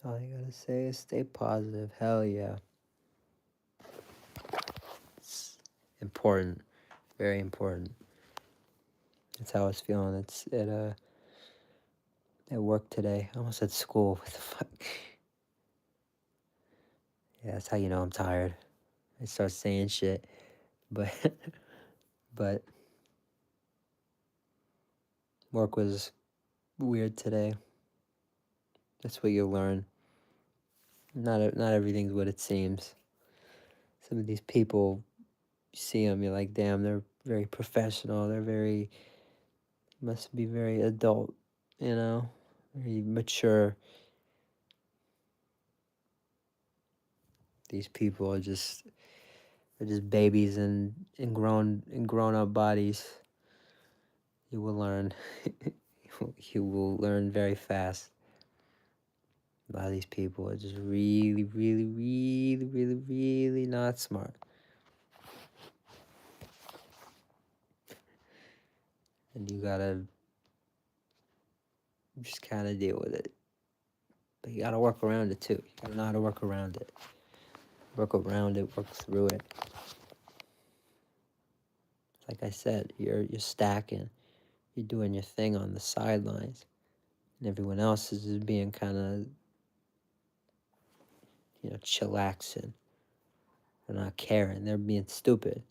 All you gotta say is stay positive. Hell yeah. It's important. Very important. That's how I was feeling. It's at work today. I almost said school. What the fuck? Yeah, that's how you know I'm tired. I start saying shit. But but work was weird today. That's what you learn. Not everything's what it seems. Some of these people, you see them, you're like, damn, they're very professional. They're very must be very adult, very mature. These people are just they're just babies in grown up bodies. You will learn. You will learn very fast. A lot of these people are just really, really, really, really, really not smart. And you gotta just kind of deal with it. But you gotta work around it too. You gotta know how to work around it. Work around it, work through it. Like I said, you're stacking. You're doing your thing on the sidelines. And everyone else is just being kind of, chillaxing. They're not caring. They're being stupid.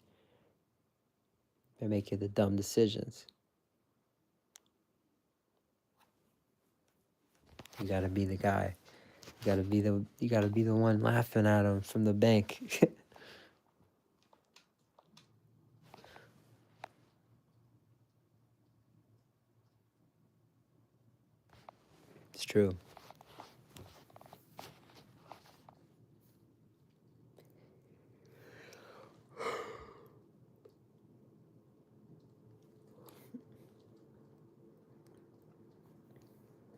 They're making the dumb decisions. You gotta be the guy. You gotta be the one laughing at them from the bank. It's true.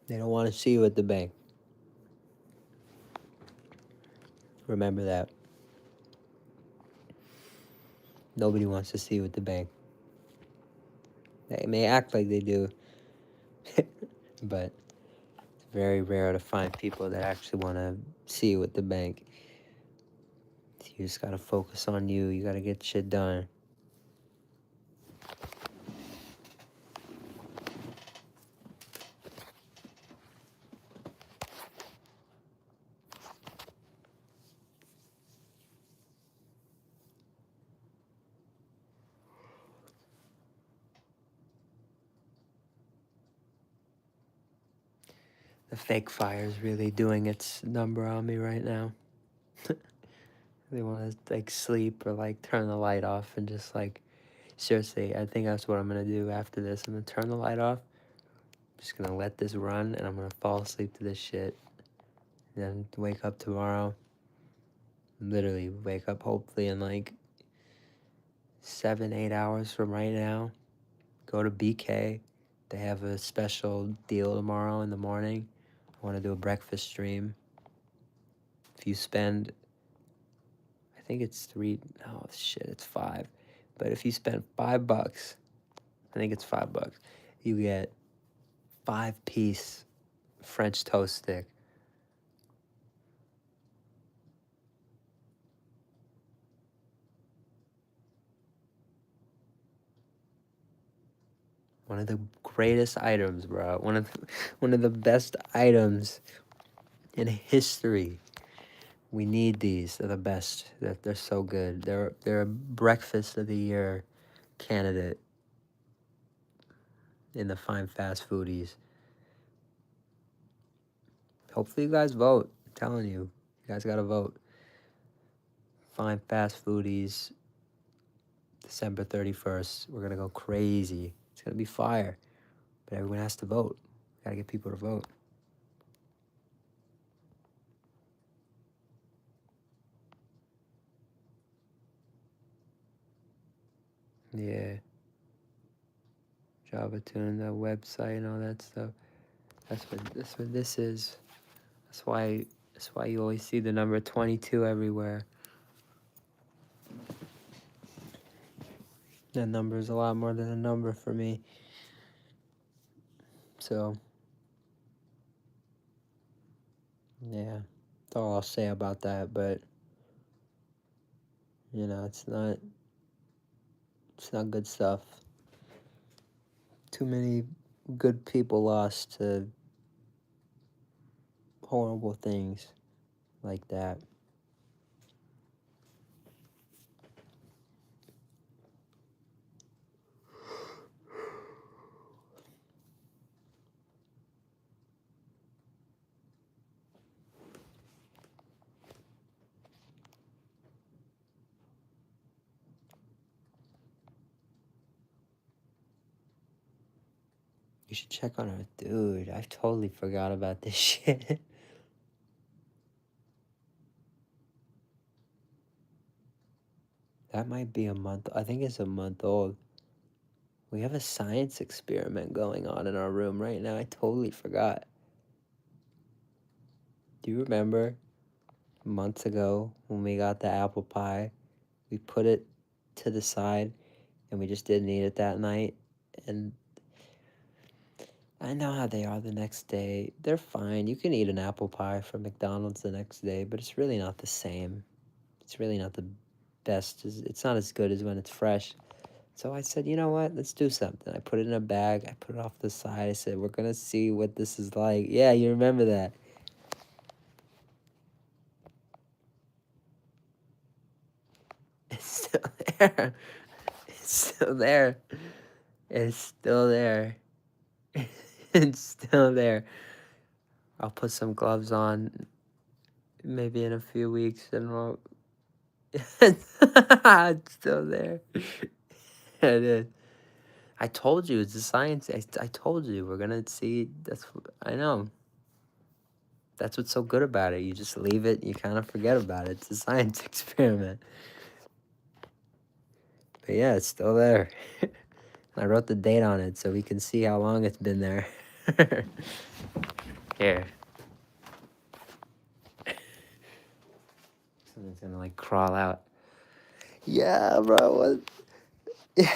They don't want to see you at the bank. Remember that. Nobody wants to see you at the bank. They may act like they do, but it's very rare to find people that actually want to see you at the bank. You just gotta focus on you. You gotta get shit done. The fake fire is really doing its number on me right now. They want to like sleep or like turn the light off and just like seriously, I think that's what I'm gonna do after this. I'm gonna turn the light off. I'm just gonna let this run and I'm gonna fall asleep to this shit. And then wake up tomorrow. Literally wake up hopefully in like 7, 8 hours from right now. Go to BK. They have a special deal tomorrow in the morning. I want to do a breakfast stream. If you spend, I think it's three, oh shit, it's five. But if you spend $5, I think it's $5, you get 5-piece French toast stick. One of the greatest items, bro. One of the best items in history. We need these. They're the best. They're so good. They're a breakfast of the year candidate in the fine fast foodies. Hopefully you guys vote. I'm telling you, you guys gotta vote. Fine fast foodies, December 31st. We're gonna go crazy. It's gonna be fire. But everyone has to vote. Gotta get people to vote. Yeah. Java Tune, the website and all that stuff. That's what this is. That's why you always see the number 22 everywhere. That number is a lot more than a number for me. So, yeah, that's all I'll say about that. But it's not good stuff. Too many good people lost to horrible things like that. You should check on her. Dude, I totally forgot about this shit. That might be a month. I think it's a month old. We have a science experiment going on in our room right now. I totally forgot. Do you remember months ago when we got the apple pie? We put it to the side and we just didn't eat it that night. And I know how they are the next day. They're fine. You can eat an apple pie from McDonald's the next day, but it's really not the same. It's really not the best. It's not as good as when it's fresh. So I said, you know what? Let's do something. I put it in a bag. I put it off the side. I said, we're going to see what this is like. Yeah, you remember that. It's still there. It's still there. It's still there. It's still there. I'll put some gloves on maybe in a few weeks and we'll... It's still there. It is. I told you, it's a science. I told you, we're going to see. I know. That's what's so good about it. You just leave it, you kind of forget about it. It's a science experiment. But yeah, it's still there. I wrote the date on it so we can see how long it's been there. Here. Someone's gonna like crawl out. Yeah, bro. Yeah.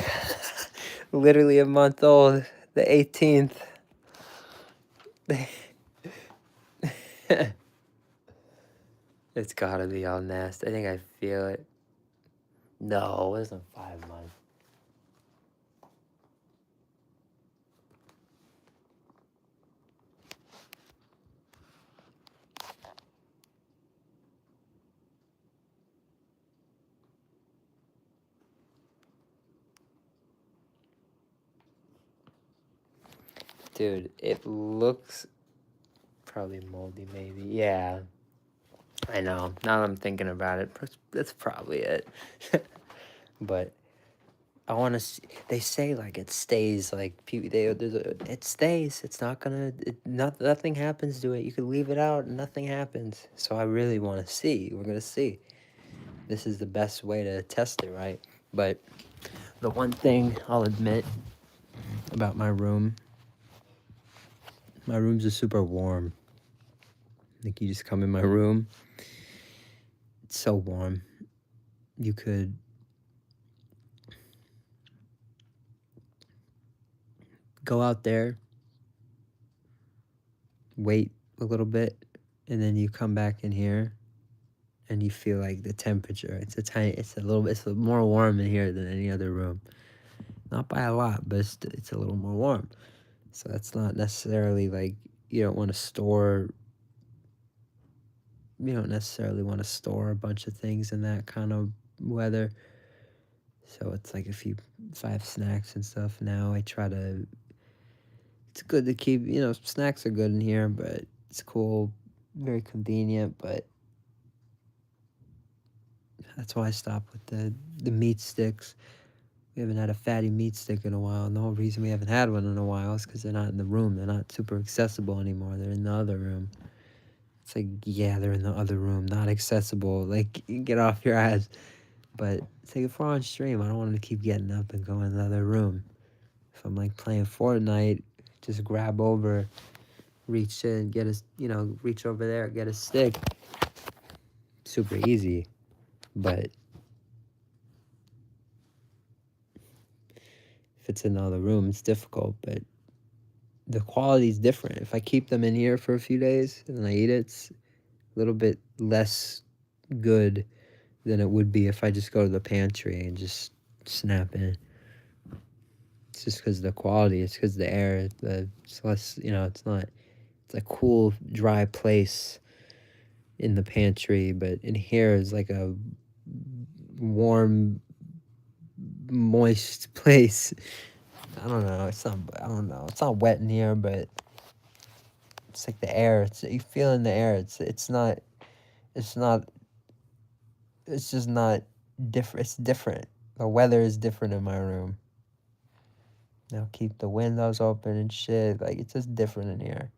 Literally a month old. The 18th. It's gotta be all nasty. I think I feel it. No, it wasn't 5 months. Dude, it looks probably moldy, maybe. Yeah. I know. Now that I'm thinking about it, that's probably it. But I want to see. They say like it stays. Like it stays. It's not gonna. Nothing happens to it. You could leave it out and nothing happens. So I really want to see. We're gonna see. This is the best way to test it, right? But the one thing I'll admit about my room. My room's just super warm. Like you just come in my room. It's so warm. You could go out there, wait a little bit, and then you come back in here and you feel like the temperature. It's a more warm in here than any other room. Not by a lot, but it's a little more warm. So that's not necessarily like you don't want to store. You don't necessarily want to store a bunch of things in that kind of weather. So it's like if I have snacks and stuff now, I try to. It's good to keep. Snacks are good in here, but it's cool, very convenient. But that's why I stopped with the meat sticks. We haven't had a fatty meat stick in a while, and the whole reason we haven't had one in a while is because they're not in the room. They're not super accessible anymore. They're in the other room. It's like, yeah, they're in the other room, not accessible. Like, get off your ass. But it's like if we're on stream, I don't want to keep getting up and going in the other room. If I'm like playing Fortnite, just grab over, reach in, reach over there, get a stick. Super easy. But if it's in the other room, it's difficult. But the quality's different. If I keep them in here for a few days and then I eat it, it's a little bit less good than it would be if I just go to the pantry and just snap in. It's just because of the quality. It's because the air. It's less. It's not. It's a cool, dry place in the pantry, but in here is like a warm, moist place. I don't know. It's not. I don't know. It's not wet in here, but it's like the air. You feel in the air. It's not. It's not. It's just not different. It's different. The weather is different in my room. Now keep the windows open and shit. Like it's just different in here.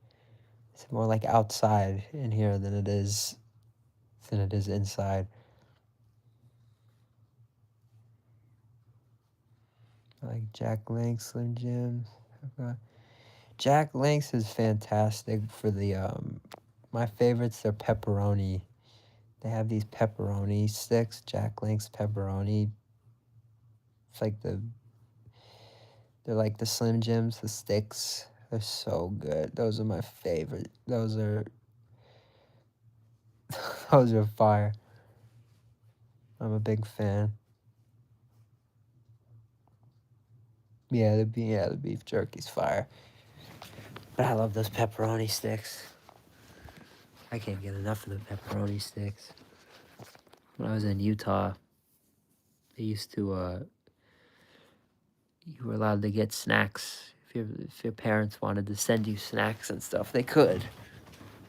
It's more like outside in here than it is inside. I like Jack Link's Slim Jims. Jack Link's is fantastic for the my favorites. They're pepperoni. They have these pepperoni sticks. Jack Link's pepperoni. It's like they're like the Slim Jims, the sticks. They're so good. Those are my favorite. Those are fire. I'm a big fan. Yeah, the beef jerky's fire. But I love those pepperoni sticks. I can't get enough of the pepperoni sticks. When I was in Utah, they used to you were allowed to get snacks. If your parents wanted to send you snacks and stuff, they could.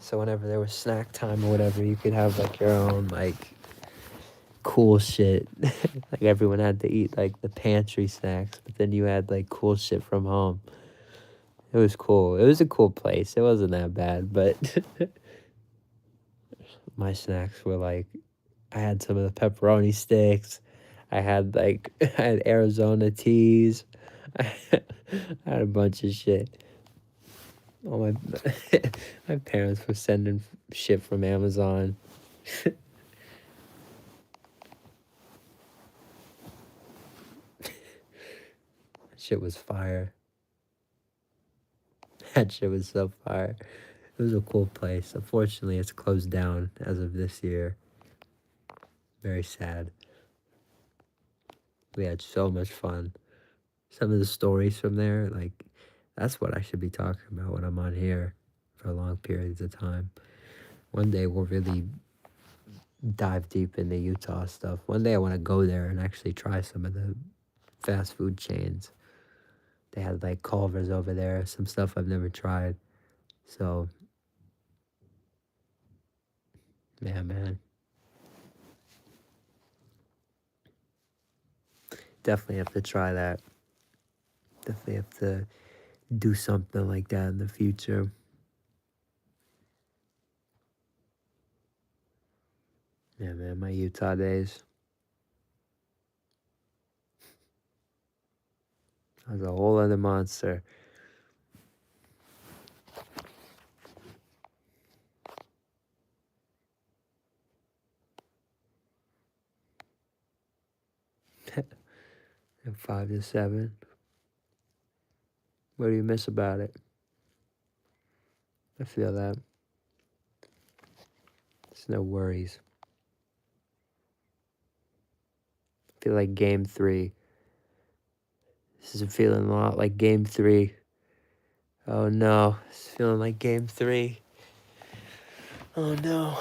So whenever there was snack time or whatever, you could have like your own like cool shit. Like everyone had to eat like the pantry snacks, but then you had like cool shit from home. It was cool. It was a cool place. It wasn't that bad, but my snacks were like, I had some of the pepperoni sticks. I had Arizona teas. I had a bunch of shit. All my parents were sending shit from Amazon. Shit was fire. That shit was so fire. It was a cool place. Unfortunately, it's closed down as of this year. Very sad. We had so much fun. Some of the stories from there, like, that's what I should be talking about when I'm on here for long periods of time. One day we'll really dive deep into Utah stuff. One day I want to go there and actually try some of the fast food chains. They had like Culver's over there, some stuff I've never tried. So, yeah, man. Definitely have to try that. Definitely have to do something like that in the future. Yeah, man, my Utah days. I was a whole other monster. And 5 to 7. What do you miss about it? I feel that. There's no worries. I feel like game 3. This is feeling a lot like game 3. Oh no, it's feeling like game 3. Oh no.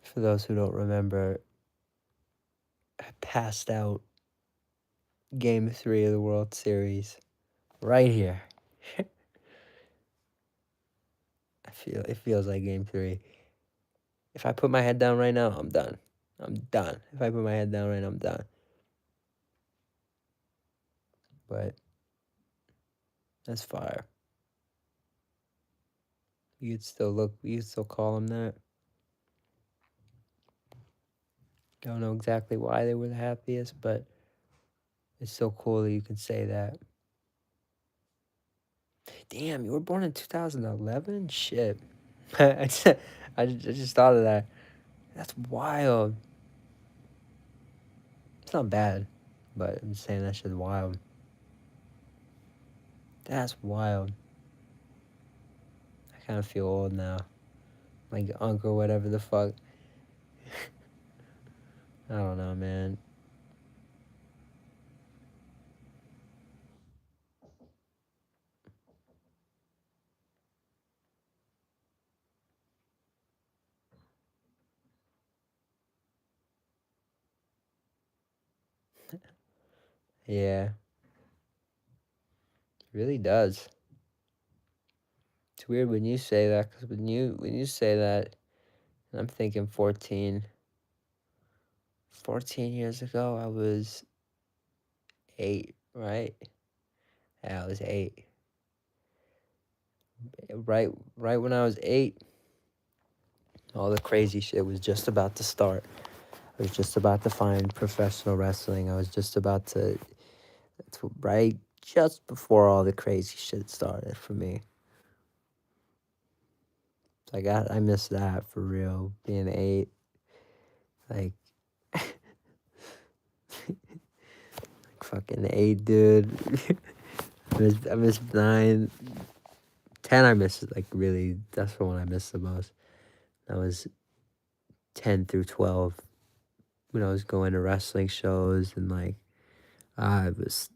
For those who don't remember, I passed out game 3 of the World Series right here. It feels like game 3. If I put my head down right now, I'm done. I'm done. If I put my head down right now, I'm done. But that's fire. You could still call them that. Don't know exactly why they were the happiest, but it's so cool that you can say that. Damn, you were born in 2011? Shit. I just thought of that. That's wild. It's not bad, but I'm just saying that shit's wild. That's wild. I kind of feel old now. Like uncle, whatever the fuck. I don't know, man. Yeah, it really does. It's weird when you say that, because when you say that, I'm thinking 14 years ago, I was 8, right? Yeah, I was 8. Right when I was 8, all the crazy shit was just about to start. I was just about to find professional wrestling. I was just about to, right just before all the crazy shit started for me. I miss that for real. Being 8, like, fucking 8, dude. I miss 9, 10. I miss like really. That's the one I miss the most. That was 10 through 12 when I was going to wrestling shows and like I was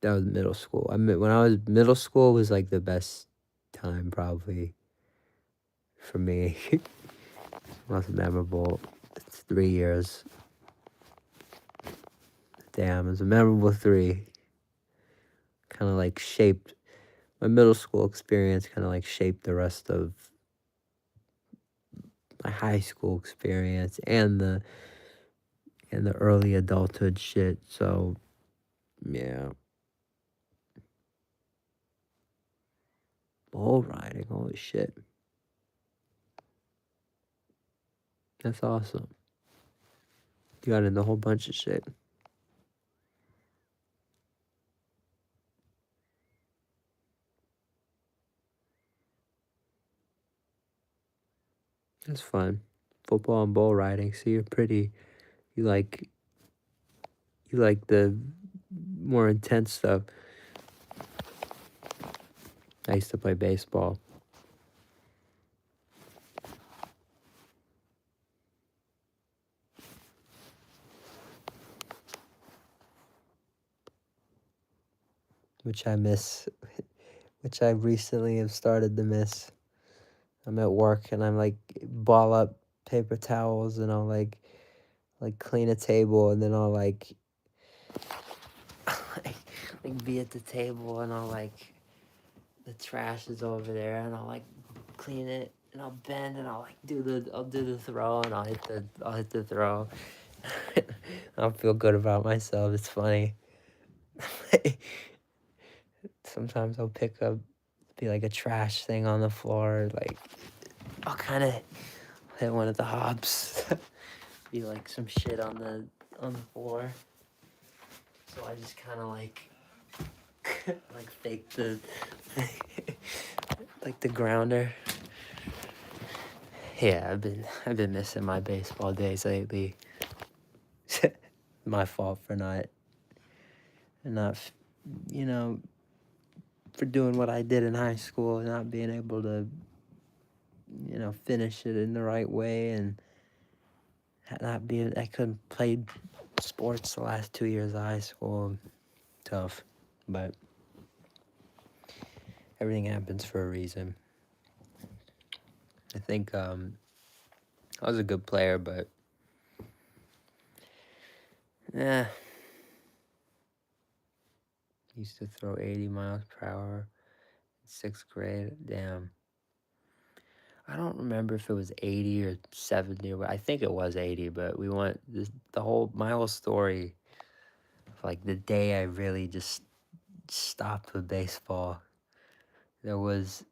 that was middle school. When I was middle school was like the best time probably for me. Most memorable. It's 3 years. Damn, it was a memorable 3. Kind of like shaped my middle school experience. Kind of like shaped the rest of my high school experience and the early adulthood shit. So yeah, bull riding. Holy shit, that's awesome. You got into a whole bunch of shit. That's fun. Football and bull riding. So you like you like the more intense stuff. I used to play baseball. Which I miss, which I recently have started to miss. I'm at work and I'm like ball up paper towels and I'll like clean a table and then I'll like be at the table and I'll like the trash is over there and I'll like clean it and I'll bend and I'll do the throw and I'll hit the throw. I'll feel good about myself. It's funny. Sometimes I'll pick up be like a trash thing on the floor, like I'll kind of hit one of the hops, be like some shit on the floor. So I just kind of like like fake the like the grounder. Yeah, I've been missing my baseball days lately. My fault for not you know for doing what I did in high school and not being able to, finish it in the right way, and not being, I couldn't play sports the last 2 years of high school. Tough, but everything happens for a reason. I think I was a good player, but yeah, used to throw 80 miles per hour in 6th grade. Damn. I don't remember if it was 80 or 70, I think it was 80, but we went my whole story of like the day I really just stopped with baseball. There was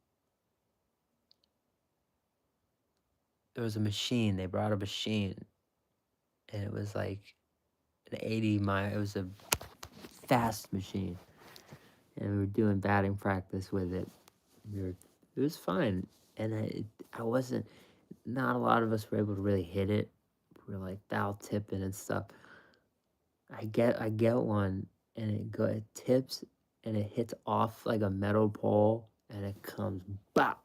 a machine. They brought a machine, and it was like an 80 mile. It was a fast machine, and we were doing batting practice with it. It was fine, and I wasn't. Not a lot of us were able to really hit it. We were like foul tipping and stuff. I get one, and it tips, and it hits off like a metal pole, and it comes bop.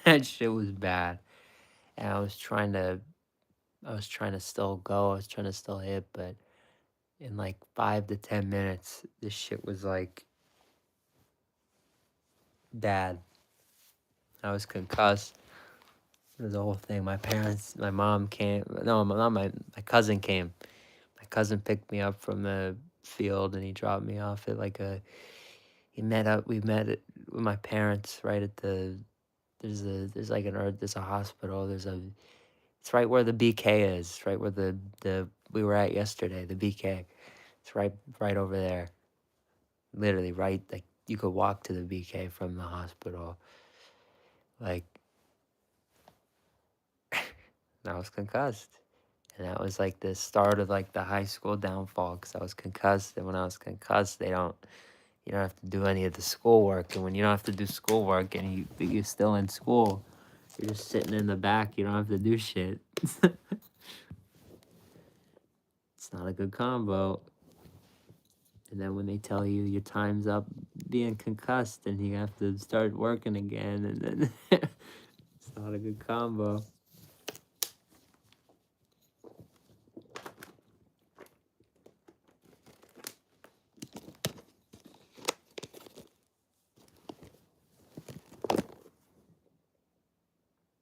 That shit was bad, and I was trying to still go. I was trying to still hit, but in like 5 to 10 minutes, this shit was like bad. I was concussed. It was the whole thing. My mom came. No, not my cousin came. My cousin picked me up from the field, and he dropped me off at like a. We met with my parents right at the. There's a hospital. It's right where the BK is. It's right where the we were at yesterday. The BK. It's right over there. Literally right, like you could walk to the BK from the hospital. Like, I was concussed. And that was like the start of like the high school downfall, because I was concussed. And when I was concussed, you don't have to do any of the schoolwork. And when you don't have to do schoolwork and you're still in school, you're just sitting in the back. You don't have to do shit. It's not a good combo. And then when they tell you your time's up being concussed and you have to start working again, and then it's not a good combo.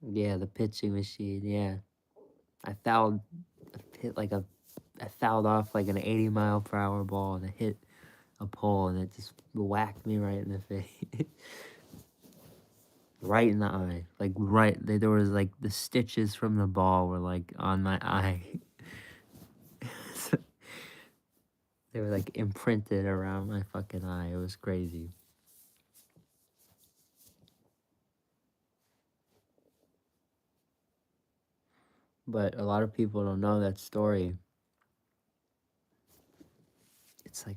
Yeah, the pitching machine. Yeah, I fouled, I fouled off like an 80-mile-per-hour ball, and it hit a pole, and it just whacked me right in the face, right in the eye. Like right, there was like the stitches from the ball were like on my eye. They were like imprinted around my fucking eye. It was crazy. But a lot of people don't know that story. It's like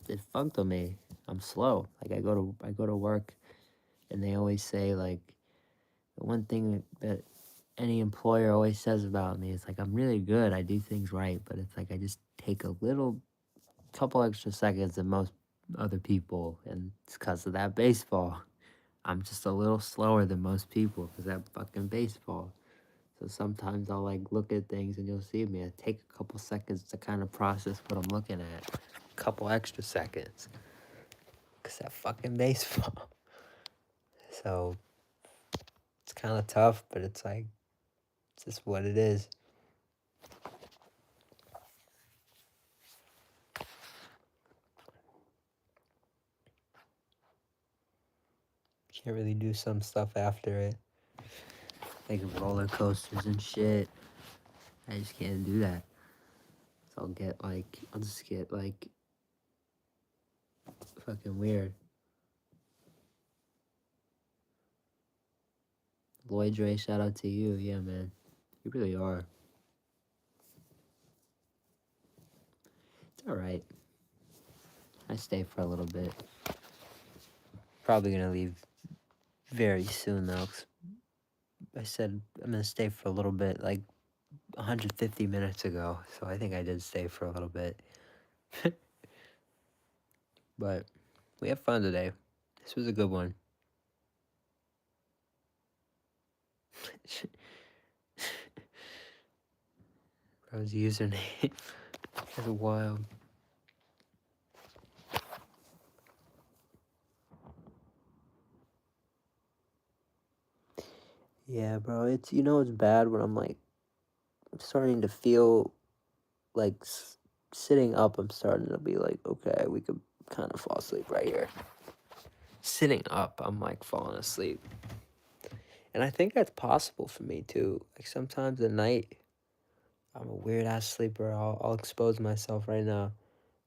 it fucked on me. I'm slow. Like I go to work, and they always say like the one thing that any employer always says about me is like I'm really good. I do things right, but it's like I just take a couple extra seconds than most other people, and it's because of that baseball. I'm just a little slower than most people because that fucking baseball. So sometimes I'll like look at things, and you'll see me. I take a couple seconds to kind of process what I'm looking at. A couple extra seconds. Because that fucking baseball. So it's kind of tough, but it's like, it's just what it is. Can't really do some stuff after it. Like roller coasters and shit. I just can't do that. So I'll just get like fucking weird. Lloyd Dre, shout out to you. Yeah, man. You really are. It's alright. I stay for a little bit. Probably gonna leave very soon though. 'Cause I said I'm gonna stay for a little bit, like 150 minutes ago. So I think I did stay for a little bit. But we had fun today. This was a good one. Bro's username. That's wild. Yeah, bro. It's it's bad when I'm starting to feel like sitting up. I'm starting to be like, okay, we could kind of fall asleep right here. Sitting up, I'm like falling asleep, and I think that's possible for me too. Like sometimes at night, I'm a weird ass sleeper. I'll expose myself right now.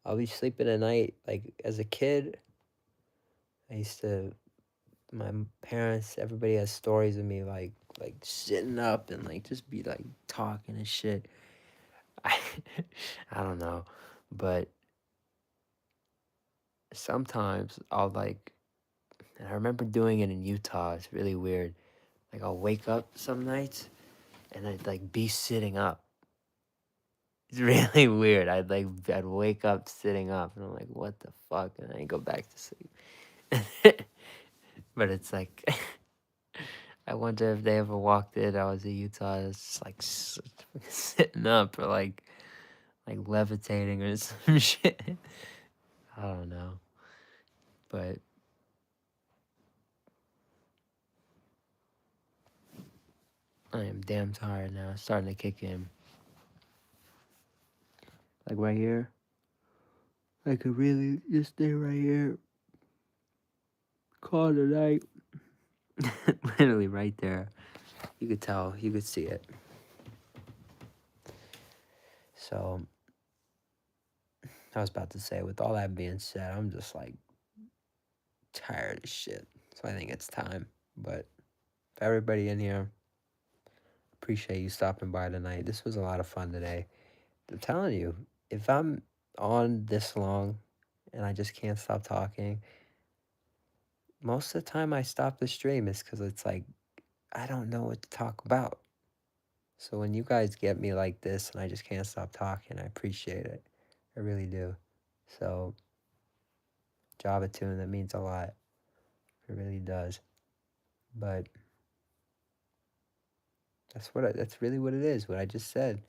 I'll be sleeping at night. Like as a kid, I used to. My parents, everybody has stories of me like sitting up and like just be like talking and shit. I I don't know, but sometimes I'll like. And I remember doing it in Utah. It's really weird. Like I'll wake up some nights and I'd like be sitting up. It's really weird. I'd wake up sitting up and I'm like, what the fuck? And then I go back to sleep. But it's like I wonder if they ever walked in. I was in Utah. It's just like sitting up or like levitating or some shit. I don't know. But I am damn tired now. It's starting to kick in. Like right here. I could really just stay right here. Call it a night. Literally right there. You could tell. You could see it. So I was about to say, with all that being said, I'm just like tired as shit. So I think it's time. But for everybody in here, appreciate you stopping by tonight. This was a lot of fun today. I'm telling you, if I'm on this long and I just can't stop talking, most of the time I stop the stream is because it's like I don't know what to talk about. So when you guys get me like this and I just can't stop talking, I appreciate it. I really do. So Java Tune, that means a lot. It really does. But that's really what it is. What I just said.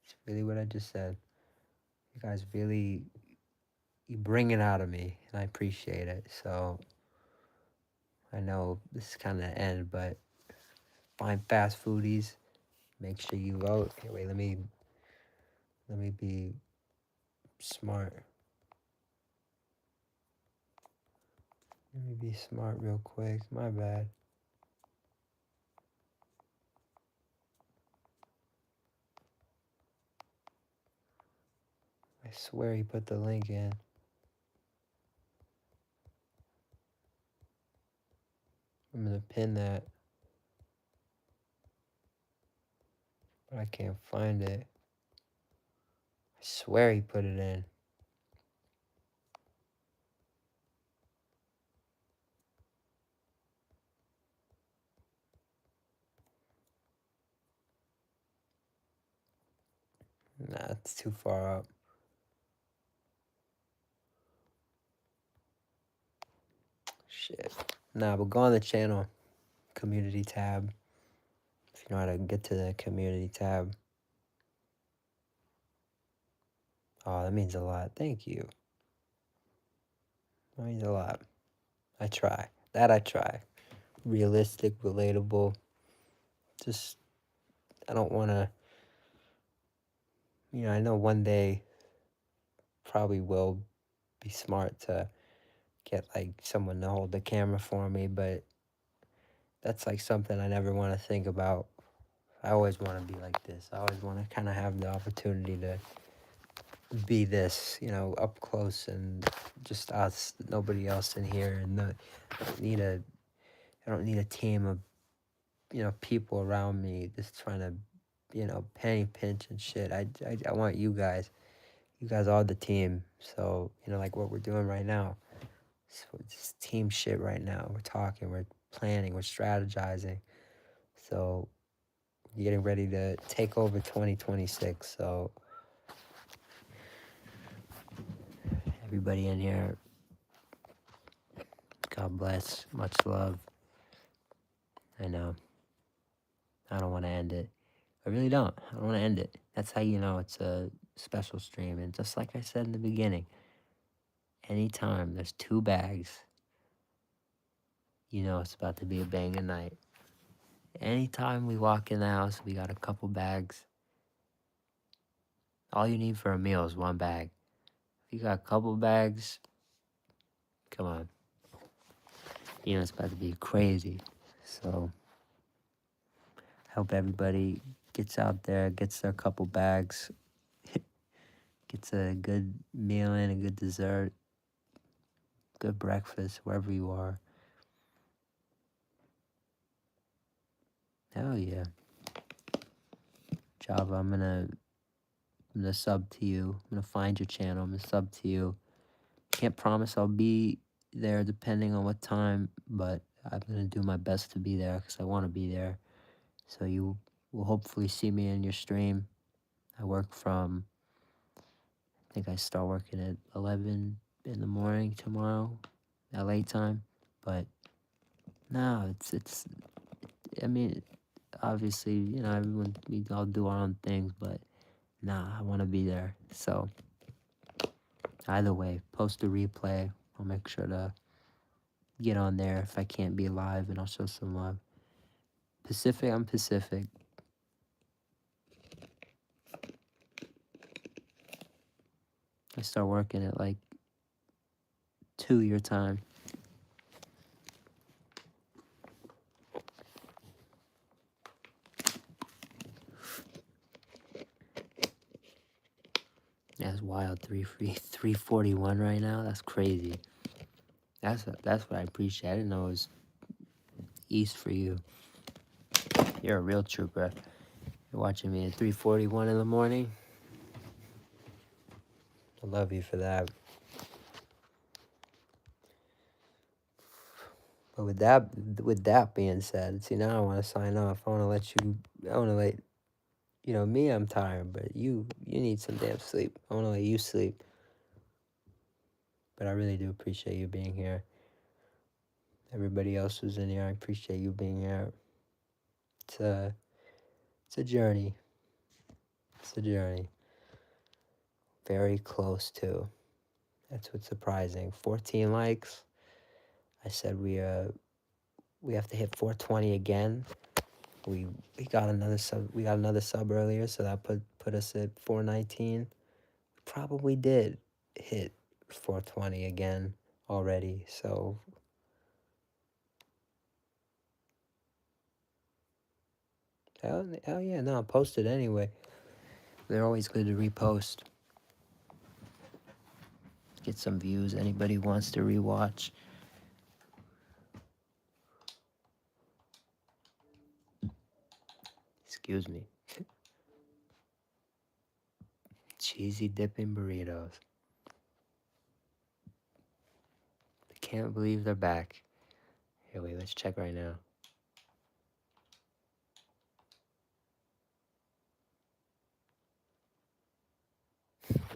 It's really what I just said. You guys really you bring it out of me, and I appreciate it. So I know this is kind of the end, but find fast foodies. Make sure you vote. Okay, wait, let me be smart. Let me be smart real quick. My bad. I swear he put the link in. I'm gonna pin that, but I can't find it. I swear he put it in. Nah, it's too far up. Shit. Nah, but go on the channel. Community tab. If you know how to get to the community tab. Oh, that means a lot. Thank you. That means a lot. I try. That I try. Realistic, relatable. Just, I don't want to, I know one day probably will be smart to get like someone to hold the camera for me, but that's like something I never want to think about. I always want to be like this. I always want to kind of have the opportunity to be this, up close and just us, nobody else in here, and I don't need a team of people around me just trying to penny pinch and shit. I want you guys. You guys are the team. So like what we're doing right now. So it's team shit right now. We're talking. We're planning. We're strategizing. So we're getting ready to take over 2026. So Everybody in here, God bless. Much love. I know. I don't want to end it. I really don't. I don't want to end it. That's how you know it's a special stream. And just like I said in the beginning, anytime there's 2 bags, you know it's about to be a banging night. Anytime we walk in the house, we got a couple bags. All you need for a meal is 1 bag. If you got a couple bags, come on. You know it's about to be crazy. So, I hope everybody gets out there, gets their couple bags, gets a good meal in, a good dessert, good breakfast, wherever you are. Hell yeah. Java, I'm gonna sub to you. I'm gonna find your channel. I'm gonna sub to you. Can't promise I'll be there depending on what time, but I'm gonna do my best to be there because I want to be there. So you will hopefully see me in your stream. I work from, I think I start working at 11 in the morning tomorrow, LA time. But no, I mean, obviously, you know, we all do our own things, but nah, I want to be there. So either way, post a replay. I'll make sure to get on there if I can't be live, and I'll show some love. Pacific, I'm Pacific. I start working at like 2 your time. That's wild. 341 right now. That's crazy. That's what I appreciate. I didn't know it was east for you. You're a real trooper. You're watching me at 3:41 in the morning. I love you for that. But with that being said, see, now I want to sign off. I want to let you know, me, I'm tired, but you need some damn sleep. I want to let you sleep. But I really do appreciate you being here. Everybody else who's in here, I appreciate you being here. It's a journey. It's a journey. Very close to. That's what's surprising. 14 likes. I said we have to hit 420 again. We got another sub. We got another sub earlier, so that put us at 419. Probably did hit 420 again already. So hell yeah, no, post it anyway. They're always good to repost. Get some views. Anybody wants to rewatch. Excuse me. Cheesy dipping burritos. I can't believe they're back. Here, wait, let's check right now.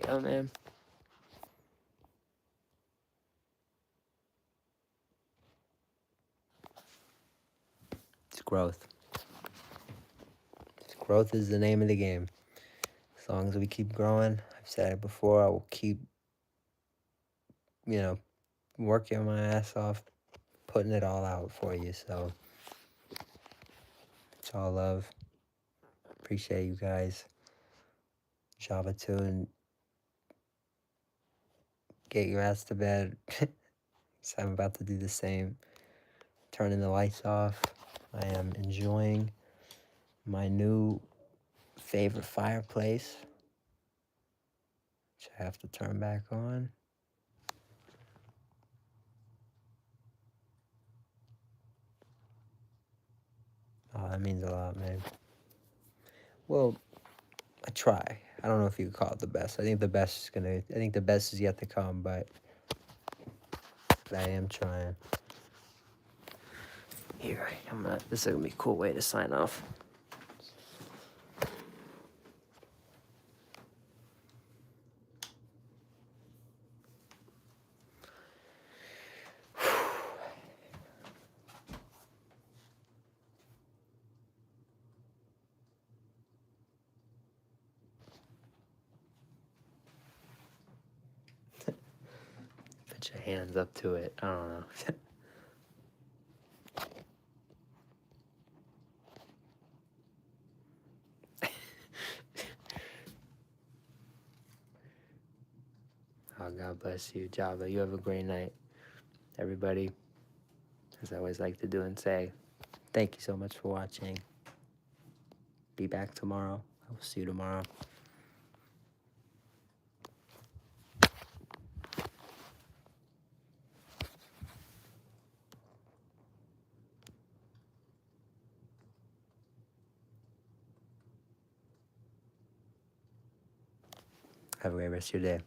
Yeah, man. It's growth. Growth is the name of the game. As long as we keep growing, I've said it before, I will keep, you know, working my ass off, putting it all out for you. So it's all love. Appreciate you guys. Java tune. Get your ass to bed. So I'm about to do the same. Turning the lights off. I am enjoying my new favorite fireplace, which I have to turn back on. Oh, that means a lot, man. Well, I try. I don't know if you could call it the best. I think the best is yet to come, but I am trying. Here, this is gonna be a cool way to sign off. bunch of hands up to it. I don't know. Oh, God bless you, Java. You have a great night. Everybody, as I always like to do and say, thank you so much for watching. Be back tomorrow. I will see you tomorrow. Have a great rest of your day.